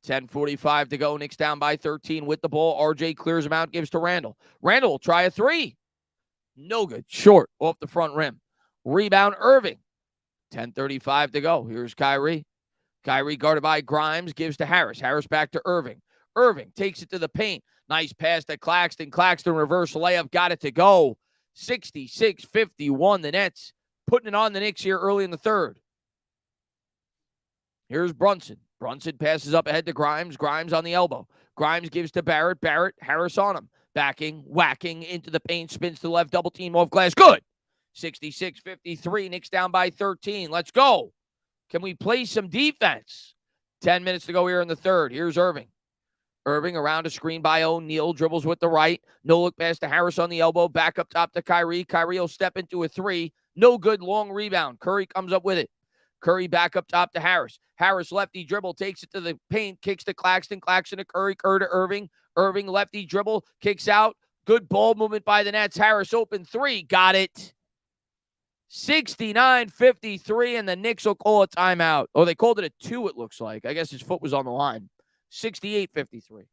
Speaker 1: 10:45 to go. Knicks down by 13 with the ball. RJ clears him out, gives to Randall. Randall will try a 3. No good. Short off the front rim. Rebound Irving. 10:35 to go. Here's Kyrie. Kyrie guarded by Grimes, gives to Harris. Harris back to Irving. Irving takes it to the paint. Nice pass to Claxton. Claxton reverse layup. Got it to go. 66-51. The Nets putting it on the Knicks here early in the third. Here's Brunson. Brunson passes up ahead to Grimes. Grimes on the elbow. Grimes gives to Barrett. Barrett, Harris on him. Backing, whacking into the paint. Spins to the left. Double team off glass. Good. 66-53. Knicks down by 13. Let's go. Can we play some defense? 10 minutes to go here in the third. Here's Irving. Irving around a screen by O'Neal. Dribbles with the right. No look pass to Harris on the elbow. Back up top to Kyrie. Kyrie will step into a 3. No good. Long rebound. Curry comes up with it. Curry back up top to Harris. Harris lefty dribble. Takes it to the paint. Kicks to Claxton. Claxton to Curry. Curry to Irving. Irving lefty dribble. Kicks out. Good ball movement by the Nets. Harris open 3. Got it. 69-53, and the Knicks will call a timeout. Oh, they called it a 2, it looks like. I guess his foot was on the line. 68-53.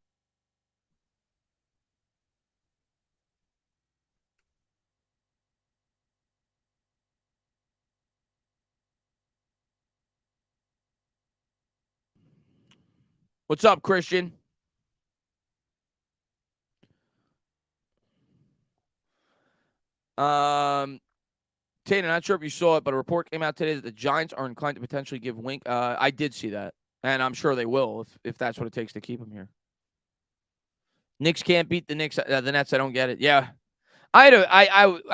Speaker 1: What's up, Christian? Tate, I'm not sure if you saw it, but a report came out today that the Giants are inclined to potentially give Wink. I did see that, and I'm sure they will if that's what it takes to keep him here. Knicks can't beat the Knicks. The Nets. I don't get it. Yeah, I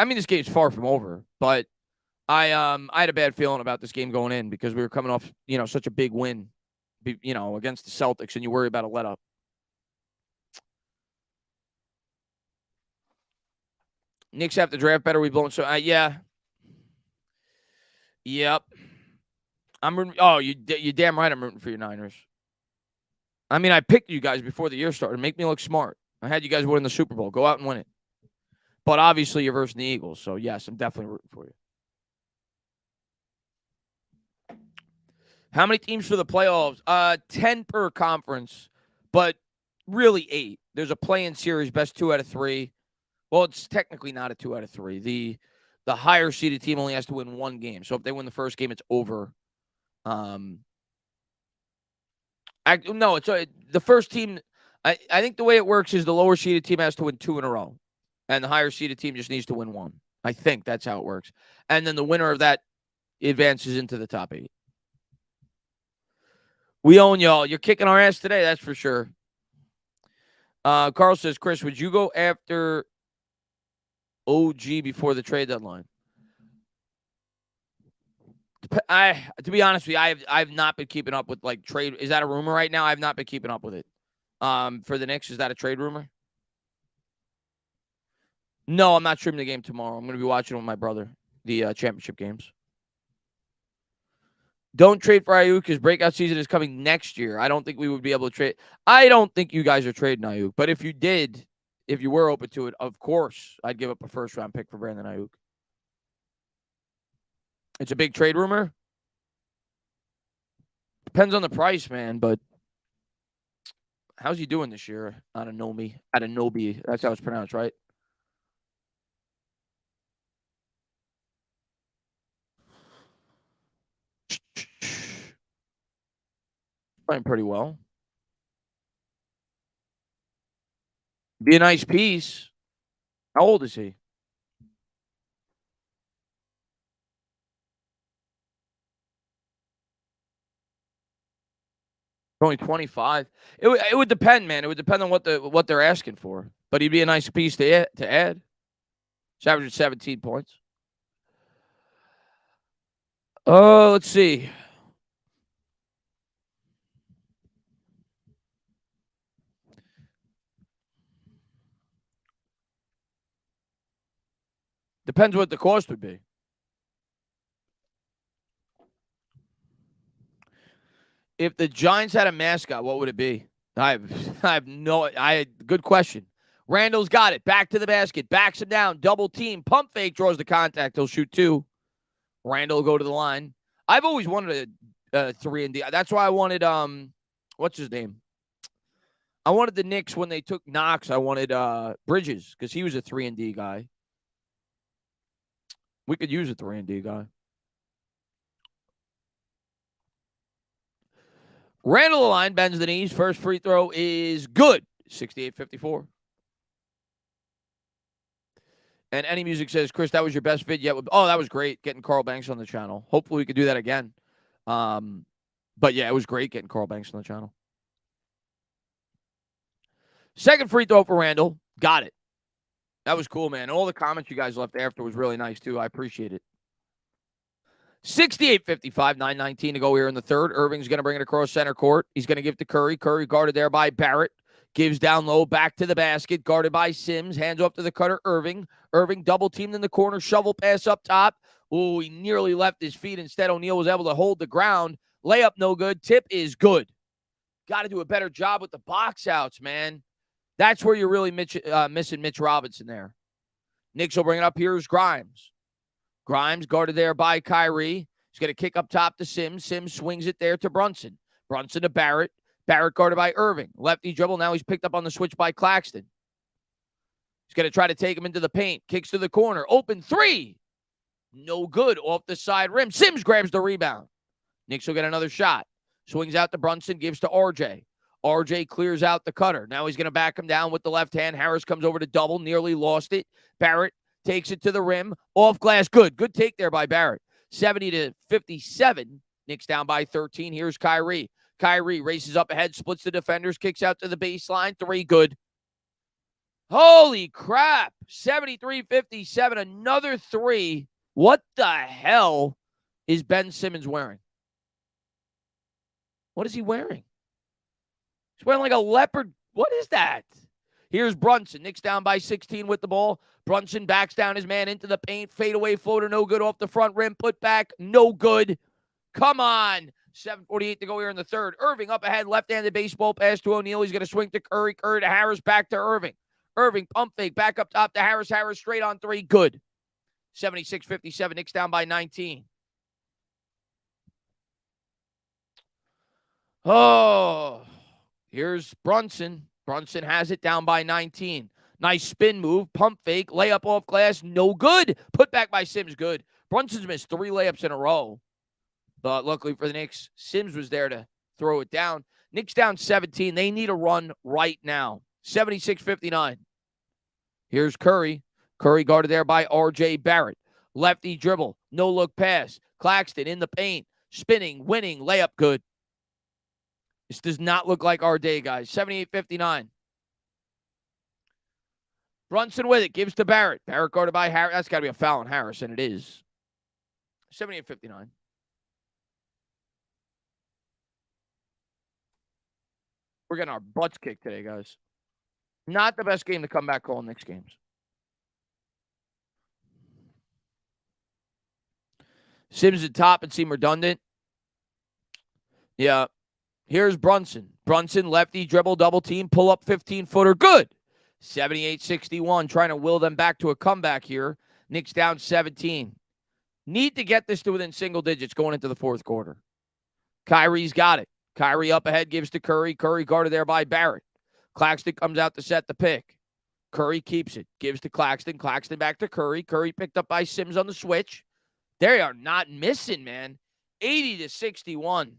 Speaker 1: mean, this game's far from over, but I had a bad feeling about this game going in because we were coming off such a big win, against the Celtics, and you worry about a let up. Knicks have to draft better. We blown so yeah. Yep. I'm rooting. Oh, you damn right. I'm rooting for your Niners. I mean, I picked you guys before the year started. Make me look smart. I had you guys win the Super Bowl. Go out and win it. But obviously, you're versus the Eagles, so yes, I'm definitely rooting for you. How many teams for the playoffs? 10 per conference, but really 8. There's a play-in series, best 2 out of 3. Well, it's technically not a 2 out of 3. The higher seeded team only has to win 1 game. So if they win the first game, it's over. No, it's the first team. I think the way it works is the lower seeded team has to win 2 in a row, and the higher seeded team just needs to win 1. I think that's how it works. And then the winner of that advances into the top 8. We own y'all. You're kicking our ass today, that's for sure. Carl says, Chris, would you go after OG before the trade deadline? To be honest with you, I've not been keeping up with like trade. Is that a rumor right now? I've not been keeping up with it. For the Knicks, is that a trade rumor? No, I'm not streaming the game tomorrow. I'm going to be watching with my brother the championship games. Don't trade for Ayuk because breakout season is coming next year. I don't think we would be able to trade. I don't think you guys are trading Ayuk, but if you did, if you were open to it, of course, I'd give up a first-round pick for Brandon Ayuk. It's a big trade rumor. Depends on the price, man, but how's he doing this year? Adenobi. That's how it's pronounced, right? Playing pretty well. Be a nice piece. How old is he? Only 25. It would depend, man. It would depend on what they're asking for. But he'd be a nice piece to add. He's averaging 17 points. Oh, let's see. Depends what the cost would be. If the Giants had a mascot, what would it be? Good question. Randall's got it. Back to the basket. Backs him down. Double team. Pump fake. Draws the contact. He'll shoot 2. Randall will go to the line. I've always wanted a 3-and-D. That's why I wanted, what's his name? I wanted the Knicks when they took Knox. I wanted Bridges because he was a 3-and-D guy. We could use a 3-and-D guy. Randall the line, bends the knees. First free throw is good. 68-54. And Any Music says, Chris, that was your best vid yet. Oh, that was great getting Carl Banks on the channel. Hopefully we could do that again. But yeah, it was great getting Carl Banks on the channel. Second free throw for Randall. Got it. That was cool, man. All the comments you guys left after was really nice, too. I appreciate it. 68-55, 9:19 to go here in the third. Irving's going to bring it across center court. He's going to give to Curry. Curry guarded there by Barrett. Gives down low, back to the basket, guarded by Sims. Hands off to the cutter, Irving. Irving double teamed in the corner, shovel pass up top. Ooh, he nearly left his feet. Instead, O'Neal was able to hold the ground. Layup no good. Tip is good. Got to do a better job with the box outs, man. That's where you're really missing Mitch Robinson there. Knicks will bring it up. Here's Grimes. Grimes guarded there by Kyrie. He's going to kick up top to Sims. Sims swings it there to Brunson. Brunson to Barrett. Barrett guarded by Irving. Lefty dribble. Now he's picked up on the switch by Claxton. He's going to try to take him into the paint. Kicks to the corner. Open 3. No good. Off the side rim. Sims grabs the rebound. Knicks will get another shot. Swings out to Brunson. Gives to RJ. RJ clears out the cutter. Now he's going to back him down with the left hand. Harris comes over to double. Nearly lost it. Barrett takes it to the rim. Off glass. Good. Good take there by Barrett. 70-57. Knicks down by 13. Here's Kyrie. Kyrie races up ahead, splits the defenders, kicks out to the baseline. 3, good. Holy crap. 73-57. Another 3. What the hell is Ben Simmons wearing? What is he wearing? He's wearing like a leopard. What is that? Here's Brunson. Knicks down by 16 with the ball. Brunson backs down his man into the paint. Fadeaway floater, no good off the front rim. Put back, no good. Come on. 7:48 to go here in the third. Irving up ahead, left-handed baseball pass to O'Neal. He's going to swing to Curry. Curry to Harris, back to Irving. Irving, pump fake, back up top to Harris. Harris straight on 3, good. 76-57, Knicks down by 19. Oh, here's Brunson. Brunson has it down by 19. Nice spin move, pump fake, layup off glass, no good. Put back by Sims, good. Brunson's missed 3 layups in a row. But luckily for the Knicks, Sims was there to throw it down. Knicks down 17. They need a run right now. 76-59. Here's Curry. Curry guarded there by R.J. Barrett. Lefty dribble. No look pass. Claxton in the paint. Spinning, winning, layup good. This does not look like our day, guys. 78-59. Brunson with it. Gives to Barrett. Barrett guarded by Harris. That's got to be a foul on Harris, and it is. 78-59. We're getting our butts kicked today, guys. Not the best game to come back calling Knicks games. Sims at top and seem redundant. Yeah. Here's Brunson. Brunson, lefty, dribble, double team, pull up 15-footer. Good. 78-61, trying to will them back to a comeback here. Knicks down 17. Need to get this to within single digits going into the fourth quarter. Kyrie's got it. Kyrie up ahead, gives to Curry. Curry guarded there by Barrett. Claxton comes out to set the pick. Curry keeps it. Gives to Claxton. Claxton back to Curry. Curry picked up by Sims on the switch. They are not missing, man. 80-61.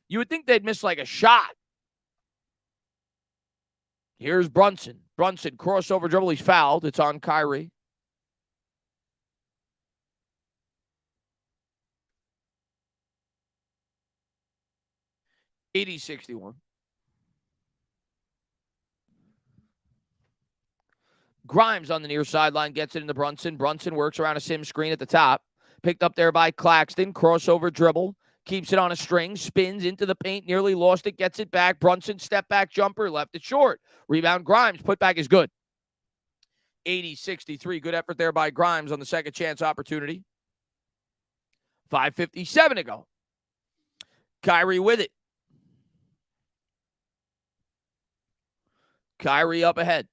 Speaker 1: You would think they'd miss like a shot. Here's Brunson. Brunson, crossover dribble. He's fouled. It's on Kyrie. $80-61. Grimes on the near sideline gets it into Brunson. Brunson works around a Sims screen at the top. Picked up there by Claxton. Crossover dribble. Keeps it on a string. Spins into the paint. Nearly lost it. Gets it back. Brunson step back jumper. Left it short. Rebound Grimes. Put back is good. 80-63. Good effort there by Grimes on the second chance opportunity. 5:57 to go. Kyrie with it. Kyrie up ahead.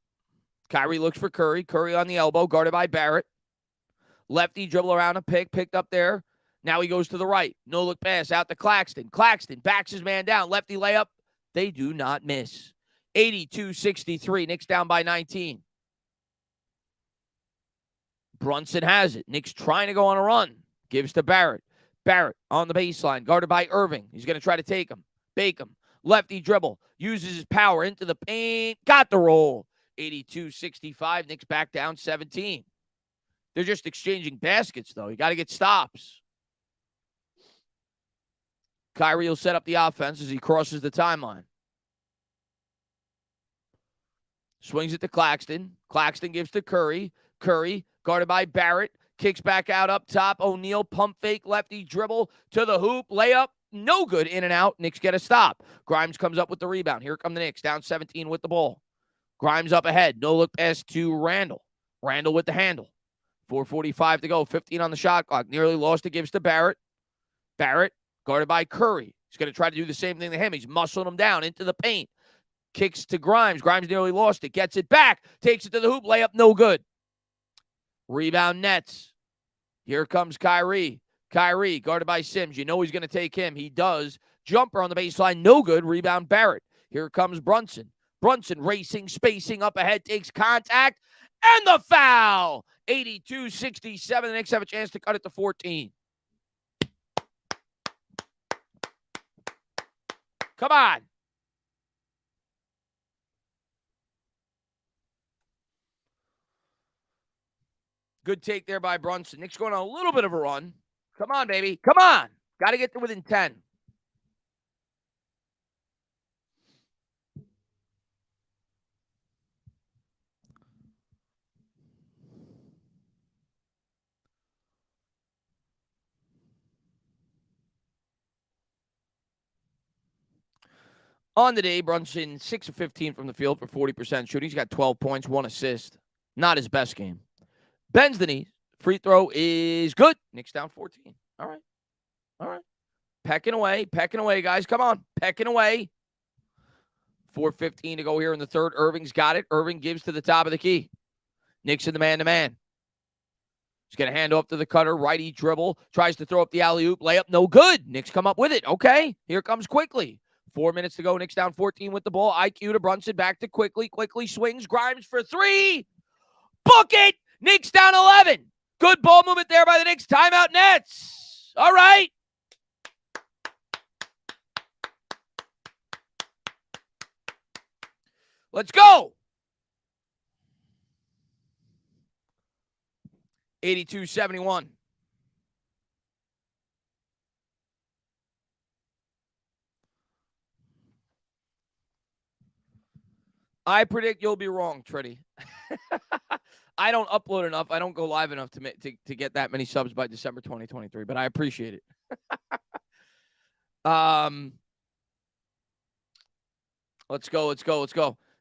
Speaker 1: Kyrie looks for Curry. Curry on the elbow, guarded by Barrett. Lefty dribble around a pick, picked up there. Now he goes to the right. No look pass out to Claxton. Claxton backs his man down. Lefty layup. They do not miss. 82-63. Knicks down by 19. Brunson has it. Knicks trying to go on a run. Gives to Barrett. Barrett on the baseline, guarded by Irving. He's going to try to take him. Bake him. Lefty dribble. Uses his power into the paint. Got the roll. 82-65. Knicks back down 17. They're just exchanging baskets, though. You got to get stops. Kyrie will set up the offense as he crosses the timeline. Swings it to Claxton. Claxton gives to Curry. Curry, guarded by Barrett. Kicks back out up top. O'Neal, pump fake, lefty dribble to the hoop. Layup, no good. In and out. Knicks get a stop. Grimes comes up with the rebound. Here come the Knicks, down 17 with the ball. Grimes up ahead. No look pass to Randall. Randall with the handle. 4:45 to go. 15 on the shot clock. Nearly lost it. Gives to Barrett. Barrett, guarded by Curry. He's going to try to do the same thing to him. He's muscling him down into the paint. Kicks to Grimes. Grimes nearly lost it. Gets it back. Takes it to the hoop. Layup, no good. Rebound Nets. Here comes Kyrie. Kyrie, guarded by Sims. You know he's going to take him. He does. Jumper on the baseline. No good. Rebound Barrett. Here comes Brunson. Brunson racing, spacing up ahead. Takes contact. And the foul. 82-67. The Knicks have a chance to cut it to 14. Come on. Good take there by Brunson. Knicks going on a little bit of a run. Come on, baby. Come on. Got to get to within 10. On the day, Brunson 6 of 15 from the field for 40% shooting. He's got 12 points, 1 assist. Not his best game. Bends the knee. Free throw is good. Knicks down 14. All right. All right. Pecking away, guys. Come on. Pecking away. 4:15 to go here in the third. Irving's got it. Irving gives to the top of the key. Knicks in the man-to-man. He's going to hand off to the cutter. Righty dribble. Tries to throw up the alley-oop. Layup, no good. Knicks come up with it. Okay. Here comes quickly. 4 minutes to go. Knicks down 14 with the ball. IQ to Brunson. Back to Quickly. Quickly swings. Grimes for 3. Book it. Knicks down 11. Good ball movement there by the Knicks. Timeout Nets. All right. Let's go. 82-71. I predict you'll be wrong, Tritty. I don't upload enough. I don't go live enough to get that many subs by December 2023, but I appreciate it. Let's go.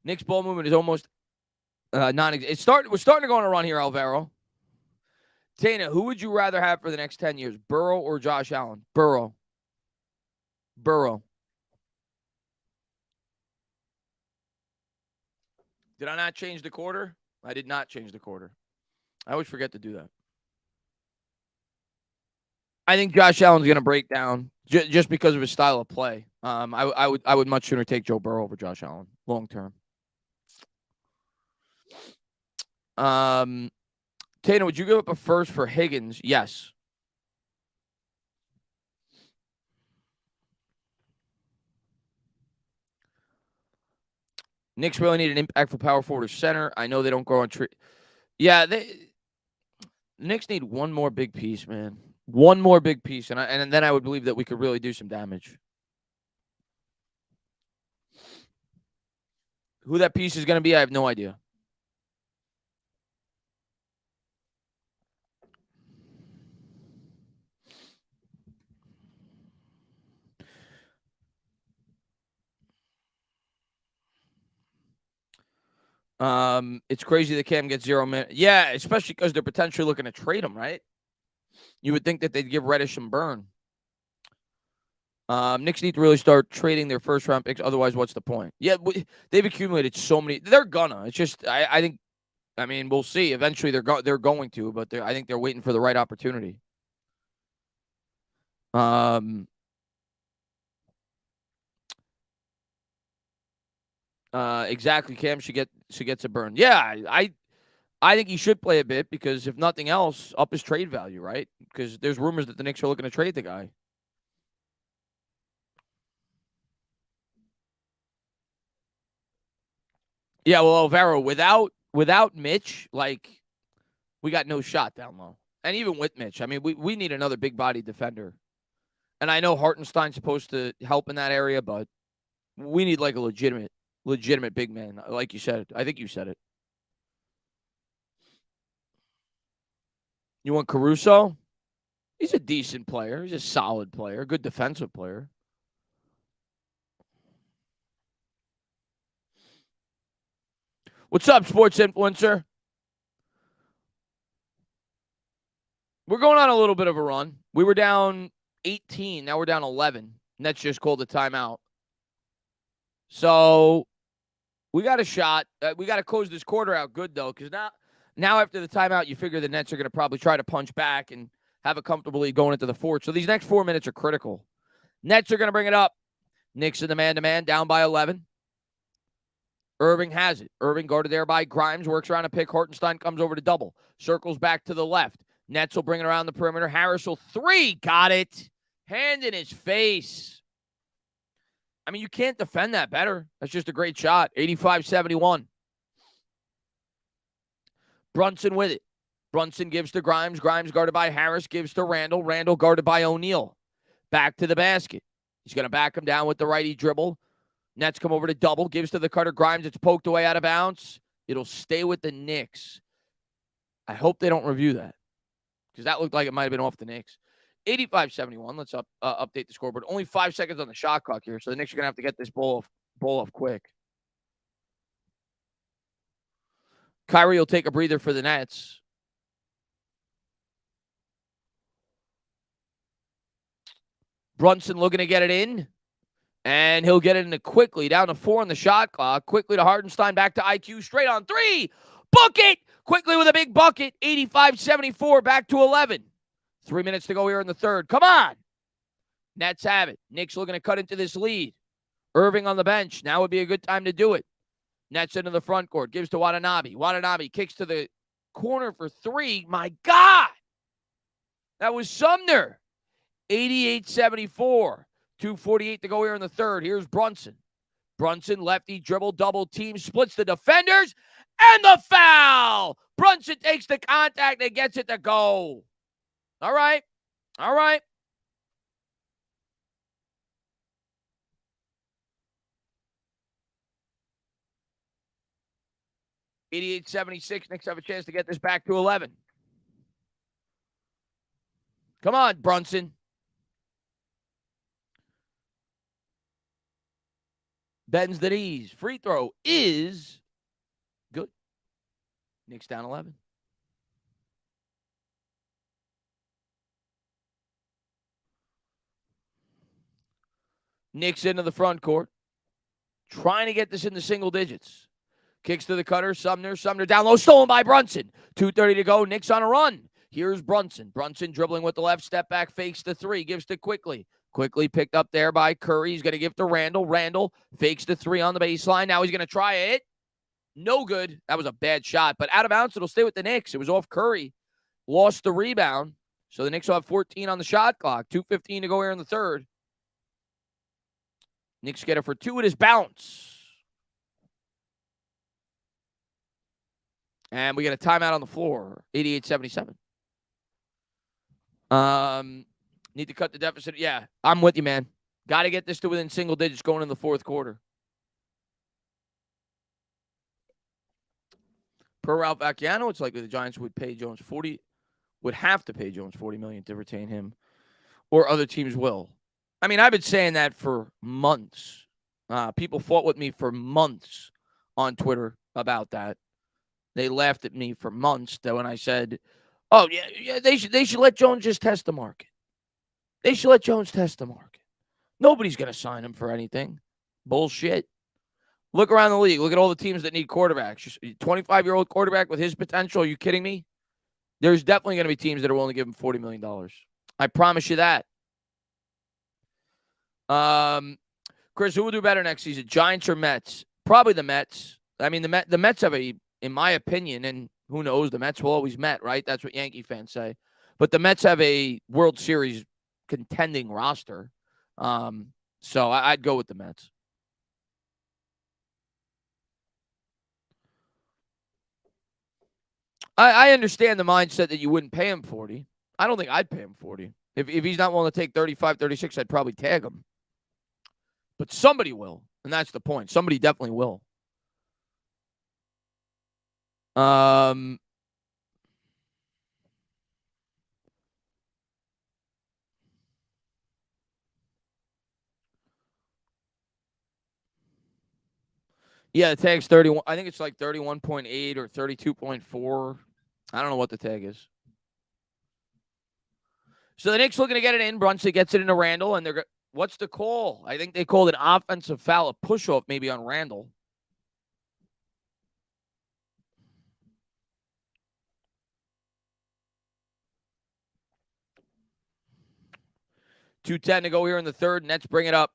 Speaker 1: Knicks ball movement is almost we're starting to go on a run here, Alvaro. Tana, who would you rather have for the next 10 years, Burrow or Josh Allen? Burrow. Did I not change the quarter? I did not change the quarter. I always forget to do that. I think Josh Allen's going to break down just because of his style of play. I would much sooner take Joe Burrow over Josh Allen long term. Tana, would you give up a first for Higgins? Yes. Knicks really need an impactful power forward or center. I know they don't grow on tree. Yeah, Knicks need one more big piece, man. One more big piece, and then I would believe that we could really do some damage. Who that piece is going to be, I have no idea. It's crazy that Cam gets 0 minutes. Yeah, especially because they're potentially looking to trade him, right? You would think that they'd give Reddish some burn. Knicks need to really start trading their first-round picks. Otherwise, what's the point? Yeah, they've accumulated so many. They're gonna. It's just, I think. I mean, we'll see. Eventually, they're going to, but I think they're waiting for the right opportunity. Exactly. Cam should get a burn. Yeah, I think he should play a bit because if nothing else, up his trade value, right? Because there's rumors that the Knicks are looking to trade the guy. Yeah, well, Alvaro, without Mitch, like, we got no shot down low. And even with Mitch, I mean, we need another big body defender. And I know Hartenstein's supposed to help in that area, but we need like a legitimate big man, like you said. I think you said it. You want Caruso? He's a decent player. He's a solid player, good defensive player. What's up, sports influencer? We're going on a little bit of a run. We were down 18. Now we're down 11. Nets just called a timeout. So we got a shot. We got to close this quarter out good, though, because now after the timeout, you figure the Nets are going to probably try to punch back and have a comfortable lead going into the fourth. So these next 4 minutes are critical. Nets are going to bring it up. Knicks in the man-to-man, down by 11. Irving has it. Irving guarded there by Grimes, works around a pick. Hartenstein comes over to double. Circles back to the left. Nets will bring it around the perimeter. Harris will 3. Got it. Hand in his face. I mean, you can't defend that better. That's just a great shot. 85-71. Brunson with it. Brunson gives to Grimes. Grimes guarded by Harris. Gives to Randall. Randall guarded by O'Neal. Back to the basket. He's going to back him down with the righty dribble. Nets come over to double. Gives to the cutter. Grimes. It's poked away out of bounds. It'll stay with the Knicks. I hope they don't review that, because that looked like it might have been off the Knicks. 85-71. Let's update the scoreboard. Only 5 seconds on the shot clock here, so the Knicks are going to have to get this ball off quick. Kyrie will take a breather for the Nets. Brunson looking to get it in, and he'll get it in quickly. Down to 4 on the shot clock. Quickly to Hartenstein. Back to IQ. Straight on 3. Book it! Quickly with a big bucket. 85-74. Back to 11. 3 minutes to go here in the third. Come on. Nets have it. Knicks looking to cut into this lead. Irving on the bench. Now would be a good time to do it. Nets into the front court. Gives to Watanabe. Watanabe kicks to the corner for three. My God. That was Sumner. 88-74. 2:48 to go here in the third. Here's Brunson. Brunson, lefty, dribble, double team, splits the defenders, and the foul. Brunson takes the contact and gets it to go. All right. 88-76. Knicks have a chance to get this back to 11. Come on, Brunson. Bends the knees. Free throw is good. Knicks down 11. Knicks into the front court. Trying to get this into single digits. Kicks to the cutter. Sumner down low. Stolen by Brunson. 2:30 to go. Knicks on a run. Here's Brunson. Brunson dribbling with the left. Step back. Fakes the three. Gives to Quickly. Quickly picked up there by Curry. He's going to give to Randall. Randall fakes the three on the baseline. Now he's going to try it. No good. That was a bad shot. But out of bounds, it'll stay with the Knicks. It was off Curry. Lost the rebound. So the Knicks will have 14 on the shot clock. 2:15 to go here in the third. Knicks get it for two. It is bounce. And we get a timeout on the floor. 88-77. Need to cut the deficit. Yeah, I'm with you, man. Got to get this to within single digits going in the fourth quarter. Per Ralph Acciano, it's likely the Giants would have to pay Jones $40 million to retain him, or other teams will. I mean, I've been saying that for months. People fought with me for months on Twitter about that. They laughed at me for months that when I said, "Oh yeah, they should let Jones just test the market. They should let Jones test the market. Nobody's going to sign him for anything." Bullshit. Look around the league. Look at all the teams that need quarterbacks. 25-year-old quarterback with his potential. Are you kidding me? There's definitely going to be teams that are willing to give him $40 million. I promise you that. Chris, who will do better next season, Giants or Mets? Probably the Mets. I mean, the Mets have in my opinion, and who knows, the Mets will always Met, right? That's what Yankee fans say. But the Mets have a World Series contending roster. So I'd go with the Mets. I understand the mindset that you wouldn't pay him 40. I don't think I'd pay him 40. If he's not willing to take 35, 36, I'd probably tag him. But somebody will, and that's the point. Somebody definitely will. Yeah, the tag's 31. I think it's like 31.8 or 32.4. I don't know what the tag is. So the Knicks looking to get it in. Brunson gets it into Randall, and what's the call? I think they called an offensive foul, a push-off maybe on Randall. $2:10 to go here in the third. Nets bring it up.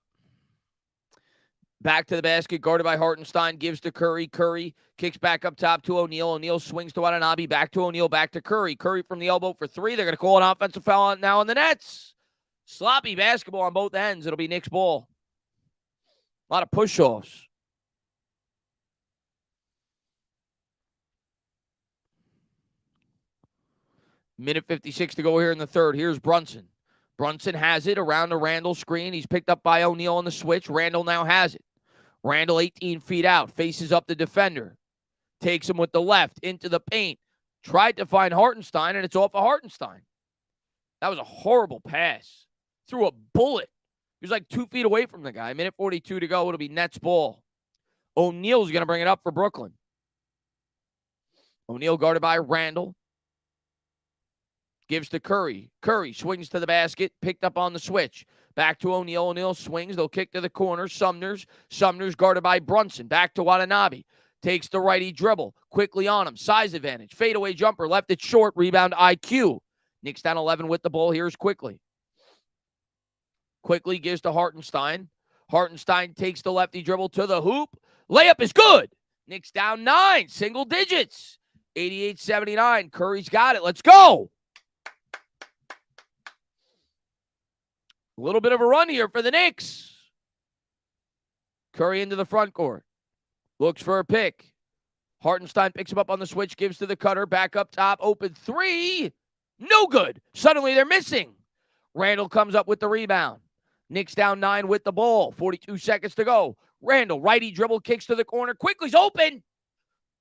Speaker 1: Back to the basket, guarded by Hartenstein, gives to Curry. Curry kicks back up top to O'Neal. O'Neal swings to Watanabe, back to O'Neal, back to Curry. Curry from the elbow for three. They're going to call an offensive foul now on the Nets. Sloppy basketball on both ends. It'll be Knicks ball. A lot of push-offs. Minute 56 to go here in the third. Here's Brunson. Brunson has it around the Randall screen. He's picked up by O'Neal on the switch. Randall now has it. Randall 18 feet out. Faces up the defender. Takes him with the left into the paint. Tried to find Hartenstein, and it's off of Hartenstein. That was a horrible pass. Threw a bullet. He was like 2 feet away from the guy. Minute 42 to go. It'll be Nets ball. O'Neal's going to bring it up for Brooklyn. O'Neal guarded by Randall. Gives to Curry. Curry swings to the basket. Picked up on the switch. Back to O'Neal. O'Neal swings. They'll kick to the corner. Sumner's guarded by Brunson. Back to Watanabe. Takes the righty dribble. Quickly on him. Size advantage. Fadeaway jumper. Left it short. Rebound IQ. Knicks down 11 with the ball. Here's Quickly. Quickly gives to Hartenstein. Hartenstein takes the lefty dribble to the hoop. Layup is good. Knicks down 9, single digits. 88-79. Curry's got it. Let's go. A little bit of a run here for the Knicks. Curry into the front court. Looks for a pick. Hartenstein picks him up on the switch, gives to the cutter. Back up top. Open three. No good. Suddenly they're missing. Randall comes up with the rebound. Knicks down 9 with the ball. 42 seconds to go. Randall, righty dribble, kicks to the corner. Quickly's open.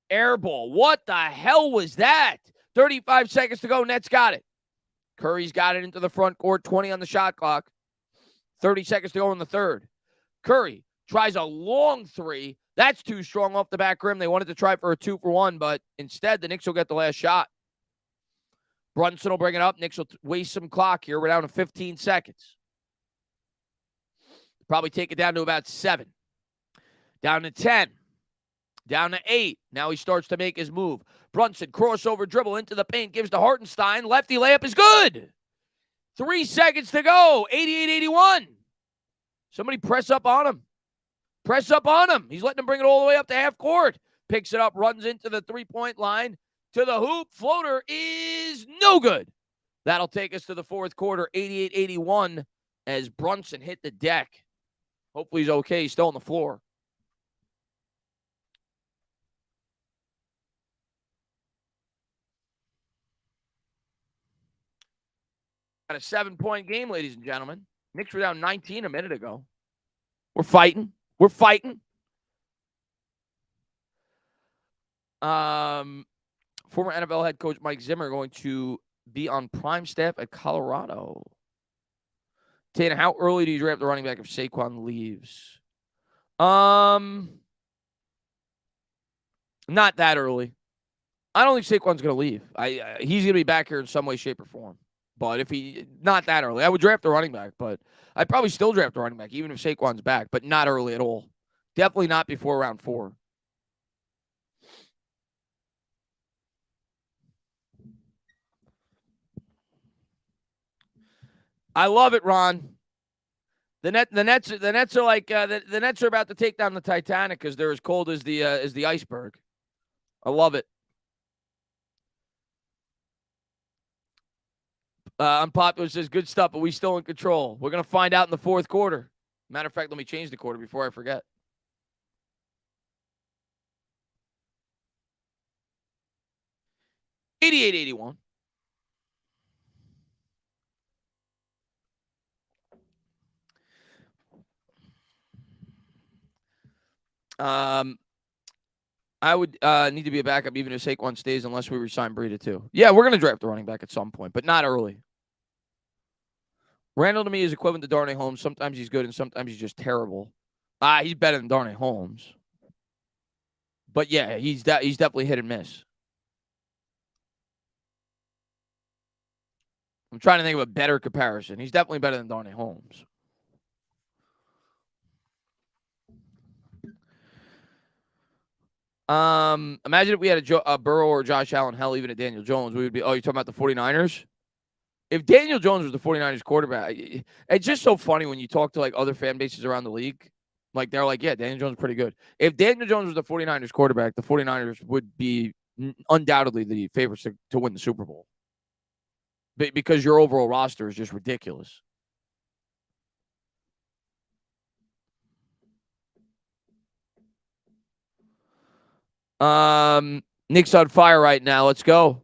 Speaker 1: Air ball. What the hell was that? 35 seconds to go. Nets got it. Curry's got it into the front court. 20 on the shot clock. 30 seconds to go in the third. Curry tries a long three. That's too strong off the back rim. They wanted to try for a 2-for-1, but instead the Knicks will get the last shot. Brunson will bring it up. Knicks will waste some clock here. We're down to 15 seconds. Probably take it down to about 7. Down to 10. Down to 8. Now he starts to make his move. Brunson, crossover dribble into the paint, gives to Hartenstein. Lefty layup is good. 3 seconds to go. 88-81. Somebody press up on him. Press up on him. He's letting him bring it all the way up to half court. Picks it up, runs into the three-point line. To the hoop. Floater is no good. That'll take us to the fourth quarter. 88-81 as Brunson hit the deck. Hopefully he's okay. He's still on the floor. Got a 7-point game, ladies and gentlemen. Knicks were down 19 a minute ago. We're fighting. We're fighting. Former NFL head coach Mike Zimmer going to be on prime staff at Colorado. Tana, how early do you draft the running back if Saquon leaves? Not that early. I don't think Saquon's going to leave. He's going to be back here in some way, shape, or form. But if not that early. I would draft the running back, but I'd probably still draft the running back, even if Saquon's back, but not early at all. Definitely not before round 4. I love it, Ron. The Nets are like the Nets are about to take down the Titanic because they're as cold as the iceberg. I love it. Unpopular says good stuff, but we still in control. We're gonna find out in the fourth quarter. Matter of fact, let me change the quarter before I forget. $88-81. I would need to be a backup even if Saquon stays unless we resign Breida too. Yeah, we're going to draft the running back at some point, but not early. Randall to me is equivalent to Darnay Holmes. Sometimes he's good and sometimes he's just terrible. He's better than Darnay Holmes. But yeah, he's definitely hit and miss. I'm trying to think of a better comparison. He's definitely better than Darnay Holmes. Imagine if we had a Burrow or Josh Allen, hell, even a Daniel Jones, we would be, you're talking about the 49ers? If Daniel Jones was the 49ers quarterback, it's just so funny when you talk to like other fan bases around the league. Like they're like, yeah, Daniel Jones is pretty good. If Daniel Jones was the 49ers quarterback, the 49ers would be undoubtedly the favorites to win the Super Bowl. Because your overall roster is just ridiculous. Knicks on fire right now. Let's go.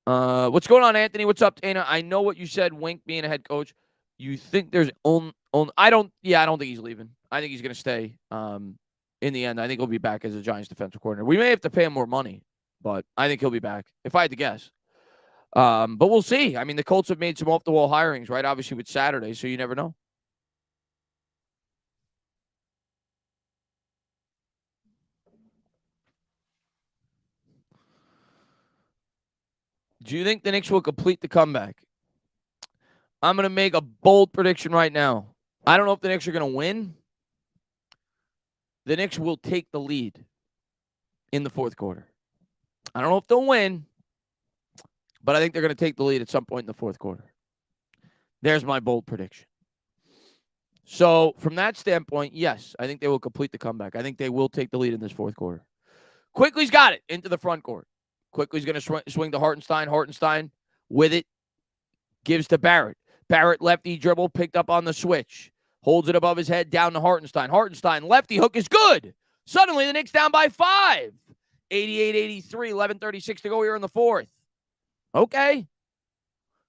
Speaker 1: What's going on, Anthony? What's up, Tana? I know what you said, Wink being a head coach. You think there's I don't think he's leaving. I think he's going to stay. In the end, I think he'll be back as a Giants defensive coordinator. We may have to pay him more money, but I think he'll be back, if I had to guess. But we'll see. I mean, the Colts have made some off-the-wall hirings, right? Obviously with Saturday, so you never know. Do you think the Knicks will complete the comeback? I'm going to make a bold prediction right now. I don't know if the Knicks are going to win. The Knicks will take the lead in the fourth quarter. I don't know if they'll win. But I think they're going to take the lead at some point in the fourth quarter. There's my bold prediction. So, from that standpoint, yes, I think they will complete the comeback. I think they will take the lead in this fourth quarter. Quickly's got it into the front court. Quickly's going to swing to Hartenstein. Hartenstein with it. Gives to Barrett. Barrett lefty dribble picked up on the switch. Holds it above his head down to Hartenstein. Hartenstein lefty hook is good. Suddenly the Knicks down by 5. 88-83, 11:36 to go here in the fourth. Okay.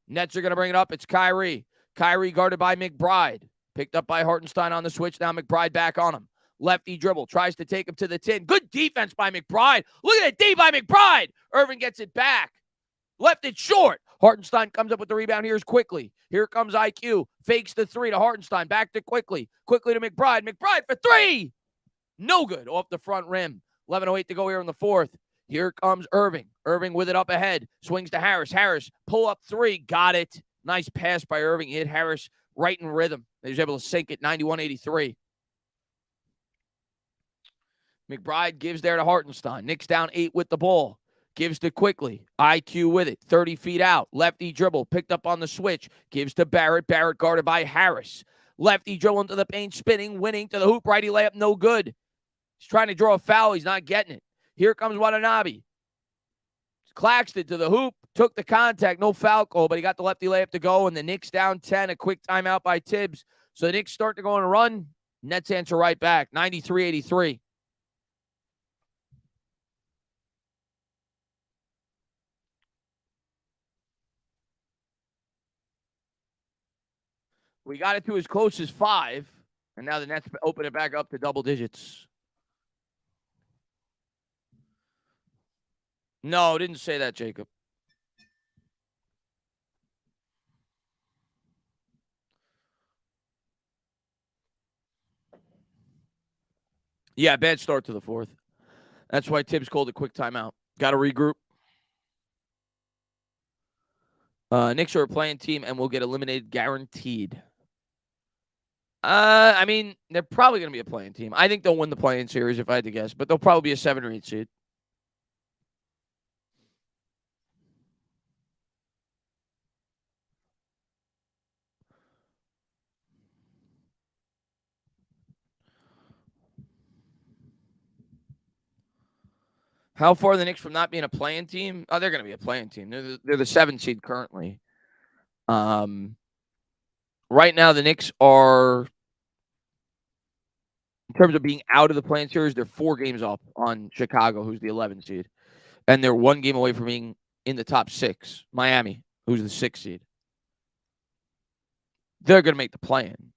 Speaker 1: Nets are going to bring it up. It's Kyrie. Kyrie guarded by McBride. Picked up by Hartenstein on the switch. Now McBride back on him. Lefty dribble. Tries to take him to the 10. Good defense by McBride. Look at that D by McBride. Irving gets it back. Left it short. Hartenstein comes up with the rebound. Here's Quickly. Here comes IQ. Fakes the 3 to Hartenstein. Back to Quickly. Quickly to McBride. McBride for 3. No good. Off the front rim. 11:08 to go here in the fourth. Here comes Irving. Irving with it up ahead. Swings to Harris. Harris, pull up 3. Got it. Nice pass by Irving. He hit Harris right in rhythm. He was able to sink it 91-83. McBride gives there to Hartenstein. Knicks down 8 with the ball. Gives to Quickly. IQ with it. 30 feet out. Lefty dribble. Picked up on the switch. Gives to Barrett. Barrett guarded by Harris. Lefty dribble into the paint. Spinning. Winning to the hoop. Righty layup. No good. He's trying to draw a foul. He's not getting it. Here comes Watanabe. Claxton to the hoop. Took the contact. No foul call, but he got the lefty layup to go. And the Knicks down 10. A quick timeout by Tibbs. So the Knicks start to go on a run. Nets answer right back. 93-83. We got it to as close as 5, and now the Nets open it back up to double digits. No, didn't say that, Jacob. Yeah, bad start to the fourth. That's why Tibbs called a quick timeout. Got to regroup. Knicks are a playing team and will get eliminated guaranteed. I mean, they're probably going to be a playing team. I think they'll win the playing series if I had to guess, but they'll probably be a 7 or 8 seed. How far are the Knicks from not being a playing team? Oh, they're going to be a playing team. They're the 7 seed currently. Right now, the Knicks are, in terms of being out of the playing series, they're 4 games up on Chicago, who's the 11 seed. And they're 1 game away from being in the top 6. Miami, who's the 6 seed. They're going to make the play-in.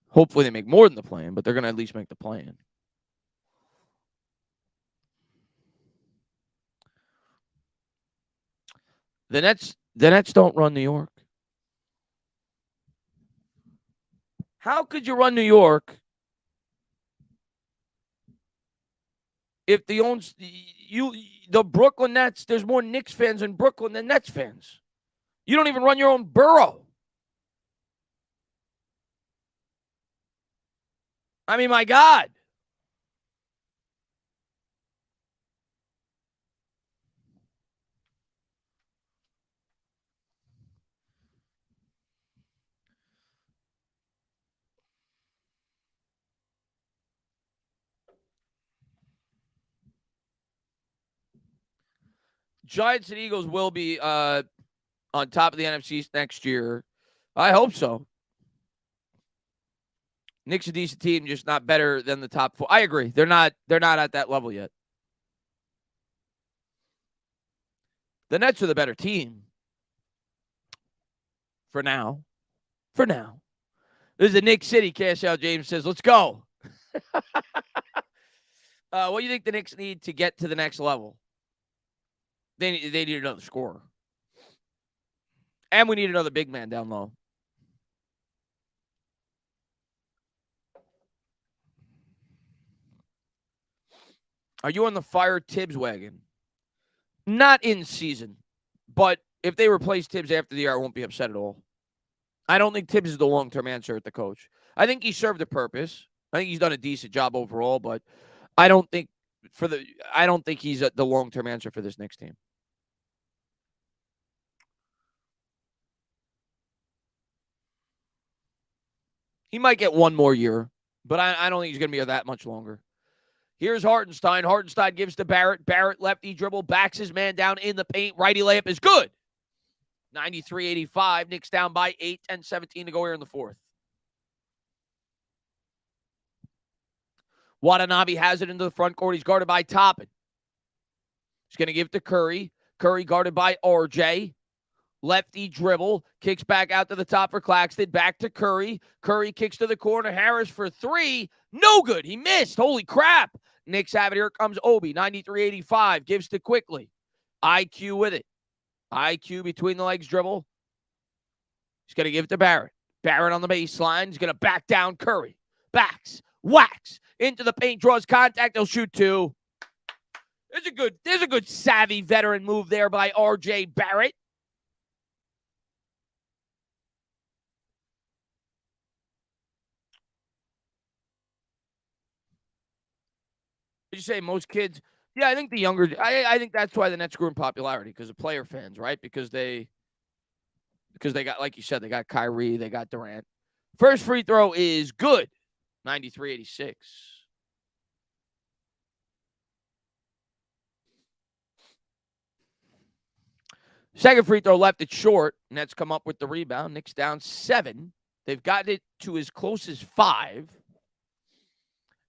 Speaker 1: Hopefully they make more than the play-in, but they're going to at least make the play-in. The Nets don't run New York. How could you run New York if the Brooklyn Nets, there's more Knicks fans in Brooklyn than Nets fans? You don't even run your own borough. I mean, my God. Giants and Eagles will be on top of the NFC next year. I hope so. Knicks a decent team, just not better than the top 4. I agree. They're not at that level yet. The Nets are the better team. For now. This is a Knicks City. Cash Out James says, let's go. What do you think the Knicks need to get to the next level? They need another scorer. And we need another big man down low. Are you on the fire Tibbs wagon? Not in season. But if they replace Tibbs after the year, I won't be upset at all. I don't think Tibbs is the long-term answer at the coach. I think he served a purpose. I think he's done a decent job overall, but I don't think I don't think he's the long-term answer for this Knicks team. He might get one more year, but I don't think he's going to be here that much longer. Here's Hartenstein. Hartenstein gives to Barrett. Barrett, lefty dribble, backs his man down in the paint. Righty layup is good. 93-85. Knicks down by 8, 10-17 to go here in the fourth. Watanabe has it into the front court. He's guarded by Toppin. He's going to give to Curry. Curry guarded by RJ. Lefty dribble. Kicks back out to the top for Claxton. Back to Curry. Curry kicks to the corner. Harris for three. No good. He missed. Holy crap. Knicks have it. Here comes Obi. 93-85. Gives to Quickly. IQ with it. IQ between the legs dribble. He's going to give it to Barrett. Barrett on the baseline. He's going to back down Curry. Backs. Whacks. Into the paint. Draws contact. He'll shoot two. There's a good savvy veteran move there by RJ Barrett. Did you say most kids? Yeah, I think the younger. I think that's why the Nets grew in popularity, because of player fans, right? Because they got, like you said, they got Kyrie, they got Durant. First free throw is good. 93-86. Second free throw left it short. Nets come up with the rebound. Knicks down 7. They've gotten it to as close as 5.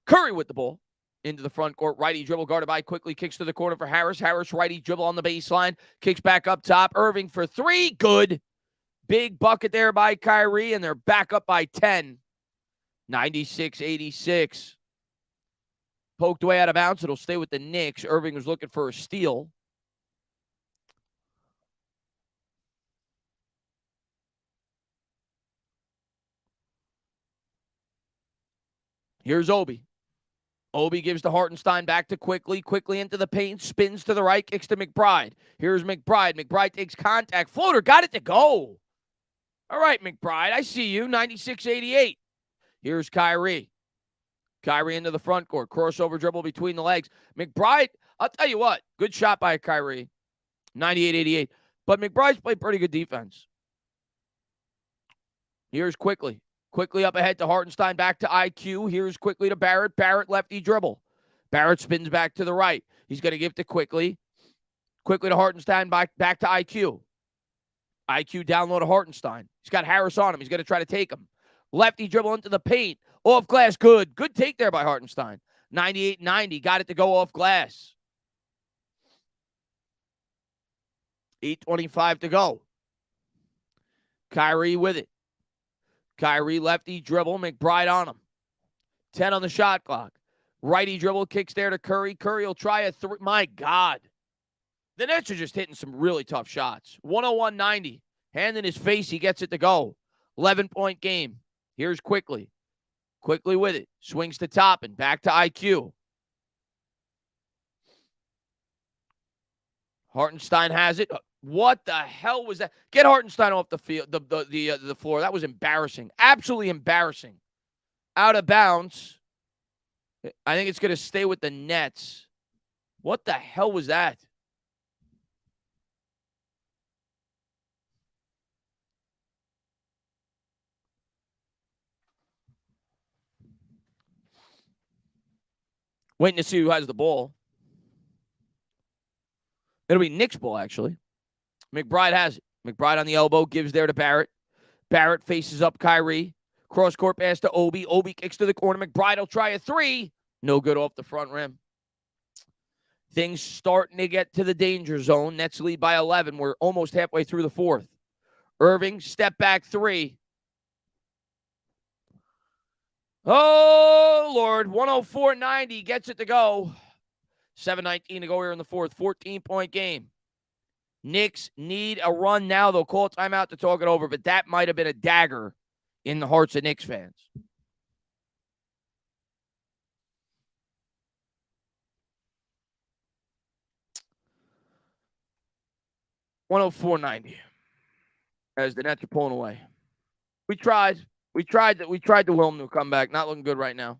Speaker 1: Curry with the ball into the front court. Righty dribble guarded by Quickly. Kicks to the corner for Harris. Harris righty dribble on the baseline. Kicks back up top. Irving for 3. Good. Big bucket there by Kyrie, and they're back up by 10. 96-86. Poked away out of bounds. It'll stay with the Knicks. Irving was looking for a steal. Here's Obi. Obi gives to Hartenstein, back to Quickly. Quickly into the paint, spins to the right, kicks to McBride. Here's McBride. McBride takes contact. Floater, got it to go. All right, McBride, I see you. 96-88. Here's Kyrie. Kyrie into the front court. Crossover dribble between the legs. McBride, I'll tell you what, good shot by Kyrie. 98-88. But McBride's played pretty good defense. Here's Quickly. Quickly up ahead to Hartenstein, back to IQ. Here's Quickly to Barrett. Barrett lefty dribble. Barrett spins back to the right. He's going to give to Quickly. Quickly to Hartenstein, back to IQ. IQ down low to Hartenstein. He's got Harris on him. He's going to try to take him. Lefty dribble into the paint. Off glass, good. Good take there by Hartenstein. 98-90. Got it to go off glass. 8:25 to go. Kyrie with it. Kyrie lefty dribble. McBride on him. 10 on the shot clock. Righty dribble kicks there to Curry. Curry will try a 3. My God. The Nets are just hitting some really tough shots. 101-90. Hand in his face. He gets it to go. 11-point game. Here's Quickly. Quickly with it. Swings to Toppin. Back to IQ. Hartenstein has it. What the hell was that? Get Hartenstein off the field, the floor. That was embarrassing. Absolutely embarrassing. Out of bounds. I think it's going to stay with the Nets. What the hell was that? Waiting to see who has the ball. It'll be Knicks ball, actually. McBride has it. McBride on the elbow, gives there to Barrett. Barrett faces up Kyrie. Cross-court pass to Obi. Obi kicks to the corner. McBride will try a 3. No good off the front rim. Things starting to get to the danger zone. Nets lead by 11. We're almost halfway through the fourth. Irving, step back 3. Oh, Lord. 104-90. Gets it to go. 7:19 to go here in the fourth. 14-point game. Knicks need a run now. They'll call a timeout to talk it over, but that might have been a dagger in the hearts of Knicks fans. $104.90 as the Nets are pulling away. We tried to will them to come back. Not looking good right now.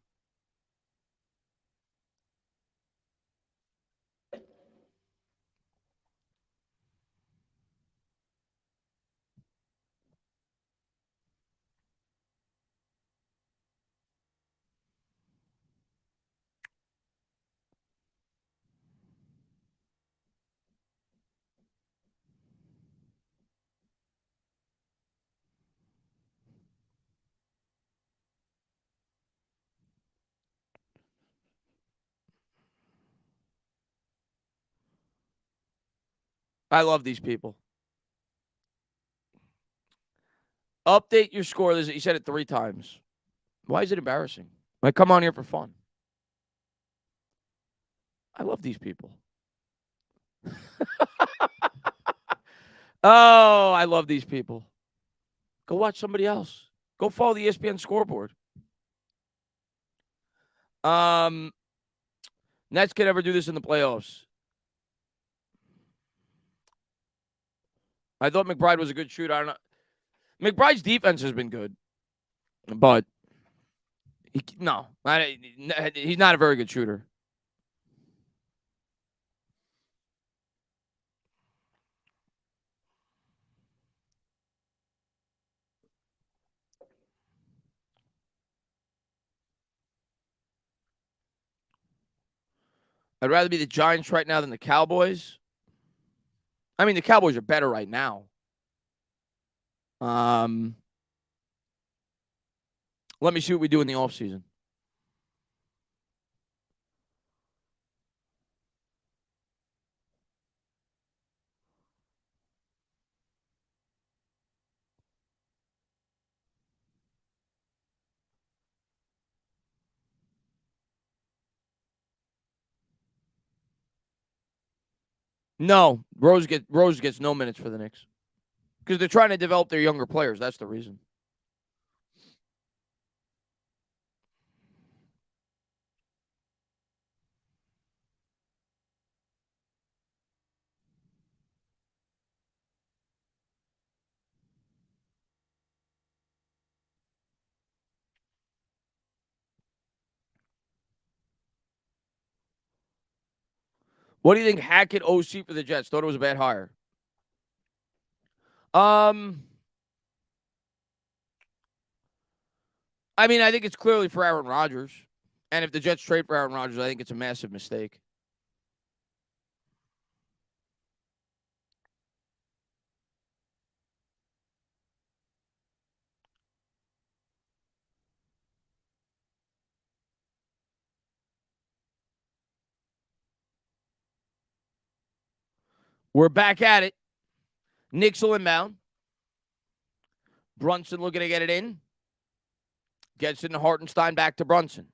Speaker 1: I love these people. Update your score. You said it 3 times. Why is it embarrassing? I come on here for fun. I love these people. Oh, I love these people. Go watch somebody else. Go follow the ESPN scoreboard. Nets can ever do this in the playoffs. I thought McBride was a good shooter. I don't know. McBride's defense has been good, but he's not a very good shooter. I'd rather be the Giants right now than the Cowboys. I mean, the Cowboys are better right now. Let me see what we do in the offseason. No, Rose gets no minutes for the Knicks because they're trying to develop their younger players. That's the reason. What do you think Hackett OC for the Jets? Thought it was a bad hire. I mean, I think it's clearly for Aaron Rodgers. And if the Jets trade for Aaron Rodgers, I think it's a massive mistake. We're back at it. Knicks will inbound. Brunson looking to get it in. Gets it to Hartenstein, back to Brunson.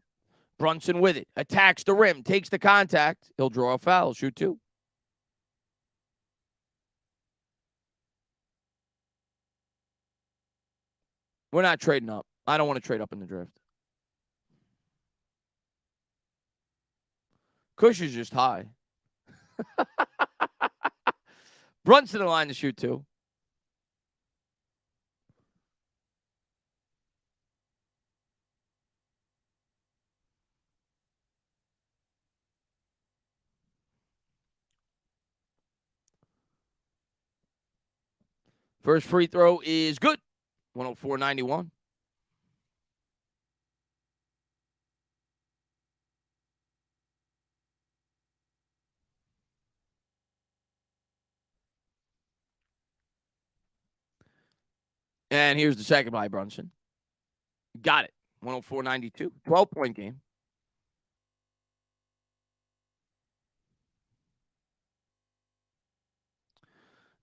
Speaker 1: Brunson with it. Attacks the rim. Takes the contact. He'll draw a foul. Shoot 2. We're not trading up. I don't want to trade up in the draft. Kush is just high. Brunson in line to shoot 2. First free throw is good. 104.91. And here's the second by Brunson. Got it. 104.92. 12-point game.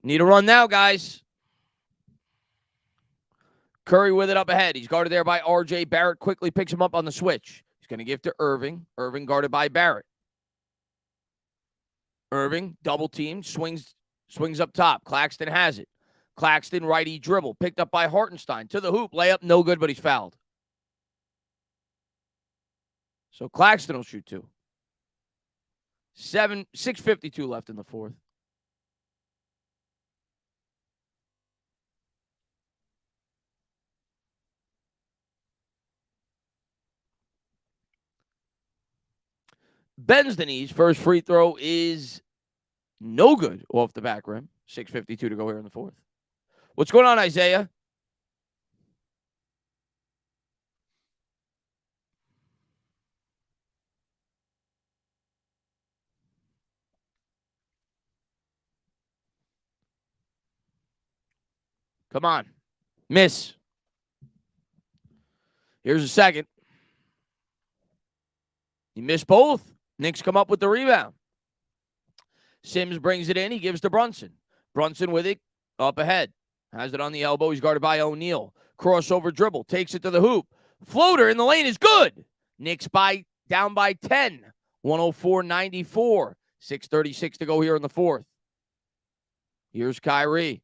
Speaker 1: Need a run now, guys. Curry with it up ahead. He's guarded there by R.J. Barrett. Quickly picks him up on the switch. He's going to give to Irving. Irving guarded by Barrett. Irving, double team, swings up top. Claxton has it. Claxton, righty dribble. Picked up by Hartenstein. To the hoop. Layup, no good, but he's fouled. So Claxton will shoot 2. 6:52 left in the fourth. Bends the knees. First free throw is no good off the back rim. 6:52 to go here in the fourth. What's going on, Isaiah? Come on. Miss. Here's a second. He missed both. Knicks come up with the rebound. Sims brings it in. He gives to Brunson. Brunson with it, up ahead. Has it on the elbow. He's guarded by O'Neal. Crossover dribble. Takes it to the hoop. Floater in the lane is good. Knicks down by 10. 104-94. 6:36 to go here in the fourth. Here's Kyrie.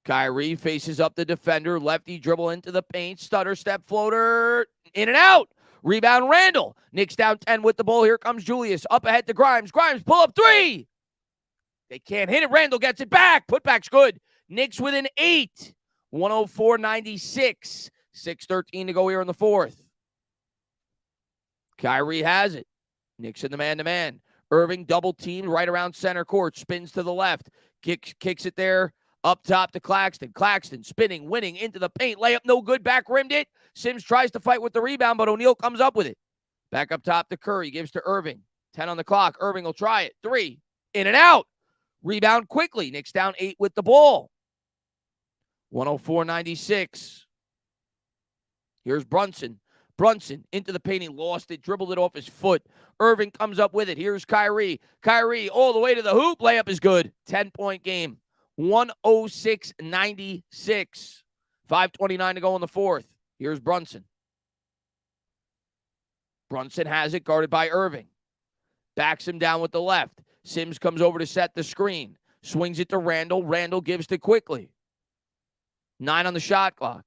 Speaker 1: Kyrie faces up the defender. Lefty dribble into the paint. Stutter step floater. In and out. Rebound Randall. Knicks down 10 with the ball. Here comes Julius. Up ahead to Grimes. Grimes pull up three. They can't hit it. Randall gets it back. Putback's good. Knicks within 8. 104-96. 6:13 to go here in the fourth. Kyrie has it. Knicks in the man-to-man. Irving double teamed right around center court. Spins to the left. Kicks it there. Up top to Claxton. Claxton spinning, winning into the paint. Layup no good. Back rimmed it. Sims tries to fight with the rebound, but O'Neal comes up with it. Back up top to Curry. Gives to Irving. 10 on the clock. Irving will try it. 3. In and out. Rebound quickly. Knicks down 8 with the ball. 104-96. Here's Brunson. Brunson into the paint. He lost it. Dribbled it off his foot. Irving comes up with it. Here's Kyrie. Kyrie all the way to the hoop. Layup is good. 10-point game. 106-96. 5:29 to go in the fourth. Here's Brunson. Brunson has it, guarded by Irving. Backs him down with the left. Sims comes over to set the screen. Swings it to Randall. Randall gives to Quickly. 9 on the shot clock.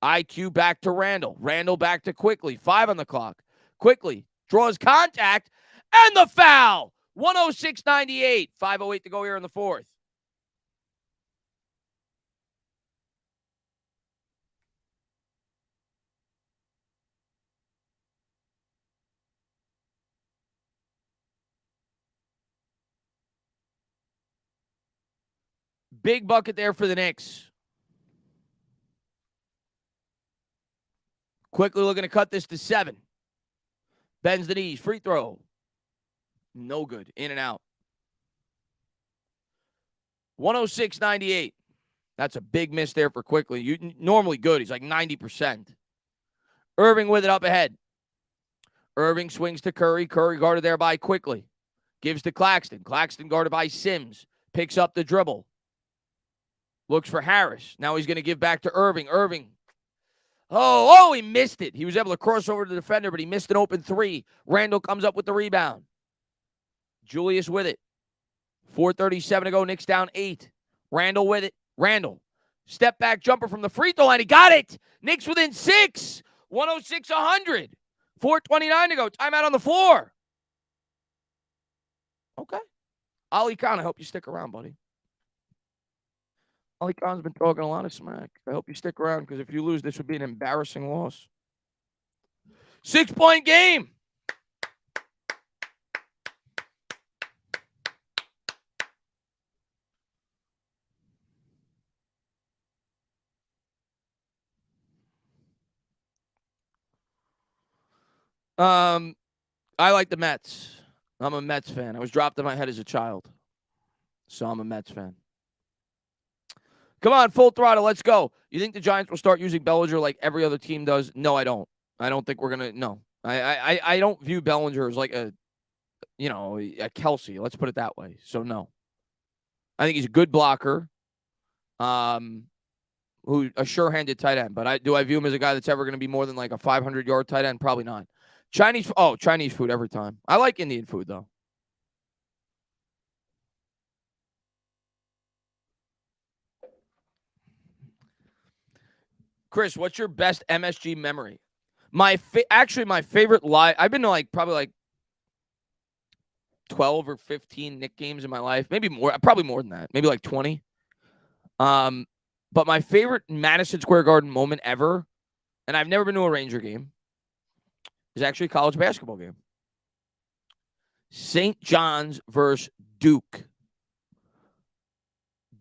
Speaker 1: IQ back to Randall. Randall back to Quickly. 5 on the clock. Quickly draws contact and the foul. 106-98. 5:08 to go here in the fourth. Big bucket there for the Knicks. Quickly looking to cut this to 7. Bends the knees. Free throw. No good. In and out. 106-98. That's a big miss there for Quickly. Normally good. He's like 90%. Irving with it up ahead. Irving swings to Curry. Curry guarded there by Quickly. Gives to Claxton. Claxton guarded by Sims. Picks up the dribble. Looks for Harris. Now he's going to give back to Irving. Irving. Oh, he missed it. He was able to cross over to the defender, but he missed an open 3. Randall comes up with the rebound. Julius with it. 4:37 to go. Knicks down 8. Randall with it. Randall. Step back jumper from the free throw line. He got it. Knicks within 6. 106-100. 4:29 to go. Timeout on the floor. Okay. Ali Khan, I hope you stick around, buddy. Ali Khan's been talking a lot of smack. I hope you stick around because if you lose, this would be an embarrassing loss. 6-point game. I like the Mets. I'm a Mets fan. I was dropped in my head as a child. So I'm a Mets fan. Come on, full throttle. Let's go. You think the Giants will start using Bellinger like every other team does? No, I don't. I don't think we're going to. No. I don't view Bellinger as like a Kelsey. Let's put it that way. So, no. I think he's a good blocker. A sure-handed tight end. But do I view him as a guy that's ever going to be more than like a 500-yard tight end? Probably not. Chinese food every time. I like Indian food, though. Chris, what's your best MSG memory? My favorite live. I've been to probably 12 or 15 Knicks games in my life. Maybe more. Probably more than that. Maybe like 20. But my favorite Madison Square Garden moment ever, and I've never been to a Ranger game, is actually a college basketball game. St. John's versus Duke.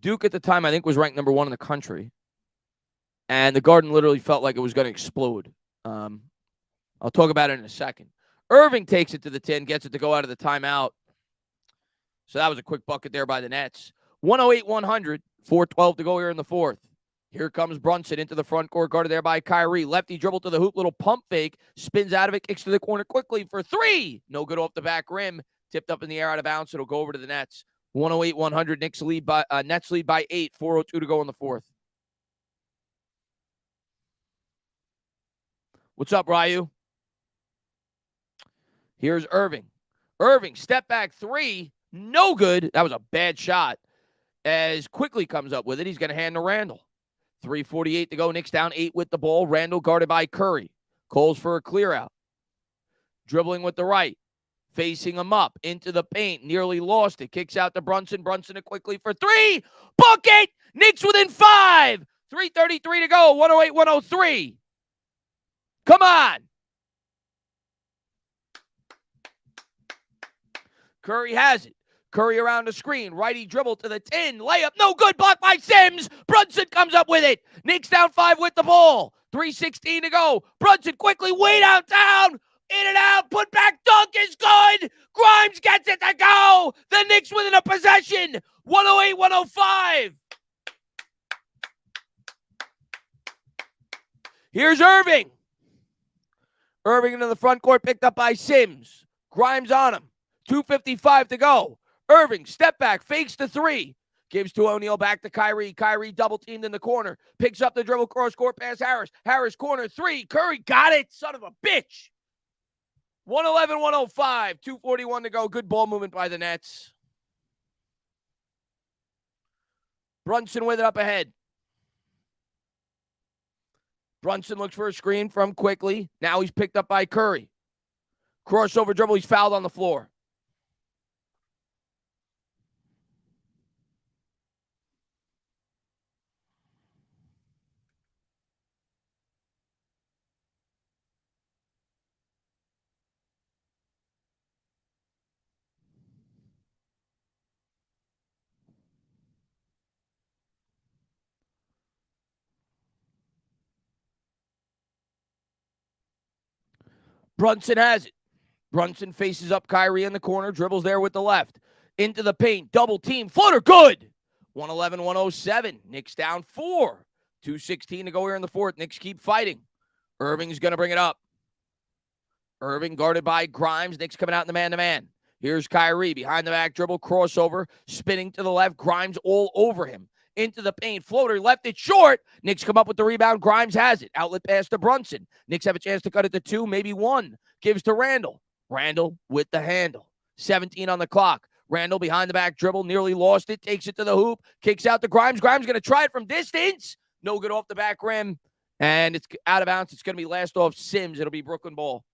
Speaker 1: Duke at the time, I think, was ranked number 1 in the country. And the Garden literally felt like it was going to explode. I'll talk about it in a second. Irving takes it to the 10, gets it to go out of the timeout. So that was a quick bucket there by the Nets. 108-100, 4:12 to go here in the fourth. Here comes Brunson into the front court, guarded there by Kyrie. Lefty dribble to the hoop, little pump fake, spins out of it, kicks to the corner quickly for 3. No good off the back rim. Tipped up in the air out of bounds. It'll go over to the Nets. 108-100. Knicks lead by Nets lead by 8. 4:02 to go in the fourth. What's up, Ryu? Here's Irving. Irving, step back three. No good. That was a bad shot. As Quickly comes up with it, he's going to hand to Randall. 3:48 to go. Knicks down 8 with the ball. Randall guarded by Curry. Calls for a clear out. Dribbling with the right. Facing him up into the paint. Nearly lost it. Kicks out to Brunson. Brunson to Quickly for 3. Bucket! Knicks within 5. 3:33 to go. 108-103. Come on. Curry has it. Curry around the screen. Righty dribble to the 10. Layup. No good. Blocked by Sims. Brunson comes up with it. Knicks down 5 with the ball. 3:16 to go. Brunson quickly way downtown. In and out. Put back dunk is good. Grimes gets it to go. The Knicks within a possession. 108-105. Here's Irving. Irving into the front court, picked up by Sims. Grimes on him. 2:55 to go. Irving, step back, fakes the 3. Gives to O'Neal, back to Kyrie. Kyrie double-teamed in the corner. Picks up the dribble, cross-court pass, Harris. Harris, corner 3. Curry got it. Son of a bitch. 111-105. 2:41 to go. Good ball movement by the Nets. Brunson with it up ahead. Brunson looks for a screen from Quickly. Now he's picked up by Curry. Crossover dribble. He's fouled on the floor. Brunson has it. Brunson faces up Kyrie in the corner, dribbles there with the left. Into the paint, double team, floater, good. 111-107. Knicks down 4. 2:16 to go here in the fourth. Knicks keep fighting. Irving's going to bring it up. Irving guarded by Grimes. Knicks coming out in the man-to-man. Here's Kyrie, behind the back dribble, crossover, spinning to the left. Grimes all over him. Into the paint, floater, left it short. Knicks come up with the rebound. Grimes has it. Outlet pass to Brunson. Knicks have a chance to cut it to 2, maybe 1. Gives to Randall. Randall with the handle. 17 on the clock. Randall behind the back dribble, nearly lost it, takes it to the hoop, kicks out to Grimes. Grimes going to try it from distance. No good off the back rim. And it's out of bounds. It's going to be last off Sims. It'll be Brooklyn ball.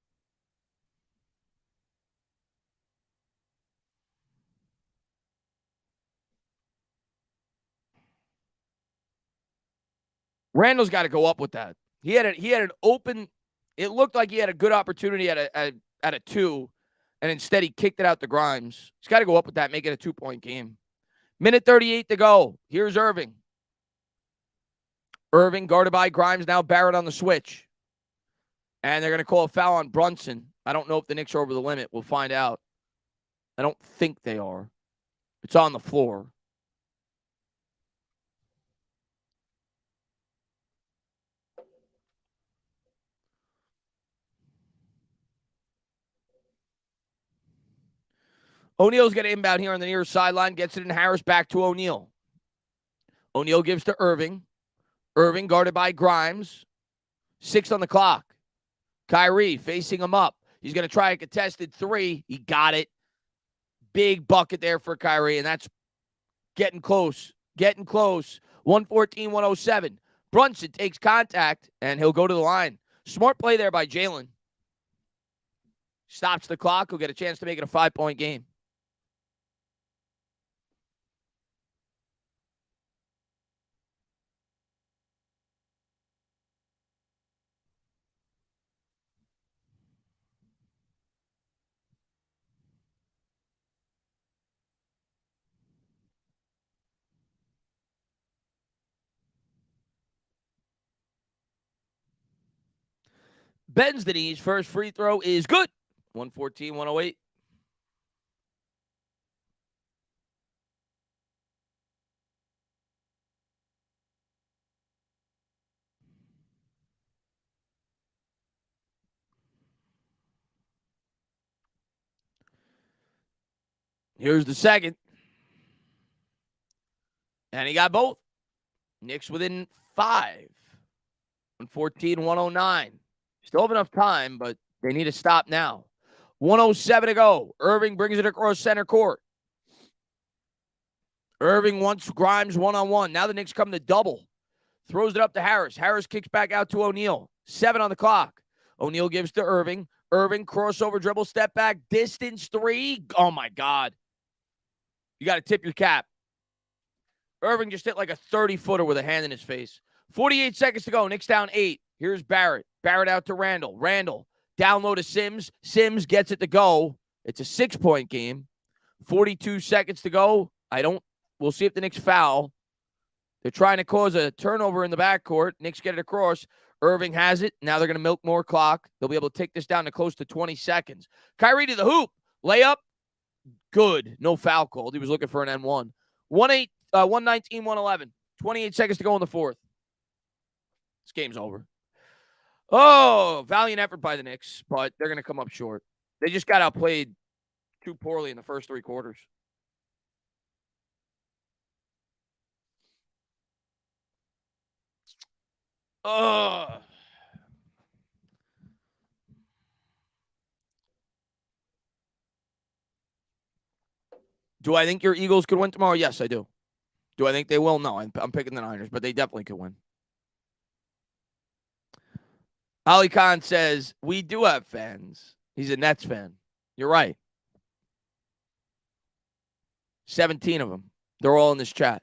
Speaker 1: Randall's got to go up with that. He had an open. It looked like he had a good opportunity at a 2, and instead he kicked it out to Grimes. He's got to go up with that, make it a 2-point game. Minute 38 to go. Here's Irving. Irving guarded by Grimes. Now Barrett on the switch, and they're going to call a foul on Brunson. I don't know if the Knicks are over the limit. We'll find out. I don't think they are. It's on the floor. O'Neal's going to inbound here on the near sideline. Gets it in Harris, back to O'Neal. O'Neal gives to Irving. Irving guarded by Grimes. 6 on the clock. Kyrie facing him up. He's going to try a contested 3. He got it. Big bucket there for Kyrie, and that's getting close. Getting close. 114-107. Brunson takes contact, and he'll go to the line. Smart play there by Jalen. Stops the clock. He'll get a chance to make it a 5-point game. Bends the knees. First free throw is good. 114-108. Here's the second. And he got both. Knicks within 5. 114, 109. Still have enough time, but they need to stop now. 107 to go. Irving brings it across center court. Irving wants Grimes one-on-one. Now the Knicks come to double. Throws it up to Harris. Harris kicks back out to O'Neal. 7 on the clock. O'Neal gives to Irving. Irving, crossover dribble, step back, distance 3. Oh, my God. You got to tip your cap. Irving just hit like a 30-footer with a hand in his face. 48 seconds to go. Knicks down 8. Here's Barrett. Barrett out to Randall. Randall down low to Sims. Sims gets it to go. It's a 6-point game. 42 seconds to go. We'll see if the Knicks foul. They're trying to cause a turnover in the backcourt. Knicks get it across. Irving has it. Now they're going to milk more clock. They'll be able to take this down to close to 20 seconds. Kyrie to the hoop. Layup. Good. No foul called. He was looking for an N1. 119, 111. 28 seconds to go in the fourth. This game's over. Oh, valiant effort by the Knicks, but they're going to come up short. They just got outplayed too poorly in the first 3 quarters. Do I think your Eagles could win tomorrow? Yes, I do. Do I think they will? No, I'm picking the Niners, but they definitely could win. Ali Khan says, we do have fans. He's a Nets fan. You're right. 17 of them. They're all in this chat.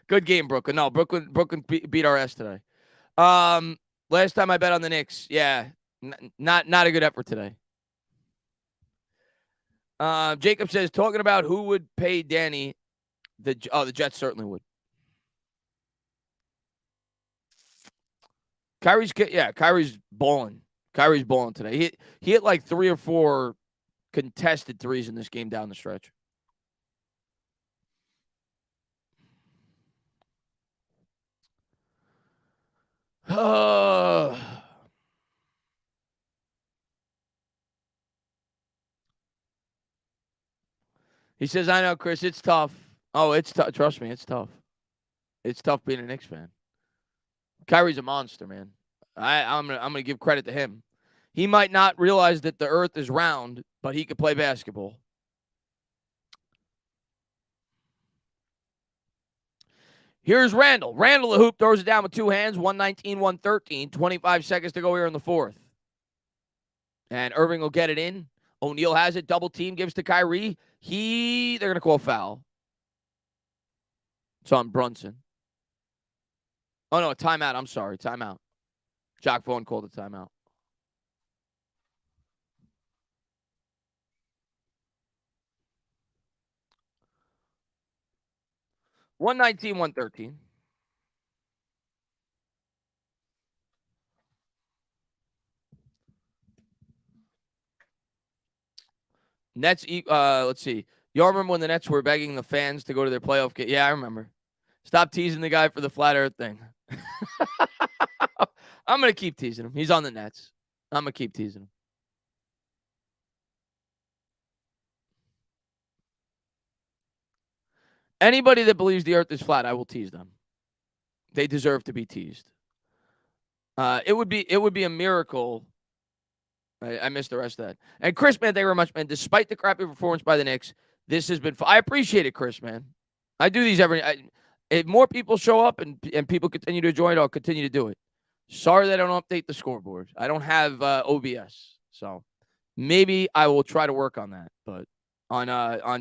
Speaker 1: Good game, Brooklyn. No, Brooklyn beat our ass today. Last time I bet on the Knicks, yeah, not a good effort today. Jacob says, talking about who would pay Danny, the Jets certainly would. Kyrie's balling. Kyrie's balling today. He hit like 3 or 4 contested threes in this game down the stretch. He says, I know, Chris, it's tough. Oh, it's tough. Trust me, it's tough. It's tough being a Knicks fan. Kyrie's a monster, man. I'm gonna give credit to him. He might not realize that the earth is round, but he could play basketball. Here's Randall. Randall, the hoop, throws it down with 2 hands. 119, 113. 25 seconds to go here in the fourth. And Irving will get it in. O'Neal has it. Double team, gives to Kyrie. They're going to call foul. It's on Brunson. Oh, no, a timeout. I'm sorry. Timeout. Jock Vaughn called a timeout. $119, $113. Nets, let's see. Y'all remember when the Nets were begging the fans to go to their playoff game? Yeah, I remember. Stop teasing the guy for the flat earth thing. I'm going to keep teasing him. He's on the Nets. I'm going to keep teasing him. Anybody that believes the earth is flat, I will tease them. They deserve to be teased. It would be a miracle. I missed the rest of that. And Chris, man, thank you very much, man. Despite the crappy performance by the Knicks, this has been fun. I appreciate it, Chris, man. I do these if more people show up and people continue to join, I'll continue to do it. Sorry that I don't update the scoreboard. I don't have OBS, so maybe I will try to work on that. But on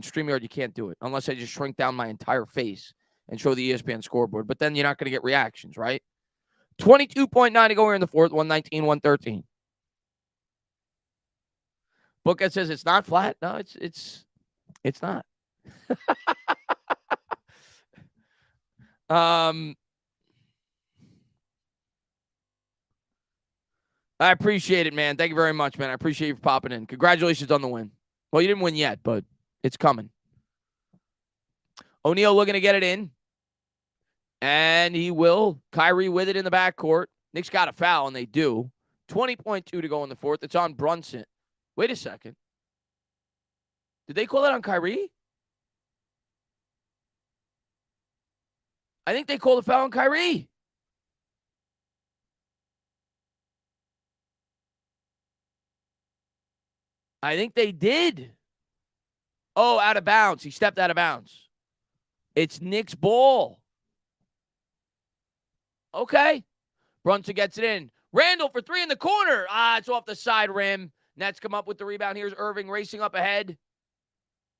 Speaker 1: StreamYard, you can't do it unless I just shrink down my entire face and show the ESPN scoreboard. But then you're not going to get reactions, right? 22.9 to go here in the fourth, 119, 113. Bookhead says it's not flat. No, it's not. I appreciate it, man. Thank you very much, man. I appreciate you for popping in. Congratulations on the win. Well, you didn't win yet, but it's coming. O'Neal looking to get it in. And he will. Kyrie with it in the backcourt. Knicks got a foul, and they do. 20.2 to go in the fourth. It's on Brunson. Wait a second. Did they call that on Kyrie? I think they called a foul on Kyrie. I think they did. Oh, out of bounds. He stepped out of bounds. It's Knicks ball. Okay. Brunson gets it in. Randall for three in the corner. It's off the side rim. Nets come up with the rebound. Here's Irving racing up ahead.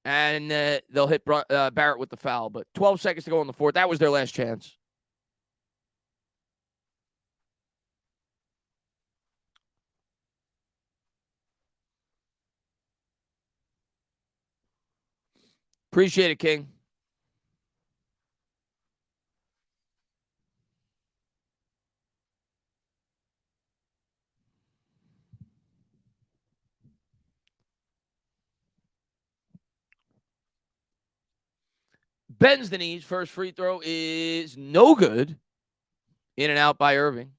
Speaker 1: And they'll hit Barrett with the foul. But 12 seconds to go in the fourth. That was their last chance. Appreciate it, King. Bends the knees. First free throw is no good. In and out by Irving.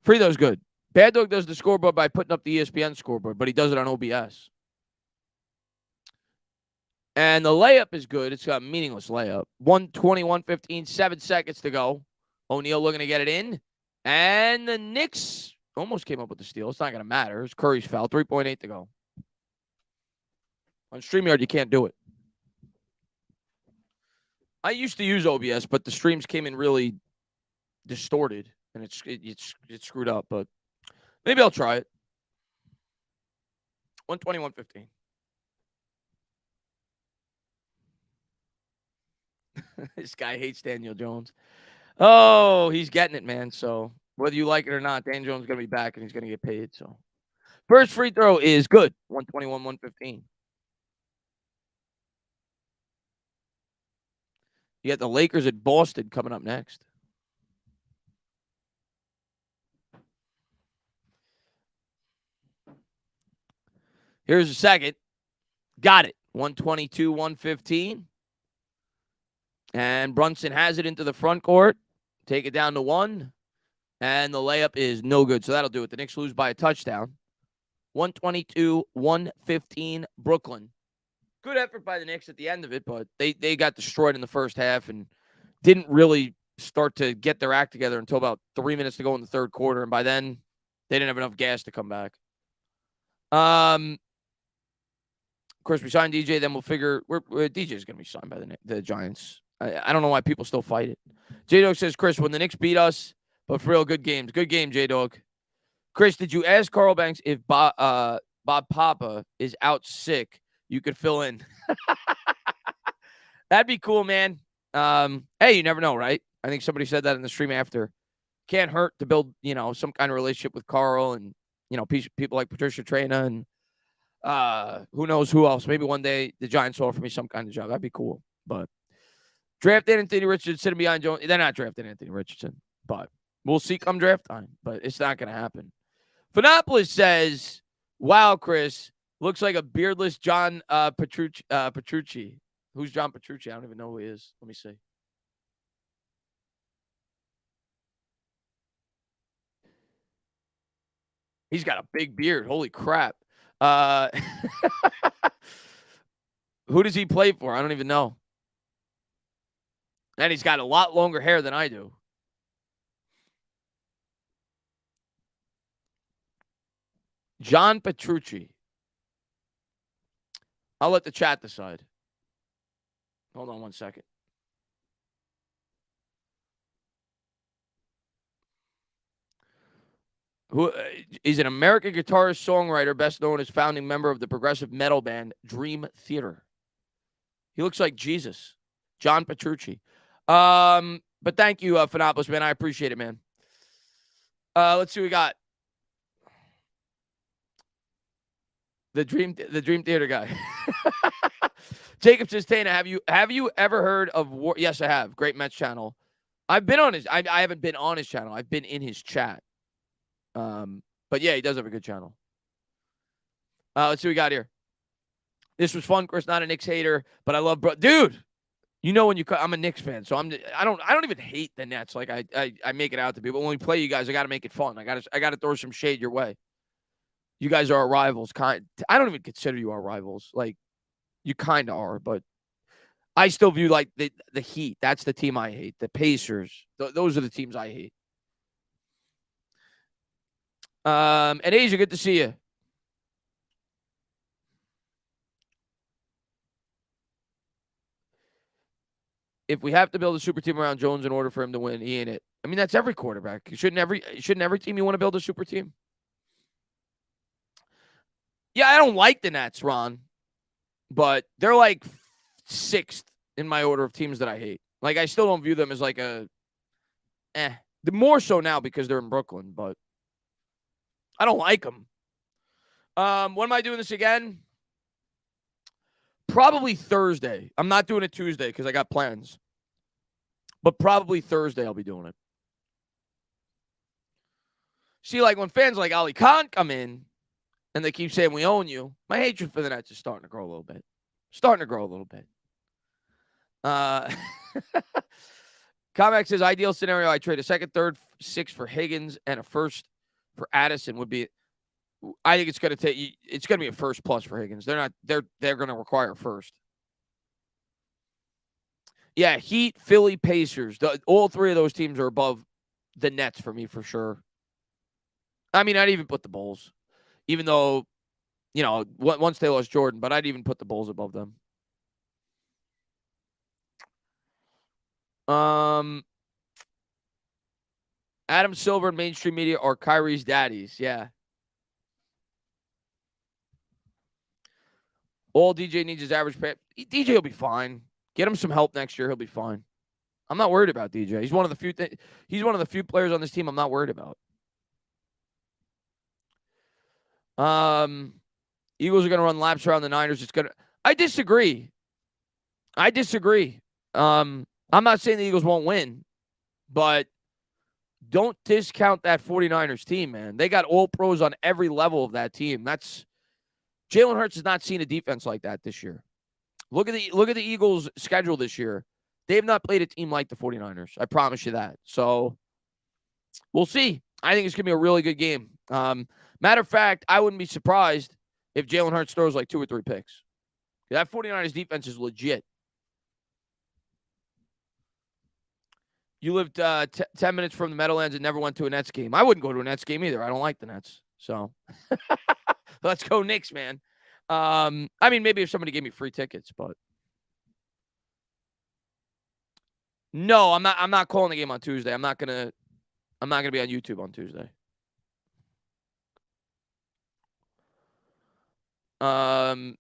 Speaker 1: Free throw's good. Bad Dog does the scoreboard by putting up the ESPN scoreboard, but he does it on OBS. And the layup is good. It's a meaningless layup. 121-15, 7 seconds to go. O'Neal looking to get it in. And the Knicks almost came up with the steal. It's not going to matter. It's Curry's foul. 3.8 to go. On StreamYard, you can't do it. I used to use OBS, but the streams came in really distorted, and it's screwed up. But maybe I'll try it. 121-15. This guy hates Daniel Jones. Oh, he's getting it, man. So whether you like it or not, Dan Jones is going to be back, and he's going to get paid. So first free throw is good. 121-115. You got the Lakers at Boston coming up next. Here's the second. Got it. 122-115. And Brunson has it into the front court. Take it down to 1. And the layup is no good. So that'll do it. The Knicks lose by a touchdown. 122-115 Brooklyn. Good effort by the Knicks at the end of it, but they got destroyed in the first half and didn't really start to get their act together until about 3 minutes to go in the third quarter. And by then, they didn't have enough gas to come back. Of course, we signed DJ. Then we'll figure DJ is going to be signed by the Giants. I don't know why people still fight it. J-Dog says, Chris, when the Knicks beat us, but for real, good games. Good game, J-Dog. Chris, did you ask Carl Banks if Bob Papa is out sick? You could fill in. That'd be cool, man. Hey, you never know, right? I think somebody said that in the stream after. Can't hurt to build, some kind of relationship with Carl and, people like Patricia Traina and who knows who else. Maybe one day the Giants will offer me some kind of job. That'd be cool. But draft Anthony Richardson sitting behind Jones. They're not drafting Anthony Richardson, but we'll see come draft time. But it's not going to happen. Phenopolis says, wow, Chris, looks like a beardless John Petrucci. Who's John Petrucci? I don't even know who he is. Let me see. He's got a big beard. Holy crap. Who does he play for? I don't even know. And he's got a lot longer hair than I do. John Petrucci. I'll let the chat decide. Hold on one second. Who is an American guitarist, songwriter, best known as founding member of the progressive metal band Dream Theater. He looks like Jesus. John Petrucci. But thank you, Phenopolis, man. I appreciate it, man. Let's see what we got. The Dream Theater guy. Jacob says, Tana, have you ever heard of War? Yes, I have. Great Mets channel. I've been on his. I haven't been on his channel. I've been in his chat. But yeah, he does have a good channel. Let's see what we got here. This was fun, Chris. Not a Knicks hater, but I love dude. You know when I'm a Knicks fan, so I don't even hate the Nets like I make it out to be. But when we play you guys, I got to make it fun. I got to throw some shade your way. You guys are our rivals. I don't even consider you our rivals. Like you kind of are, but I still view like the Heat. That's the team I hate. The Pacers. Those are the teams I hate. And Asia, good to see you. If we have to build a super team around Jones in order for him to win, he ain't it. I mean, that's every quarterback. Shouldn't every team you want to build a super team? Yeah, I don't like the Nets, Ron, but they're like sixth in my order of teams that I hate. Like, I still don't view them as like the more so now because they're in Brooklyn, but I don't like them. When am I doing this again? Probably Thursday. I'm not doing it Tuesday because I got plans. But probably Thursday I'll be doing it. See, like when fans like Ali Khan come in and they keep saying we own you, my hatred for the Nets is starting to grow a little bit. Comex says ideal scenario, I trade a second, third, sixth for Higgins and a first for Addison would be. I think it's going to be a first plus for Higgins. They're going to require first. Yeah, Heat, Philly, Pacers. All three of those teams are above the Nets for me for sure. I mean, I'd even put the Bulls, even though, once they lost Jordan, but I'd even put the Bulls above them. Adam Silver and mainstream media are Kyrie's daddies. Yeah. All DJ needs is average pay. DJ will be fine. Get him some help next year. He'll be fine. I'm not worried about DJ. He's one of the few players on this team I'm not worried about. Eagles are going to run laps around the Niners. I disagree. I'm not saying the Eagles won't win, but don't discount that 49ers team, man. They got all pros on every level of that team. Jalen Hurts has not seen a defense like that this year. Look at the Eagles' schedule this year. They have not played a team like the 49ers. I promise you that. So we'll see. I think it's going to be a really good game. Matter of fact, I wouldn't be surprised if Jalen Hurts throws like 2 or 3 picks. That 49ers defense is legit. You lived 10 minutes from the Meadowlands and never went to a Nets game. I wouldn't go to a Nets game either. I don't like the Nets. So let's go Knicks, man. I mean, maybe if somebody gave me free tickets, but no, I'm not calling the game on Tuesday. I'm not gonna be on YouTube on Tuesday. The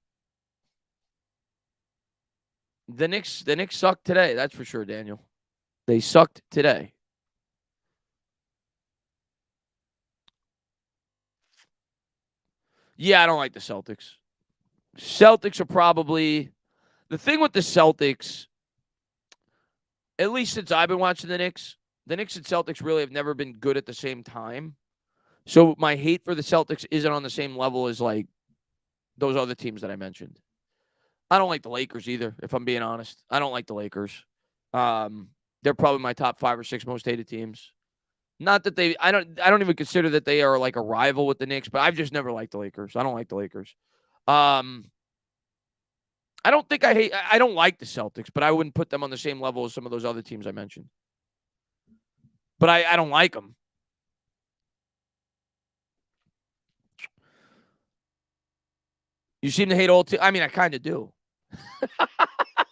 Speaker 1: Knicks sucked today. That's for sure, Daniel. They sucked today. Yeah, I don't like the Celtics. Celtics are probably the thing with the Celtics. At least since I've been watching the Knicks and Celtics really have never been good at the same time. So my hate for the Celtics isn't on the same level as like those other teams that I mentioned. I don't like the Lakers either, if I'm being honest. I don't like the Lakers. They're probably my top 5 or 6 most hated teams. Not that I don't even consider that they are like a rival with the Knicks, but I've just never liked the Lakers. I don't like the Lakers. I don't like the Celtics, but I wouldn't put them on the same level as some of those other teams I mentioned. But I don't like them. You seem to hate all teams. I mean, I kind of do.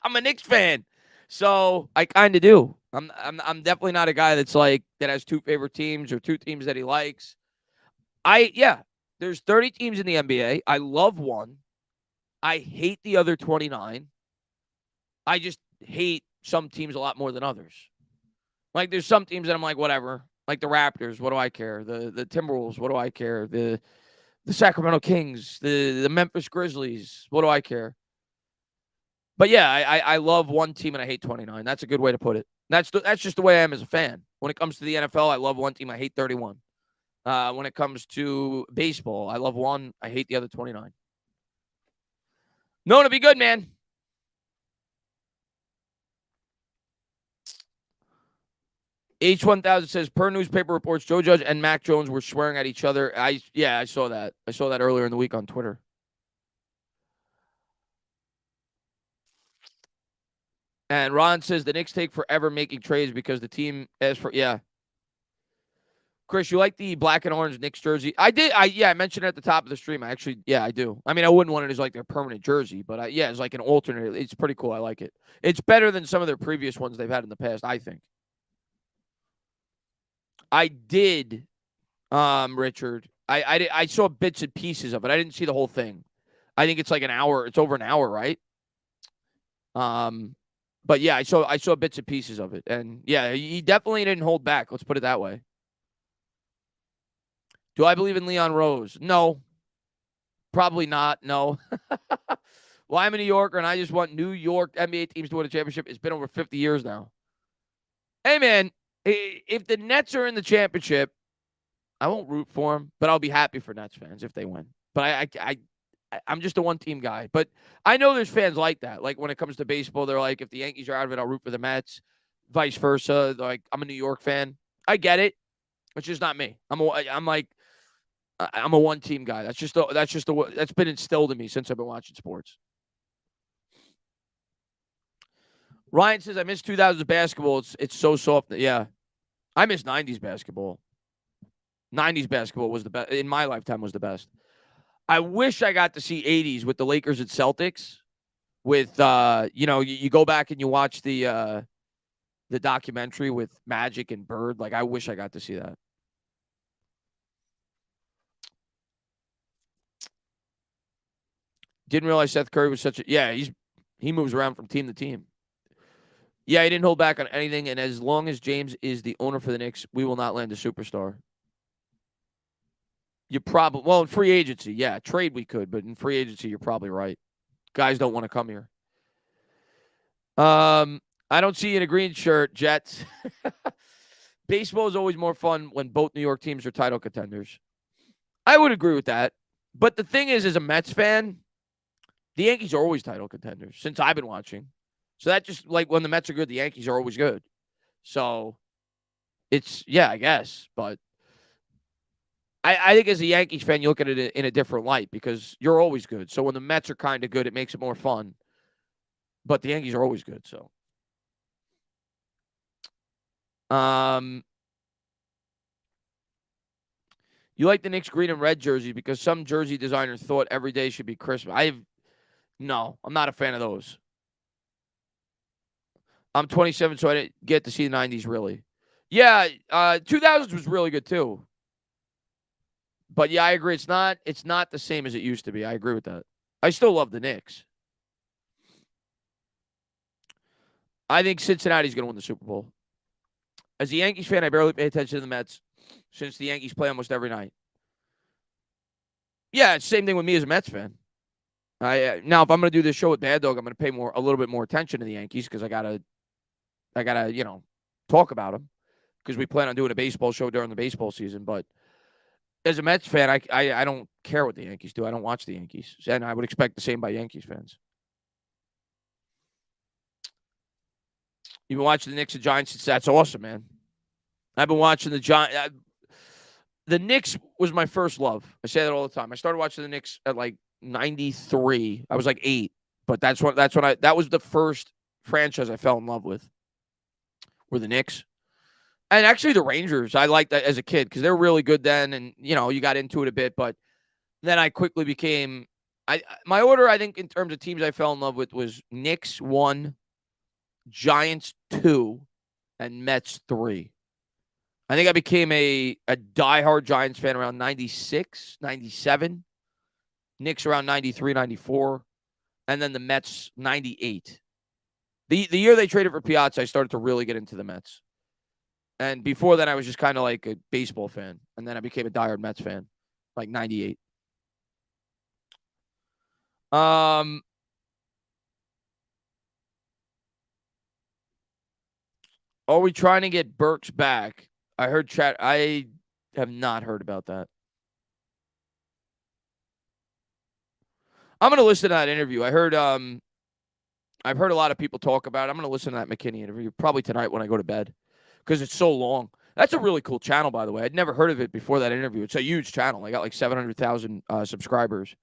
Speaker 1: I'm a Knicks fan, so I kind of do. I'm definitely not a guy that's like that has 2 favorite teams or 2 teams that he likes. There's 30 teams in the NBA. I love one. I hate the other 29. I just hate some teams a lot more than others. Like there's some teams that I'm like, whatever. Like the Raptors, what do I care? The Timberwolves, what do I care? The Sacramento Kings, the Memphis Grizzlies, what do I care? But yeah, I love one team and I hate 29. That's a good way to put it. That's just the way I am as a fan. When it comes to the NFL, I love one team. I hate 31. When it comes to baseball, I love one. I hate the other 29. No, to be good, man. H1000 says, per newspaper reports, Joe Judge and Mac Jones were swearing at each other. I saw that. I saw that earlier in the week on Twitter. And Ron says the Knicks take forever making trades because the team asks for, yeah. Chris, you like the black and orange Knicks jersey? I did. I mentioned it at the top of the stream. I do. I mean, I wouldn't want it as like their permanent jersey, but it's like an alternate. It's pretty cool. I like it. It's better than some of their previous ones they've had in the past, I think. I did, Richard. I saw bits and pieces of it. I didn't see the whole thing. I think it's like an hour. It's over an hour, right? But yeah, I saw bits and pieces of it, and yeah, he definitely didn't hold back. Let's put it that way. Do I believe in Leon Rose? No, probably not. No. Well, I'm a New Yorker, and I just want New York NBA teams to win a championship. It's been over 50 years now. Hey, man, if the Nets are in the championship, I won't root for them, but I'll be happy for Nets fans if they win. But I'm just a one-team guy. But I know there's fans like that. Like when it comes to baseball, they're like, if the Yankees are out of it, I'll root for the Mets. Vice versa. Like I'm a New York fan. I get it. It's just not me. I'm a one-team guy. That's been instilled in me since I've been watching sports. Ryan says I miss 2000s basketball. It's so soft. Yeah, I miss 90s basketball. 90s basketball was the best in my lifetime. Was the best. I wish I got to see 80s with the Lakers and Celtics. With you go back and you watch the documentary with Magic and Bird. Like I wish I got to see that. Didn't realize Seth Curry was such a he moves around from team to team. Yeah, he didn't hold back on anything, and as long as James is the owner for the Knicks, we will not land a superstar. You probably in free agency, yeah, trade we could, but in free agency, you're probably right. Guys don't want to come here. I don't see you in a green shirt, Jets. Baseball is always more fun when both New York teams are title contenders. I would agree with that. But the thing is, as a Mets fan, the Yankees are always title contenders since I've been watching. So that just like when the Mets are good, the Yankees are always good. So it's, I guess. But I think as a Yankees fan, you look at it in a different light because you're always good. So when the Mets are kind of good, it makes it more fun. But the Yankees are always good. So, you like the Knicks green and red jersey because some jersey designer thought every day should be Christmas. No, I'm not a fan of those. I'm 27, so I didn't get to see the 90s really. Yeah, 2000s was really good too. But yeah, I agree. It's not the same as it used to be. I agree with that. I still love the Knicks. I think Cincinnati's going to win the Super Bowl. As a Yankees fan, I barely pay attention to the Mets since the Yankees play almost every night. Yeah, it's the same thing with me as a Mets fan. Now, if I'm going to do this show with Bad Dog, I'm going to pay a little bit more attention to the Yankees because I gotta talk about them because we plan on doing a baseball show during the baseball season. But as a Mets fan, I don't care what the Yankees do. I don't watch the Yankees, and I would expect the same by Yankees fans. You've been watching the Knicks and Giants. That's awesome, man. I've been watching the Giants. The Knicks was my first love. I say that all the time. I started watching the Knicks at like 93. I was like 8, but that was the first franchise I fell in love with. Were the Knicks. And actually the Rangers. I liked that as a kid because they were really good then, and you got into it a bit, but then I quickly became my order, I think, in terms of teams I fell in love with was Knicks 1, Giants 2, and Mets 3. I think I became a diehard Giants fan around 96, 97. Knicks around 93, 94. And then the Mets 98. The year they traded for Piazza, I started to really get into the Mets. And before then, I was just kind of like a baseball fan. And then I became a diehard Mets fan, like 98. Are we trying to get Burks back? I heard chat. I have not heard about that. I'm going to listen to that interview. I've heard a lot of people talk about it. I'm going to listen to that McKinney interview probably tonight when I go to bed because it's so long. That's a really cool channel, by the way. I'd never heard of it before that interview. It's a huge channel. I got like 700,000 subscribers.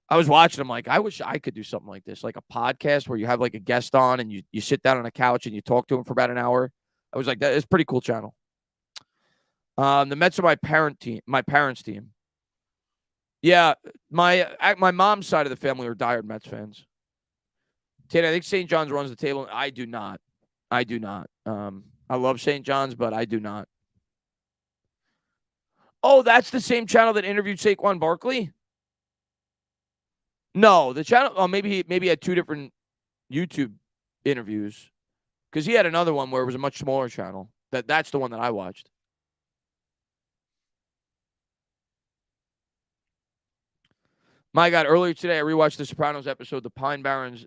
Speaker 1: I was watching. I'm like, I wish I could do something like this, like a podcast where you have like a guest on and you sit down on a couch and you talk to him for about an hour. I was like, that is a pretty cool channel. The Mets are my parents' team. Yeah, my mom's side of the family are diehard Mets fans. Tate, I think St. John's runs the table. I do not. I love St. John's, but I do not. Oh, that's the same channel that interviewed Saquon Barkley? No, the channel. Oh, maybe he had two different YouTube interviews because he had another one where it was a much smaller channel. That's the one that I watched. My God, earlier today I rewatched the Sopranos episode, The Pine Barrens.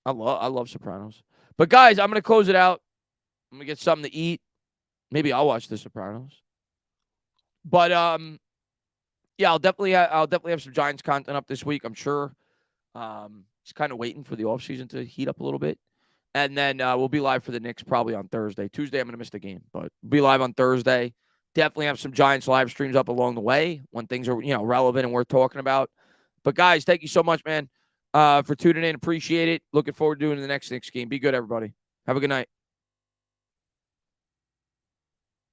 Speaker 1: I love Sopranos. But guys, I'm gonna close it out. I'm gonna get something to eat. Maybe I'll watch The Sopranos. But yeah, I'll definitely have some Giants content up this week. I'm sure. Just kind of waiting for the offseason to heat up a little bit. And then we'll be live for the Knicks probably on Thursday. Tuesday, I'm going to miss the game, but we'll be live on Thursday. Definitely have some Giants live streams up along the way when things are, relevant and worth talking about. But guys, thank you so much, man, for tuning in. Appreciate it. Looking forward to doing the next Knicks game. Be good, everybody. Have a good night.